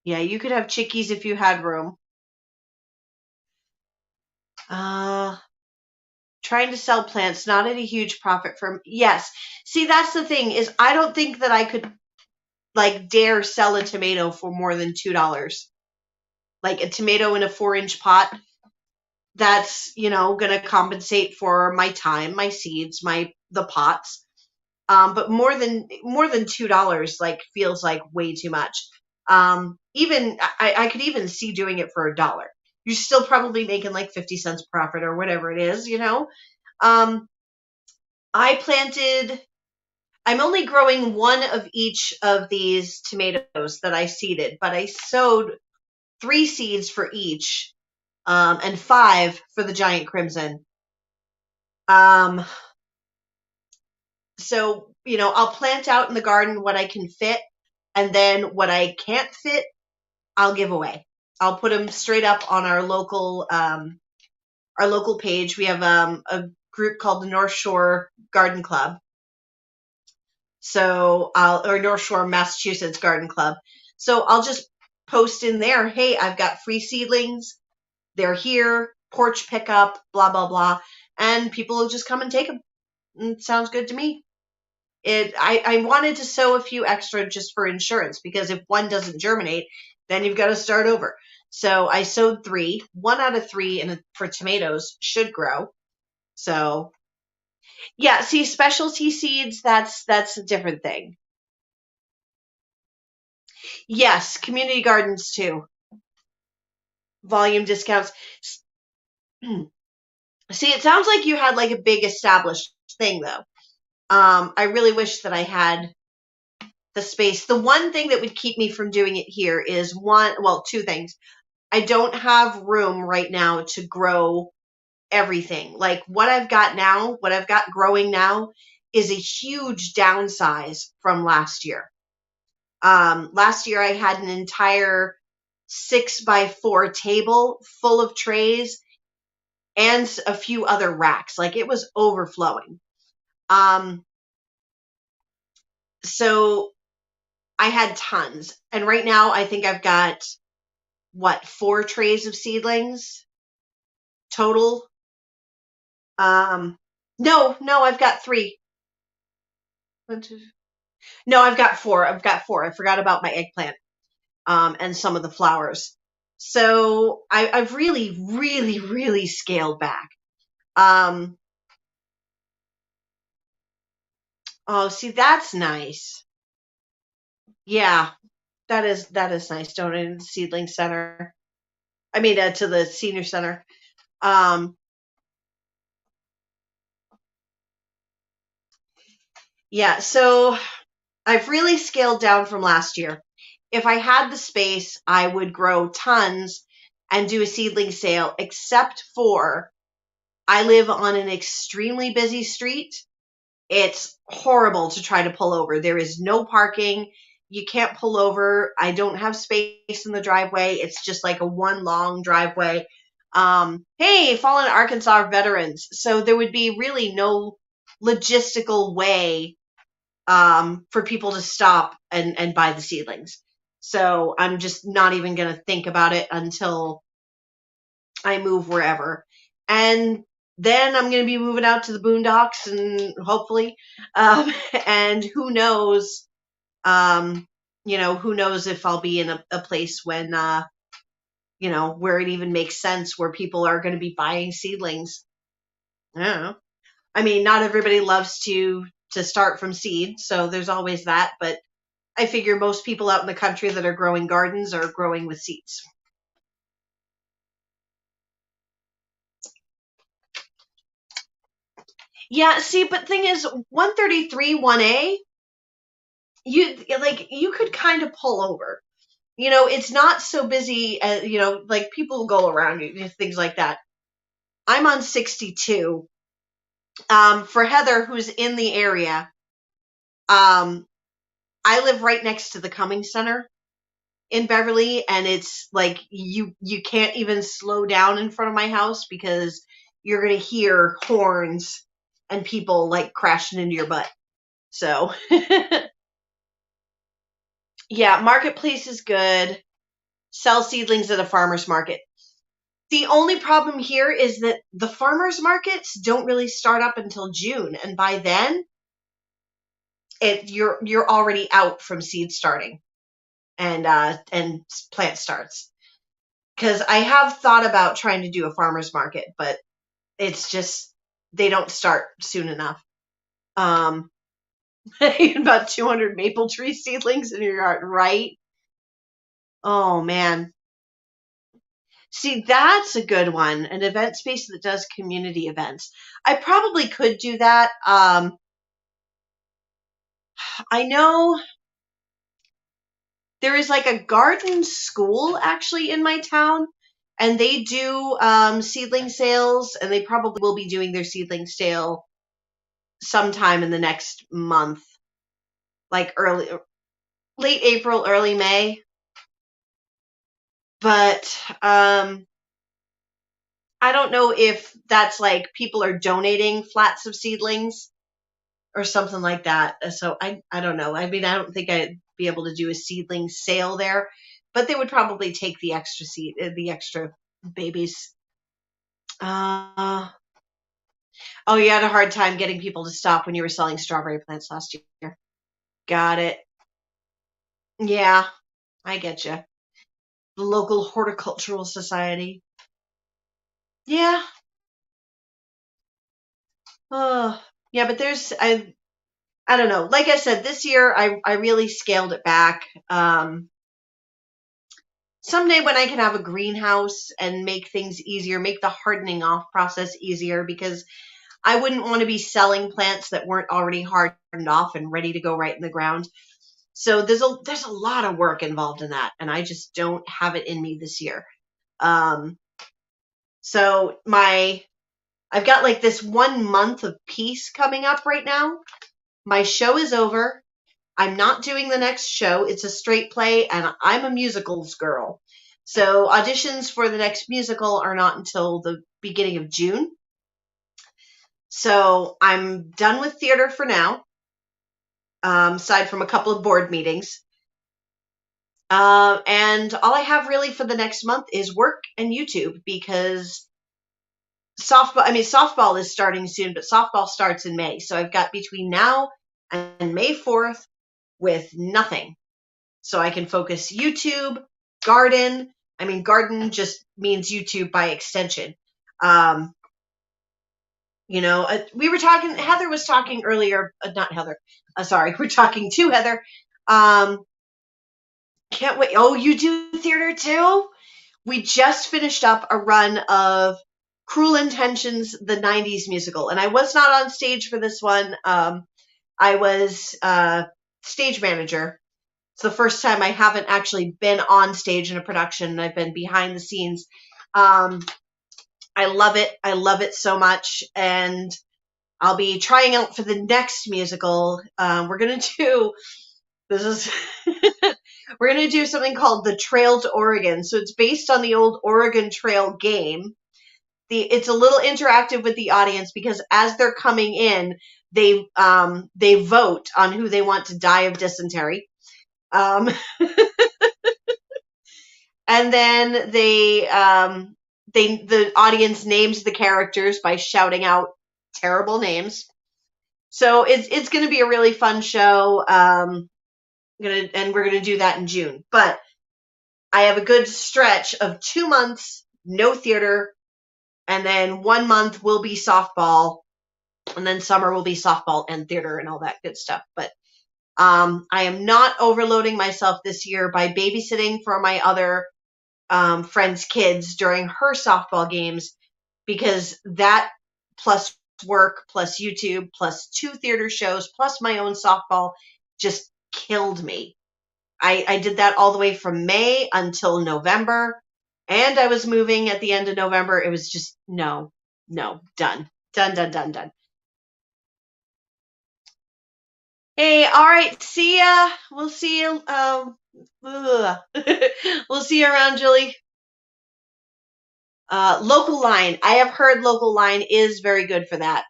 Yeah, you could have chickies if you had room. Trying to sell plants, not at a huge profit firm. Yes. See, that's the thing is I don't think that I could like dare sell a tomato for more than $2. Like a tomato in a 4-inch pot, that's, going to compensate for my time, my seeds, the pots. But more than $2, like, feels like way too much. Even I could even see doing it for $1. You're still probably making like 50 cents profit or whatever it is, Um, I'm only growing one of each of these tomatoes that I seeded, but I sowed 3 seeds for each, and 5 for the giant crimson. So, I'll plant out in the garden what I can fit, and then what I can't fit, I'll give away. I'll put them straight up on our local page. We have a group called the North Shore Garden Club. So or North Shore, Massachusetts Garden Club. So I'll just post in there, hey, I've got free seedlings. They're here, porch pickup, blah, blah, blah. And people will just come and take them. It sounds good to me. I wanted to sow a few extra just for insurance, because if one doesn't germinate, then you've got to start over. So I sowed 3. 1 out of 3 for tomatoes should grow. So yeah, see, specialty seeds, that's a different thing. Yes, community gardens too. Volume discounts. See, it sounds like you had like a big established thing though. I really wish that I had the space. The one thing that would keep me from doing it here is 2 things. I don't have room right now to grow everything. Like what I've got growing now is a huge downsize from last year. Last year I had an entire 6x4 table full of trays and a few other racks. Like it was overflowing. So I had tons. And right now I think I've got 4 trays of seedlings total. No, I've got 3. 1, 2. No, I've got 4. I forgot about my eggplant, and some of the flowers. So I've really, really, really scaled back. Oh, see, that's nice. Yeah, that is nice. Donating to the seedling center. I mean, to the senior center. Yeah, so I've really scaled down from last year. If I had the space, I would grow tons and do a seedling sale, except for I live on an extremely busy street. It's horrible to try to pull over. There is no parking. You can't pull over. I don't have space in the driveway. It's just like a one long driveway. Hey, Fallen Arkansas veterans. So there would be really no logistical way for people to stop and buy the seedlings. So I'm just not even going to think about it until I move wherever. And then I'm going to be moving out to the boondocks, and hopefully, and who knows, who knows if I'll be in a place when, where it even makes sense, where people are going to be buying seedlings. I don't know. I mean, not everybody loves to start from seed, so there's always that, but I figure most people out in the country that are growing gardens are growing with seeds. Yeah, see, but thing is, 133 1A, you could kind of pull over. It's not so busy, like people go around you, things like that. I'm on 62. For Heather, who's in the area, I live right next to the Cummings Center in Beverly, and it's like you can't even slow down in front of my house because you're going to hear horns and people like crashing into your butt. So yeah, marketplace is good. Sell seedlings at a farmer's market. The only problem here is that the farmers markets don't really start up until June, and by then you're already out from seed starting and plant starts. Because I have thought about trying to do a farmer's market, but it's just they don't start soon enough. About 200 maple tree seedlings in your yard, right? Oh man. See, that's a good one. An event space that does community events. I probably could do that. I know there is like a garden school actually in my town, and they do seedling sales, and they probably will be doing their seedling sale sometime in the next month, like late April, early May. But I don't know if that's like people are donating flats of seedlings or something like that. So I don't know. I mean, I don't think I'd be able to do a seedling sale there, but they would probably take the extra babies. Oh, you had a hard time getting people to stop when you were selling strawberry plants last year. Got it. Yeah, I get you. The local horticultural society. Yeah. Oh, yeah, but I don't know. Like I said, this year I really scaled it back. Someday when I can have a greenhouse and make things easier, make the hardening off process easier, because I wouldn't want to be selling plants that weren't already hardened off and ready to go right in the ground. So there's a lot of work involved in that, and I just don't have it in me this year. So I've got like this 1 month of peace coming up right now. My show is over. I'm not doing the next show. It's a straight play, and I'm a musicals girl. So auditions for the next musical are not until the beginning of June. So I'm done with theater for now, aside from a couple of board meetings. And all I have really for the next month is work and YouTube, because softball is starting soon, but softball starts in May. So I've got between now and May 4th with nothing. So I can focus YouTube, garden. I mean, garden just means YouTube by extension. We were talking, Heather was talking earlier, not Heather, sorry, we're talking to Heather. Can't wait. Oh, you do theater too? We just finished up a run of Cruel Intentions, the 90s musical, and I was not on stage for this one. I was stage manager. It's the first time I haven't actually been on stage in a production. I've been behind the scenes. I love it. I love it so much. And I'll be trying out for the next musical. We're going to do, we're going to do something called The Trail to Oregon. So it's based on the old Oregon Trail game. It's a little interactive with the audience, because as they're coming in, they vote on who they want to die of dysentery. And then the audience names the characters by shouting out terrible names. So it's going to be a really fun show. And we're going to do that in June. But I have a good stretch of 2 months, no theater, and then 1 month will be softball, and then summer will be softball and theater and all that good stuff. But I am not overloading myself this year by babysitting for my other friend's kids during her softball games, because that plus work plus YouTube plus 2 theater shows plus my own softball just killed me. I did that all the way from May until November, and I was moving at the end of November. It was just no, done. Hey, all right, see ya. We'll see you. We'll see you around, Julie. Local Line. I have heard Local Line is very good for that.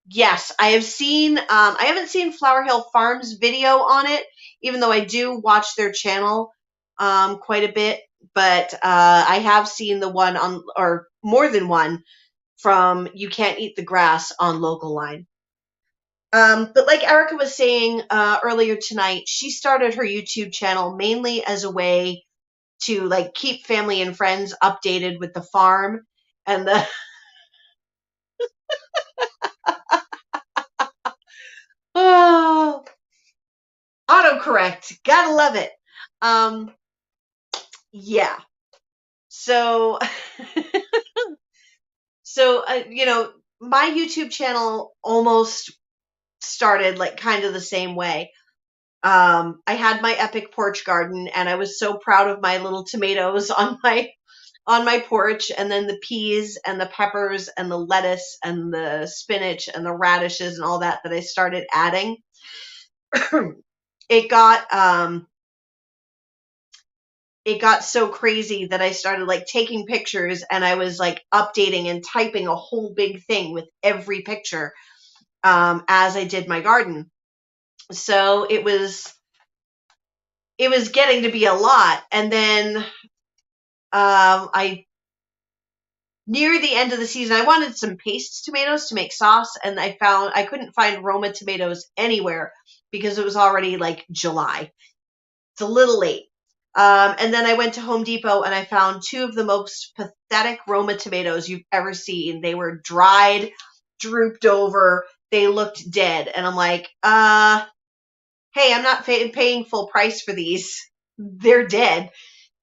Yes, I have seen. I haven't seen Flower Hill Farms video on it, even though I do watch their channel quite a bit. But I have seen the one on, or more than one, from You Can't Eat the Grass on Local Line. But like Erica was saying earlier tonight, she started her YouTube channel mainly as a way to like keep family and friends updated with the farm and the oh, autocorrect. Gotta love it. Yeah. So, my YouTube channel almost started like kind of the same way. I had my epic porch garden and I was so proud of my little tomatoes on my porch, and then the peas and the peppers and the lettuce and the spinach and the radishes and all that I started adding. It got so crazy that I started like taking pictures and I was like updating and typing a whole big thing with every picture as I did my garden. So it was getting to be a lot. And then I near the end of the season, I wanted some paste tomatoes to make sauce, and I couldn't find Roma tomatoes anywhere because it was already like July. It's a little late. And then I went to Home Depot and I found two of the most pathetic Roma tomatoes you've ever seen. They were dried, drooped over, they looked dead. And I'm like, hey, I'm not paying full price for these. They're dead.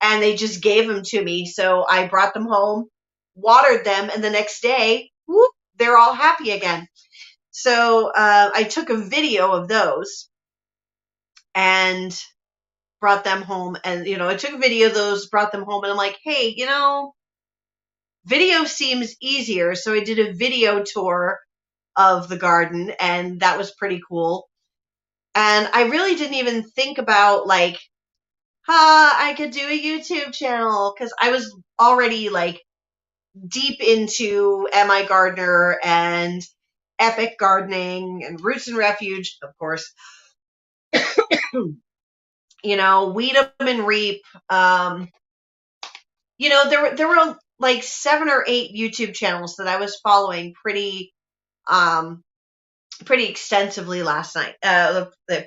And they just gave them to me. So I brought them home, watered them, and the next day, whoop, they're all happy again. So I took a video of those and brought them home. And, I took a video of those, brought them home, and I'm like, hey, video seems easier. So I did a video tour of the garden, and that was pretty cool. And I really didn't even think about like, I could do a YouTube channel, because I was already like deep into Am I Gardener and Epic Gardening and Roots and Refuge, of course. Weed 'em and Reap. There were like 7 or 8 YouTube channels that I was following pretty extensively last night.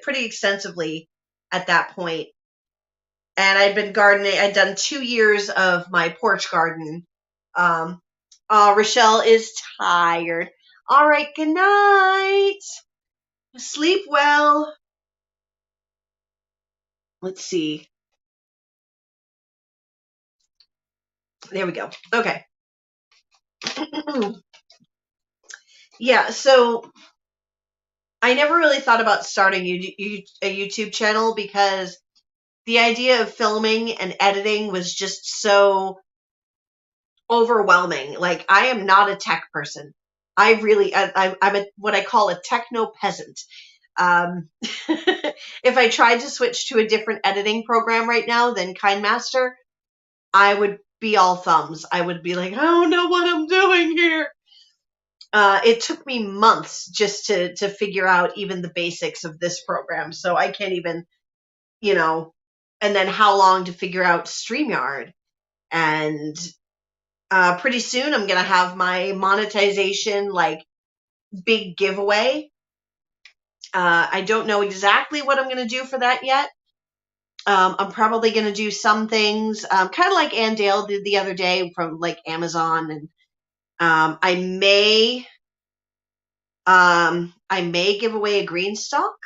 Pretty extensively at that point. And I'd been gardening. I'd done 2 years of my porch garden. Rochelle is tired. All right, good night. Sleep well. Let's see. There we go. Okay. Yeah, so I never really thought about starting a YouTube channel because the idea of filming and editing was just so overwhelming. Like, I am not a tech person. I'm what I call a techno peasant. If I tried to switch to a different editing program right now than KineMaster, I would be all thumbs. I would be like, I don't know what I'm doing here. It took me months just to figure out even the basics of this program. So I can't even, and then how long to figure out StreamYard. And pretty soon I'm going to have my monetization, like, big giveaway. I don't know exactly what I'm going to do for that yet. I'm probably going to do some things, kind of like Ann Dale did the other day from like Amazon, and I may give away a green stalk.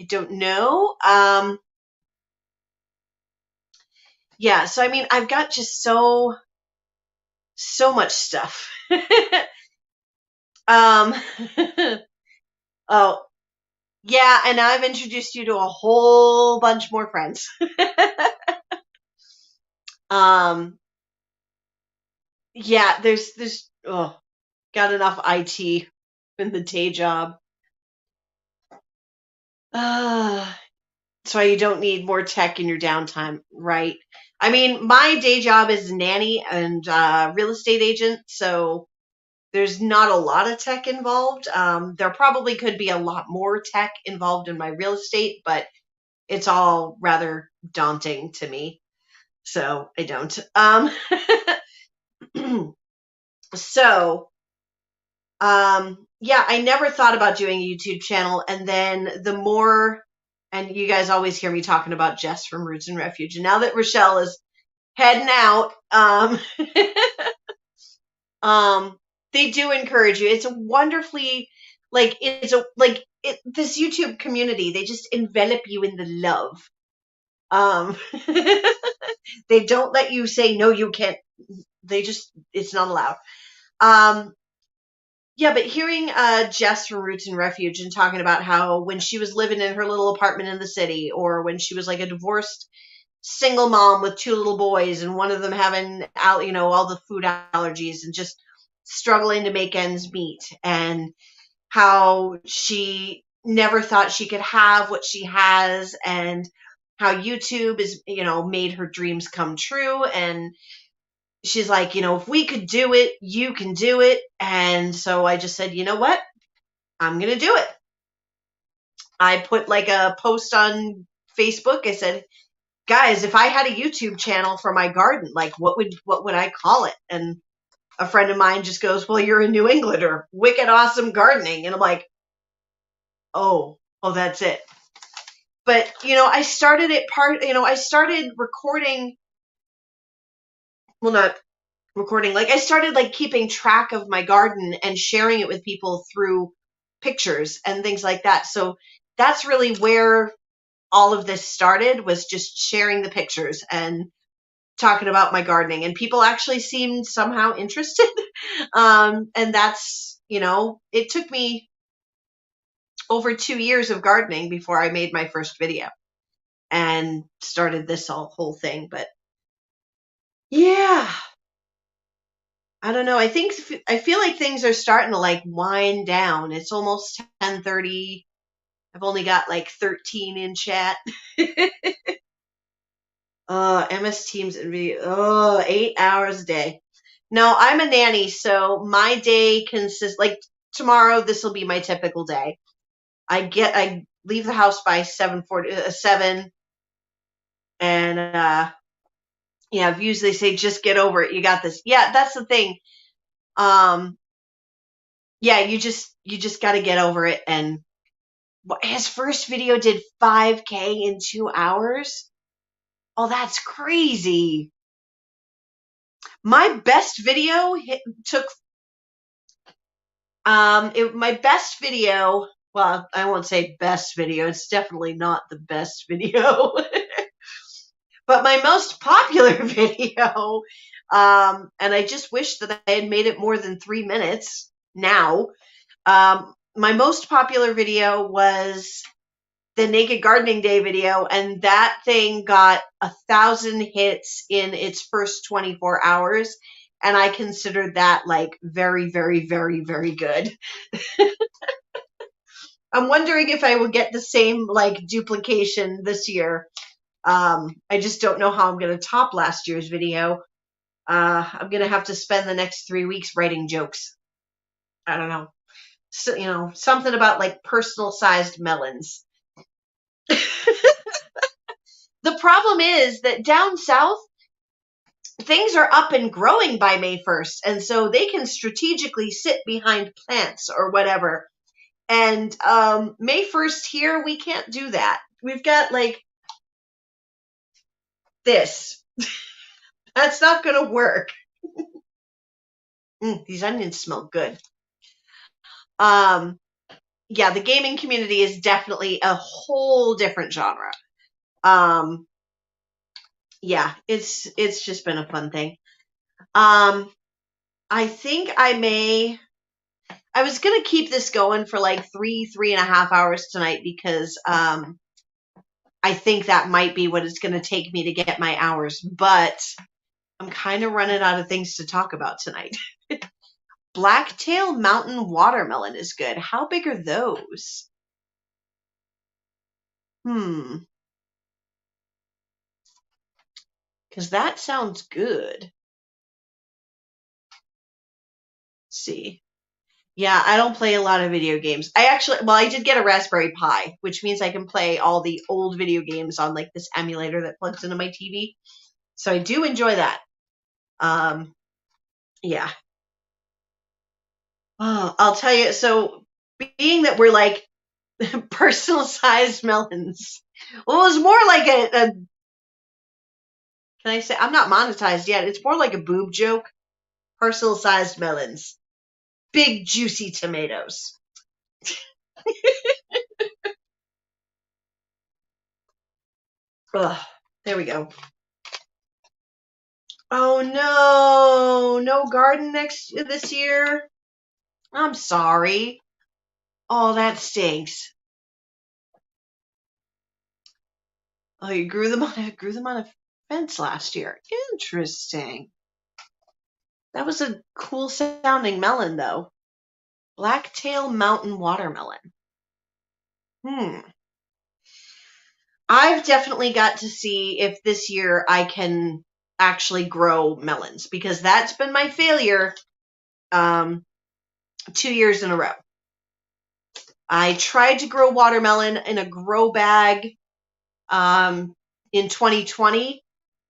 I don't know. Yeah, so I mean, I've got just so much stuff. um, oh, yeah, and now I've introduced you to a whole bunch more friends. Yeah, there's got enough IT in the day job. So you don't need more tech in your downtime, right? I mean, my day job is nanny and real estate agent, so there's not a lot of tech involved. There probably could be a lot more tech involved in my real estate, but it's all rather daunting to me, so I don't. So, yeah, I never thought about doing a YouTube channel. And then the more, and you guys always hear me talking about Jess from Roots and Refuge. And now that Rochelle is heading out, um, they do encourage you. It's a wonderfully, like, this YouTube community, they just envelop you in the love. Um, they don't let you say, no, you can't. It's not allowed. Um, yeah, but hearing Jess from Roots and Refuge and talking about how when she was living in her little apartment in the city, or when she was like a divorced single mom with two little boys and one of them having all the food allergies and just struggling to make ends meet, and how she never thought she could have what she has, and how YouTube is made her dreams come true. And she's like, if we could do it, you can do it. And so I just said, you know what, I'm gonna do it. I put like a post on Facebook. I said, guys, if I had a YouTube channel for my garden, like what would I call it? And a friend of mine just goes, well, you're in New England, or Wicked Awesome Gardening. And I'm like, oh, that's it. But, I started I started recording, well, not recording, like I started like keeping track of my garden and sharing it with people through pictures and things like that. So that's really where all of this started, was just sharing the pictures and talking about my gardening, and people actually seemed somehow interested. And that's, it took me over 2 years of gardening before I made my first video and started this whole thing. But yeah, I don't know. I feel like things are starting to like wind down. It's almost 10:30. I've only got like 13 in chat. MS Teams and video. 8 hours a day. No, I'm a nanny, so my day consists, like, tomorrow. This will be my typical day. I leave the house by 7, and usually say, just get over it. You got this. Yeah, that's the thing. Yeah, you just got to get over it. And his first video did 5K in 2 hours. Oh, that's crazy. My best video took my best video, well, I won't say best video. It's definitely not the best video. But my most popular video, and I just wish that I had made it more than 3 minutes now. My most popular video was the Naked Gardening Day video, and that thing got 1,000 hits in its first 24 hours. And I considered that like very, very, very, very good. I'm wondering if I will get the same like duplication this year. I just don't know how I'm going to top last year's video. I'm going to have to spend the next 3 weeks writing jokes. I don't know. So, something about like personal sized melons. The problem is that down south, things are up and growing by May 1st. And so they can strategically sit behind plants or whatever. And May 1st here, we can't do that. We've got like this. That's not going to work. These onions smell good. Yeah, the gaming community is definitely a whole different genre. Yeah, it's just been a fun thing. I think I was going to keep this going for like 3.5 hours tonight, because I think that might be what it's going to take me to get my hours, but I'm kind of running out of things to talk about tonight. Blacktail Mountain Watermelon is good. How big are those? Because that sounds good. Let's see. Yeah, I don't play a lot of video games. I did get a Raspberry Pi, which means I can play all the old video games on like this emulator that plugs into my TV. So I do enjoy that. Yeah. Oh, I'll tell you. So, being that we're like personal sized melons, well, it was more like a. Can I say I'm not monetized yet? It's more like a boob joke. Personal sized melons, big juicy tomatoes. Ugh, there we go. Oh no, no garden this year. I'm sorry. Oh, that stinks. Oh, you grew them on a fence last year. Interesting. That was a cool sounding melon though. Blacktail Mountain Watermelon. Hmm. I've definitely got to see if this year I can actually grow melons because that's been my failure 2 years in a row. I tried to grow watermelon in a grow bag in 2020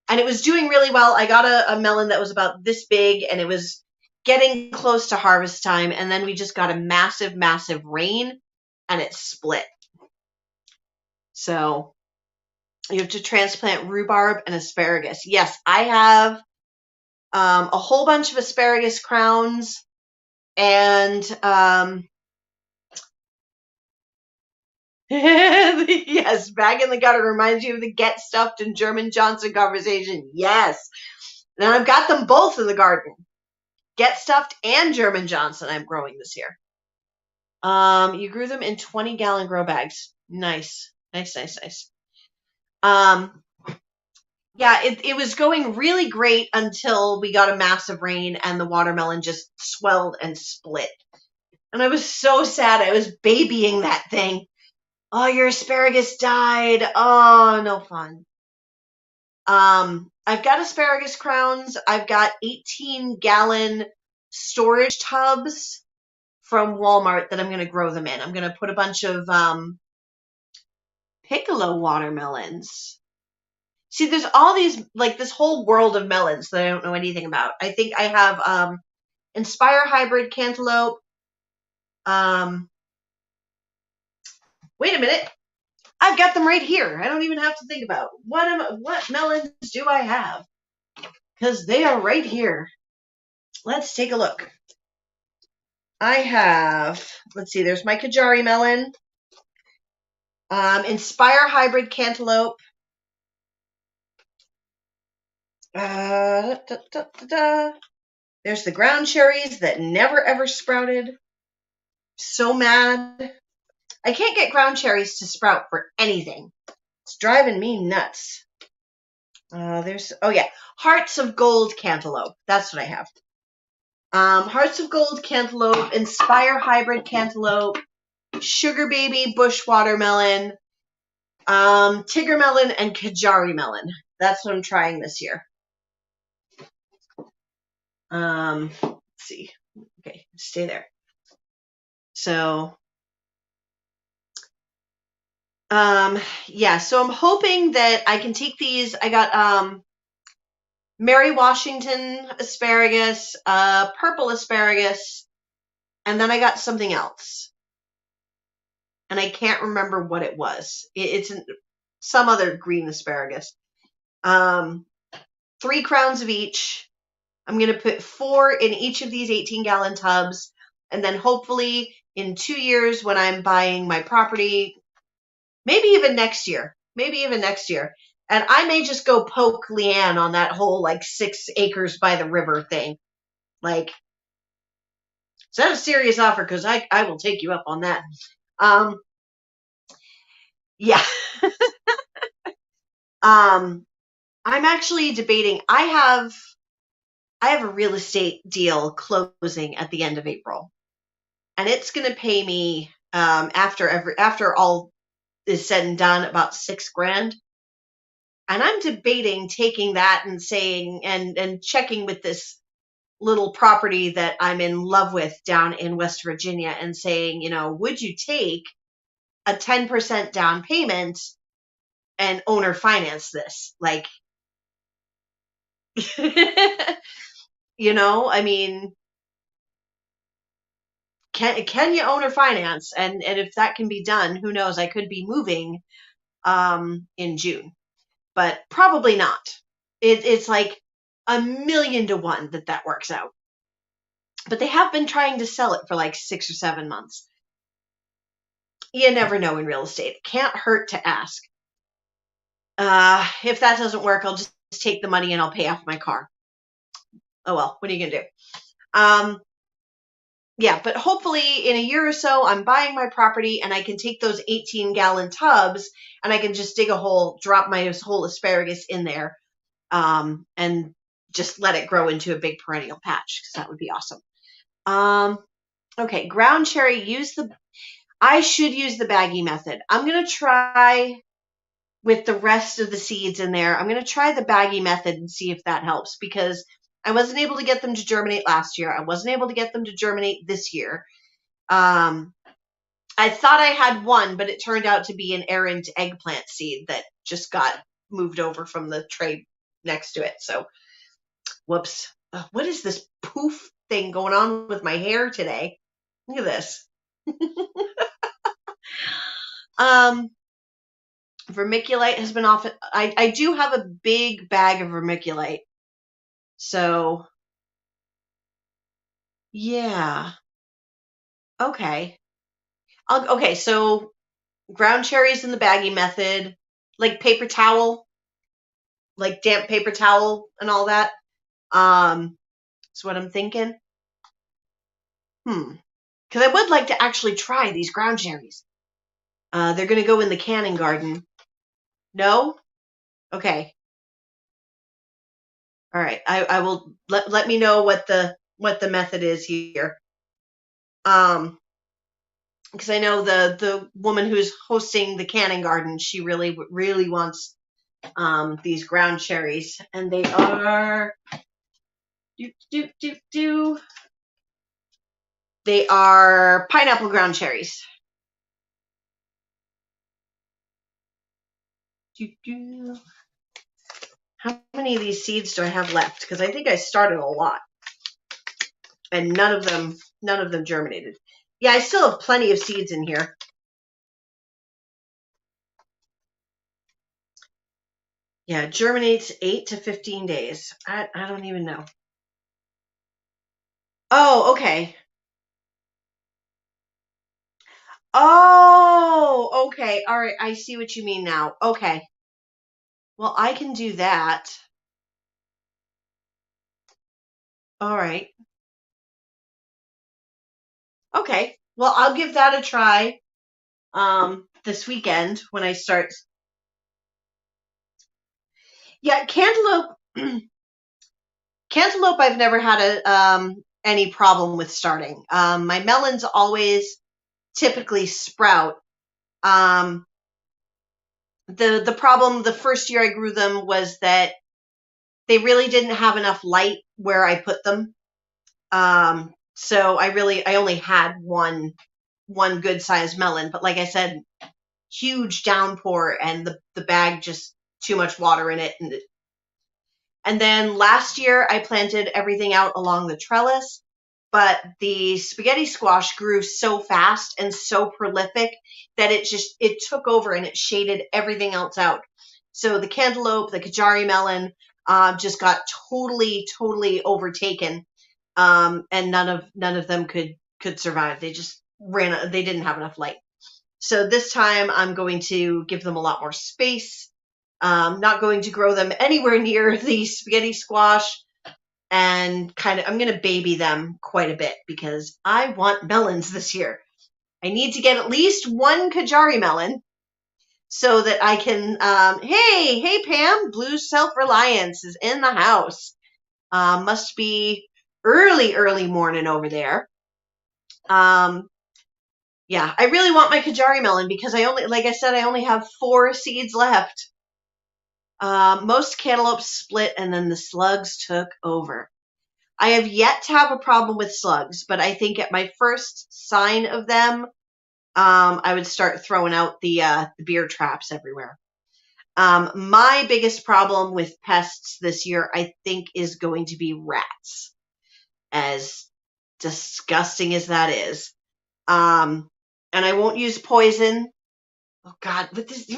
and it was doing really well. I got a melon that was about this big and it was getting close to harvest time. And then we just got a massive, massive rain and it split. So you have to transplant rhubarb and asparagus. Yes, I have a whole bunch of asparagus crowns and yes, bag in the gutter reminds you of the get stuffed and German Johnson conversation. Yes. And I've got them both in the garden. Get stuffed and German Johnson I'm growing this year. You grew them in 20-gallon grow bags. Nice. Nice, nice, nice. Yeah, it was going really great until we got a massive rain and the watermelon just swelled and split. And I was so sad. I was babying that thing. Oh, your asparagus died. Oh, no fun. I've got asparagus crowns. I've got 18-gallon storage tubs from Walmart that I'm going to grow them in. I'm going to put a bunch of piccolo watermelons. See, there's all these, like this whole world of melons that I don't know anything about. I think I have Inspire Hybrid Cantaloupe. Wait a minute. I've got them right here. I don't even have to think about what melons do I have? Because they are right here. Let's take a look. I have, let's see, there's my Kajari melon, Inspire Hybrid Cantaloupe, da, da, da, there's the ground cherries that never ever sprouted. So mad. I can't get ground cherries to sprout for anything. It's driving me nuts. Oh yeah, Hearts of Gold Cantaloupe. That's what I have. Hearts of Gold Cantaloupe, Inspire Hybrid Cantaloupe, Sugar Baby Bush Watermelon, Tigger Melon, and Kajari Melon. That's what I'm trying this year. Let's see. Okay, stay there. So, yeah, so I'm hoping that I can take these. I got Mary Washington asparagus, purple asparagus, and then I got something else. And I can't remember what it was. It's some other green asparagus. 3 crowns of each. I'm going to put 4 in each of these 18-gallon tubs. And then hopefully in 2 years when I'm buying my property, maybe even next year. And I may just go poke Leanne on that whole like 6 acres by the river thing. Like, is that a serious offer? Because I will take you up on that. Yeah. I'm actually debating. I have a real estate deal closing at the end of April, and it's going to pay me after all is said and done about $6,000. And I'm debating taking that and saying and checking with this little property that I'm in love with down in West Virginia and saying, would you take a 10% down payment and owner finance this? Like, I mean, can you own or finance? And if that can be done, who knows? I could be moving in June, but probably not. It's like 1,000,000 to 1 that works out. But they have been trying to sell it for like 6 or 7 months. You never know in real estate. It can't hurt to ask. If that doesn't work, I'll just take the money and I'll pay off my car. Oh well, what are you gonna do? Yeah, but hopefully in a year or so, I'm buying my property and I can take those 18-gallon tubs and I can just dig a hole, drop my whole asparagus in there, and just let it grow into a big perennial patch, because that would be awesome. Okay, ground cherry, I should use the baggie method. I'm going to try with the rest of the seeds in there. I'm going to try the baggie method and see if that helps, because I wasn't able to get them to germinate last year. I wasn't able to get them to germinate this year. I thought I had one, but it turned out to be an errant eggplant seed that just got moved over from the tray next to it. So, whoops. What is this poof thing going on with my hair today? Look at this. Vermiculite has been off. I do have a big bag of vermiculite. So, yeah. Okay. Okay, so ground cherries in the baggie method, like paper towel, like damp paper towel and all that. That's what I'm thinking. Because I would like to actually try these ground cherries. They're going to go in the canning garden. No? Okay. All right. I will let me know what the method is here. Because I know the woman who's hosting the canning garden, she really wants these ground cherries, and they are they are pineapple ground cherries. How many of these seeds do I have left? Because I think I started a lot, and none of them germinated. Yeah, I still have plenty of seeds in here. Yeah, it germinates 8 to 15 days. I don't even know. Oh, okay. Oh, okay. All right. I see what you mean now. Okay. Well, I can do that. All right. Okay. Well, I'll give that a try this weekend when I start. Yeah, cantaloupe I've never had any problem with starting. My melons always typically sprout. The problem the first year I grew them was that they really didn't have enough light where I put them. So I only had one good sized melon, but like I said, huge downpour and the bag just too much water in it. And then last year I planted everything out along the trellis, but the spaghetti squash grew so fast and so prolific that it took over and it shaded everything else out. So the cantaloupe, the Kajari melon, just got totally overtaken, and none of them could survive. They just they didn't have enough light. So this time I'm going to give them a lot more space. Not going to grow them anywhere near the spaghetti squash, and I'm going to baby them quite a bit because I want melons this year. I need to get at least one Kajari melon so that I can, hey Pam, Blue Self-Reliance is in the house. Must be early morning over there. Yeah, I really want my Kajari melon because I only have 4 seeds left. Most cantaloupes split and then the slugs took over. I have yet to have a problem with slugs, but I think at my first sign of them, I would start throwing out the beer traps everywhere. My biggest problem with pests this year, I think, is going to be rats. As disgusting as that is. And I won't use poison. Oh God, what this?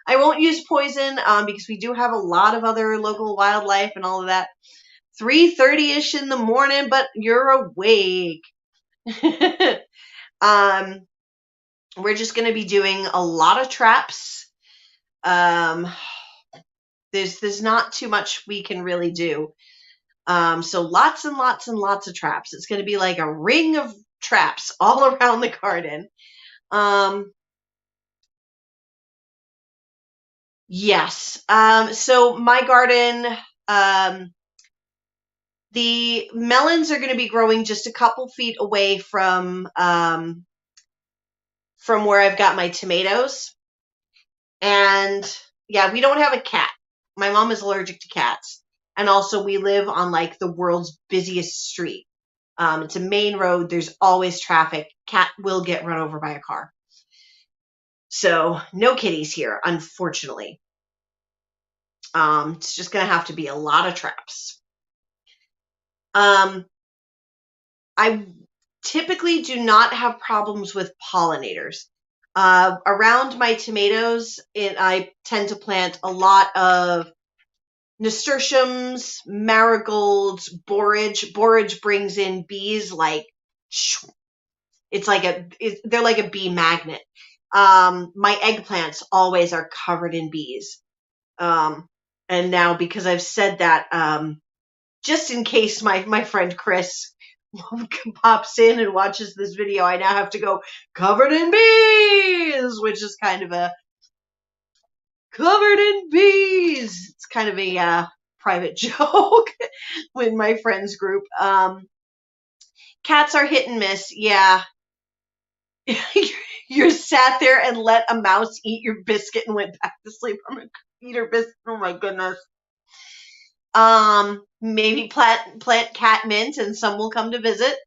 I won't use poison because we do have a lot of other local wildlife and all of that. 3:30ish in the morning, but you're awake. We're just going to be doing a lot of traps. There's not too much we can really do. So lots and lots and lots of traps. It's going to be like a ring of traps all around the garden. Yes. So my garden, the melons are going to be growing just a couple feet away from where I've got my tomatoes. And yeah, we don't have a cat. My mom is allergic to cats. And also we live on like the world's busiest street. It's a main road. There's always traffic. Cat will get run over by a car. So no kitties here, unfortunately. It's just going to have to be a lot of traps. I typically do not have problems with pollinators. Around my tomatoes, I tend to plant a lot of nasturtiums, marigolds, borage. Borage brings in bees like they're like a bee magnet. My eggplants always are covered in bees. And now because I've said that, just in case my friend Chris pops in and watches this video, I now have to go covered in bees, which is kind of a covered in bees. It's kind of a private joke with my friends group. Cats are hit and miss. Yeah. You sat there and let a mouse eat your biscuit and went back to sleep. I'm gonna eat her biscuit. Oh my goodness. Maybe plant cat mint and some will come to visit.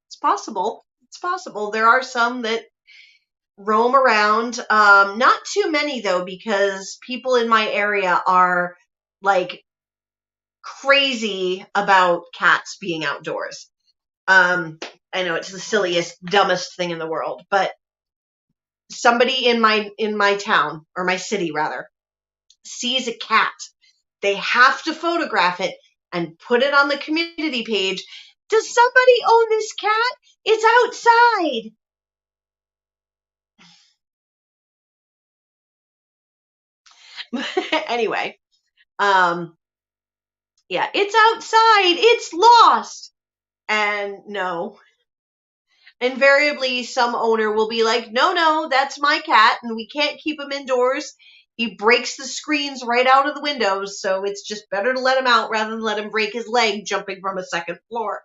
It's possible. It's possible. There are some that roam around. Not too many though, because people in my area are like crazy about cats being outdoors. I know it's the silliest, dumbest thing in the world, but somebody in my town, or my city rather, sees a cat. They have to photograph it and put it on the community page. Does somebody own this cat? It's outside. Anyway, yeah, it's outside. It's lost. And no, invariably some owner will be like, no, that's my cat and we can't keep him indoors. He breaks the screens right out of the windows, so it's just better to let him out rather than let him break his leg jumping from a second floor.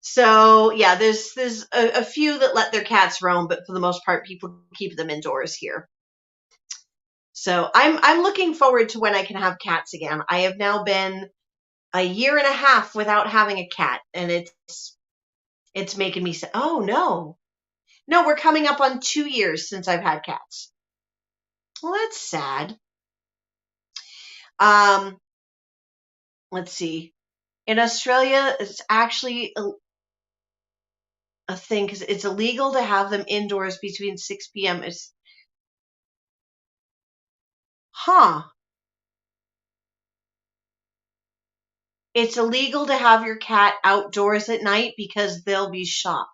So yeah, there's a few that let their cats roam, but for the most part, people keep them indoors here. So I'm looking forward to when I can have cats again. I have now been a year and a half without having a cat, and it's making me say, oh no, we're coming up on 2 years since I've had cats. Well, that's sad. Let's see. In Australia, it's actually a thing because it's illegal to have them indoors between 6 p.m. It's illegal to have your cat outdoors at night because they'll be shot.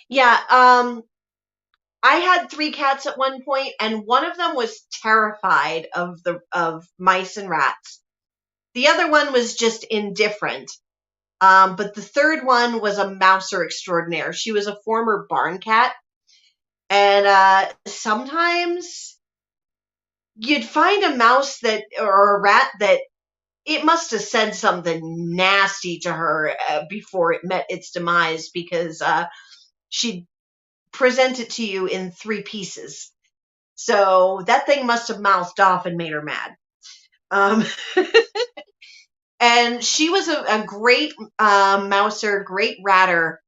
Yeah, I had 3 cats at one point, and one of them was terrified of mice and rats. The other one was just indifferent. But the third one was a mouser extraordinaire. She was a former barn cat, and sometimes you'd find a mouse or a rat that it must have said something nasty to her before it met its demise, because she'd present it to you in 3 pieces. So that thing must have mouthed off and made her mad. And she was a great mouser, great ratter,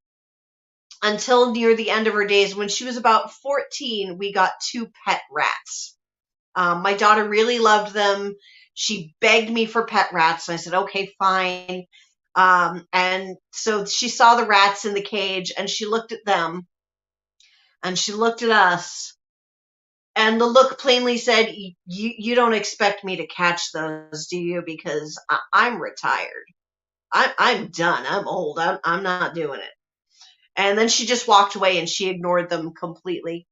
until near the end of her days. When she was about 14, we got 2 pet rats. My daughter really loved them. She begged me for pet rats, and I said, okay, fine. And so she saw the rats in the cage, and she looked at them, and she looked at us, and the look plainly said, you don't expect me to catch those, do you? Because I'm retired. I'm done. I'm old. I'm not doing it. And then she just walked away, and she ignored them completely.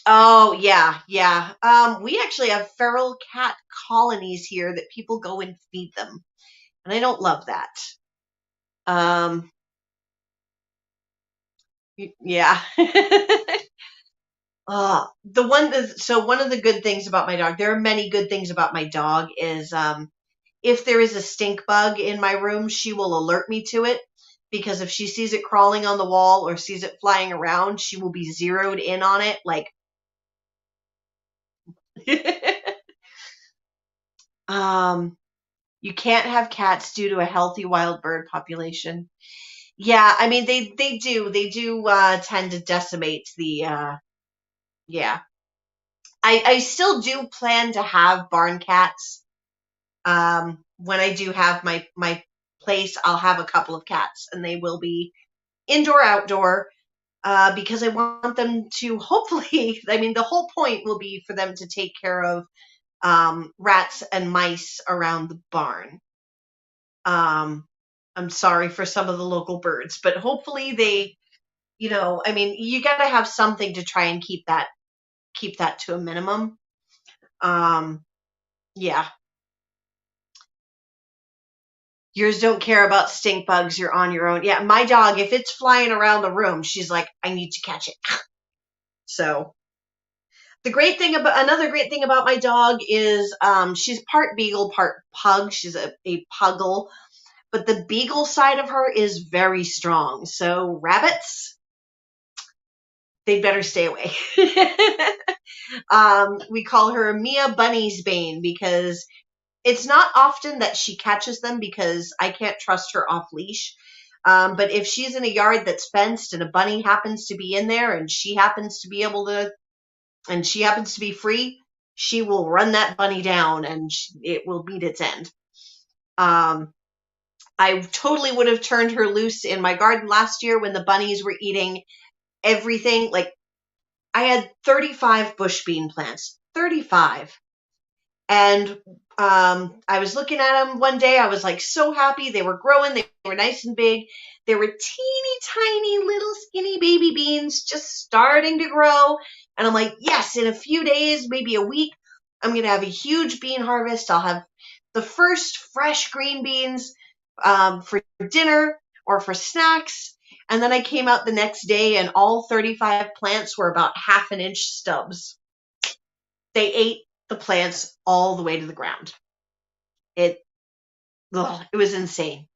Oh, yeah, yeah. We actually have feral cat colonies here that people go and feed them, and I don't love that. Um, yeah. So one of the good things about my dog, there are many good things about my dog, is if there is a stink bug in my room, she will alert me to it, because if she sees it crawling on the wall or sees it flying around, she will be zeroed in on it, like. um you can't have cats due to a healthy wild bird population. Yeah, I mean they do tend to decimate the yeah. I still do plan to have barn cats. When I do have my place, I'll have a couple of cats, and they will be indoor outdoor, because I want them to hopefully. I mean, the whole point will be for them to take care of rats and mice around the barn. Um, I'm sorry for some of the local birds, but hopefully I mean, you got to have something to try and keep that to a minimum. Um, yeah. Yours don't care about stink bugs. You're on your own. Yeah, my dog, if it's flying around the room, she's like, I need to catch it. So another great thing about my dog is she's part beagle, part pug. She's a puggle, but the beagle side of her is very strong. So rabbits, they'd better stay away. We call her Mia Bunny's Bane, because it's not often that she catches them, because I can't trust her off leash. But if she's in a yard that's fenced and a bunny happens to be in there, and she happens to be free, she will run that bunny down, and it will meet its end. I totally would have turned her loose in my garden last year when the bunnies were eating everything. Like, I had 35 bush bean plants. 35. And I was looking at them one day. I was like so happy. They were growing. They were nice and big. They were teeny tiny little skinny baby beans just starting to grow. And I'm like, yes, in a few days, maybe a week, I'm going to have a huge bean harvest. I'll have the first fresh green beans for dinner or for snacks. And then I came out the next day, and all 35 plants were about half an inch stubs. They ate the plants all the way to the ground. It was insane.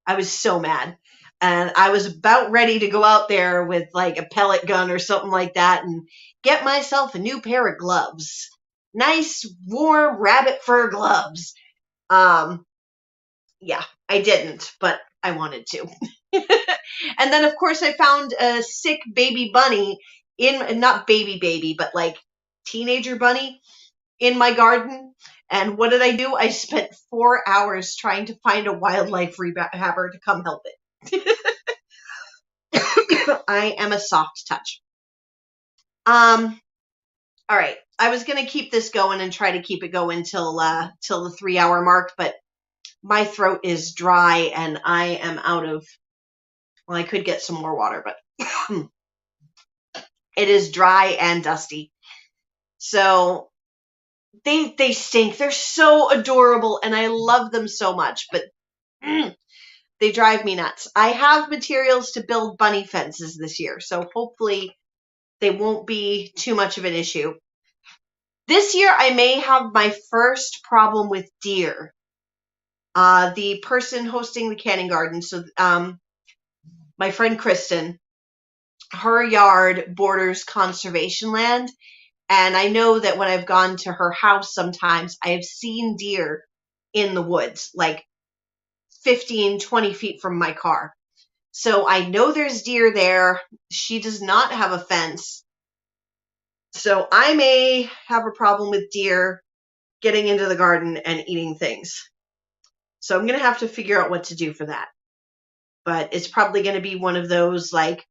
I was so mad. And I was about ready to go out there with like a pellet gun or something like that and get myself a new pair of gloves. Nice, warm rabbit fur gloves. Yeah, I didn't, but I wanted to. And then, of course, I found a sick baby bunny not baby, but like teenager bunny in my garden. And what did I do? I spent 4 hours trying to find a wildlife rehabber to come help it. I am a soft touch. All right. I was going to keep this going and try to keep it going till the 3-hour mark, but my throat is dry and I am out of. Well, I could get some more water, but it is dry and dusty. So they stink. They're so adorable, and I love them so much, but they drive me nuts. I have materials to build bunny fences this year, so hopefully they won't be too much of an issue. This year, I may have my first problem with deer. The person hosting the canning garden, so my friend Kristen, her yard borders conservation land. And I know that when I've gone to her house sometimes, I have seen deer in the woods, like 15, 20 feet from my car. So I know there's deer there. She does not have a fence. So I may have a problem with deer getting into the garden and eating things. So I'm going to have to figure out what to do for that. But it's probably going to be one of those, like,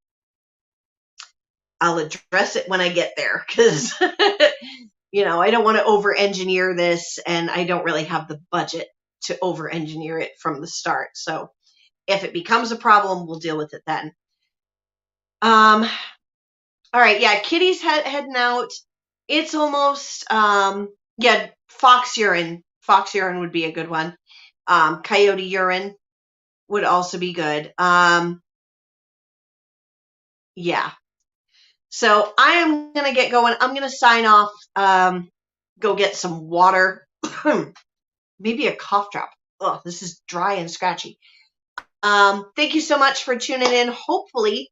I'll address it when I get there, because, I don't want to over-engineer this, and I don't really have the budget to over-engineer it from the start. So if it becomes a problem, we'll deal with it then. All right, yeah, Kitty's heading out. It's almost, fox urine. Fox urine would be a good one. Coyote urine would also be good. Yeah. So I am going to get going. I'm going to sign off, go get some water, maybe a cough drop. Oh, this is dry and scratchy. Thank you so much for tuning in. Hopefully,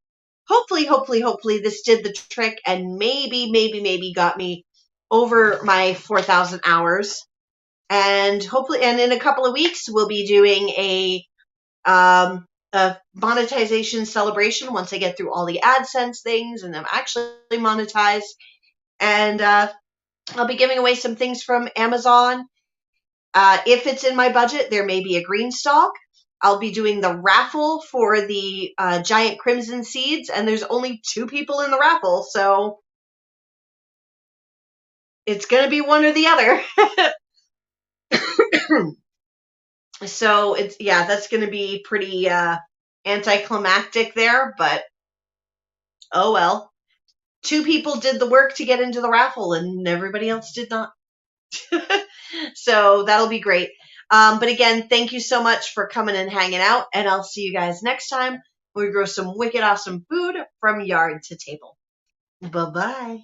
this did the trick and maybe got me over my 4,000 hours. And hopefully, and in a couple of weeks, we'll be doing a monetization celebration once I get through all the AdSense things and I'm actually monetized. And I'll be giving away some things from Amazon. If it's in my budget, there may be a green stalk. I'll be doing the raffle for the giant crimson seeds, and there's only 2 people in the raffle, so it's going to be one or the other. So that's going to be pretty anticlimactic there, but oh well. 2 people did the work to get into the raffle, and everybody else did not. So that'll be great. But again, thank you so much for coming and hanging out, and I'll see you guys next time when we grow some wicked awesome food from yard to table. Bye-bye.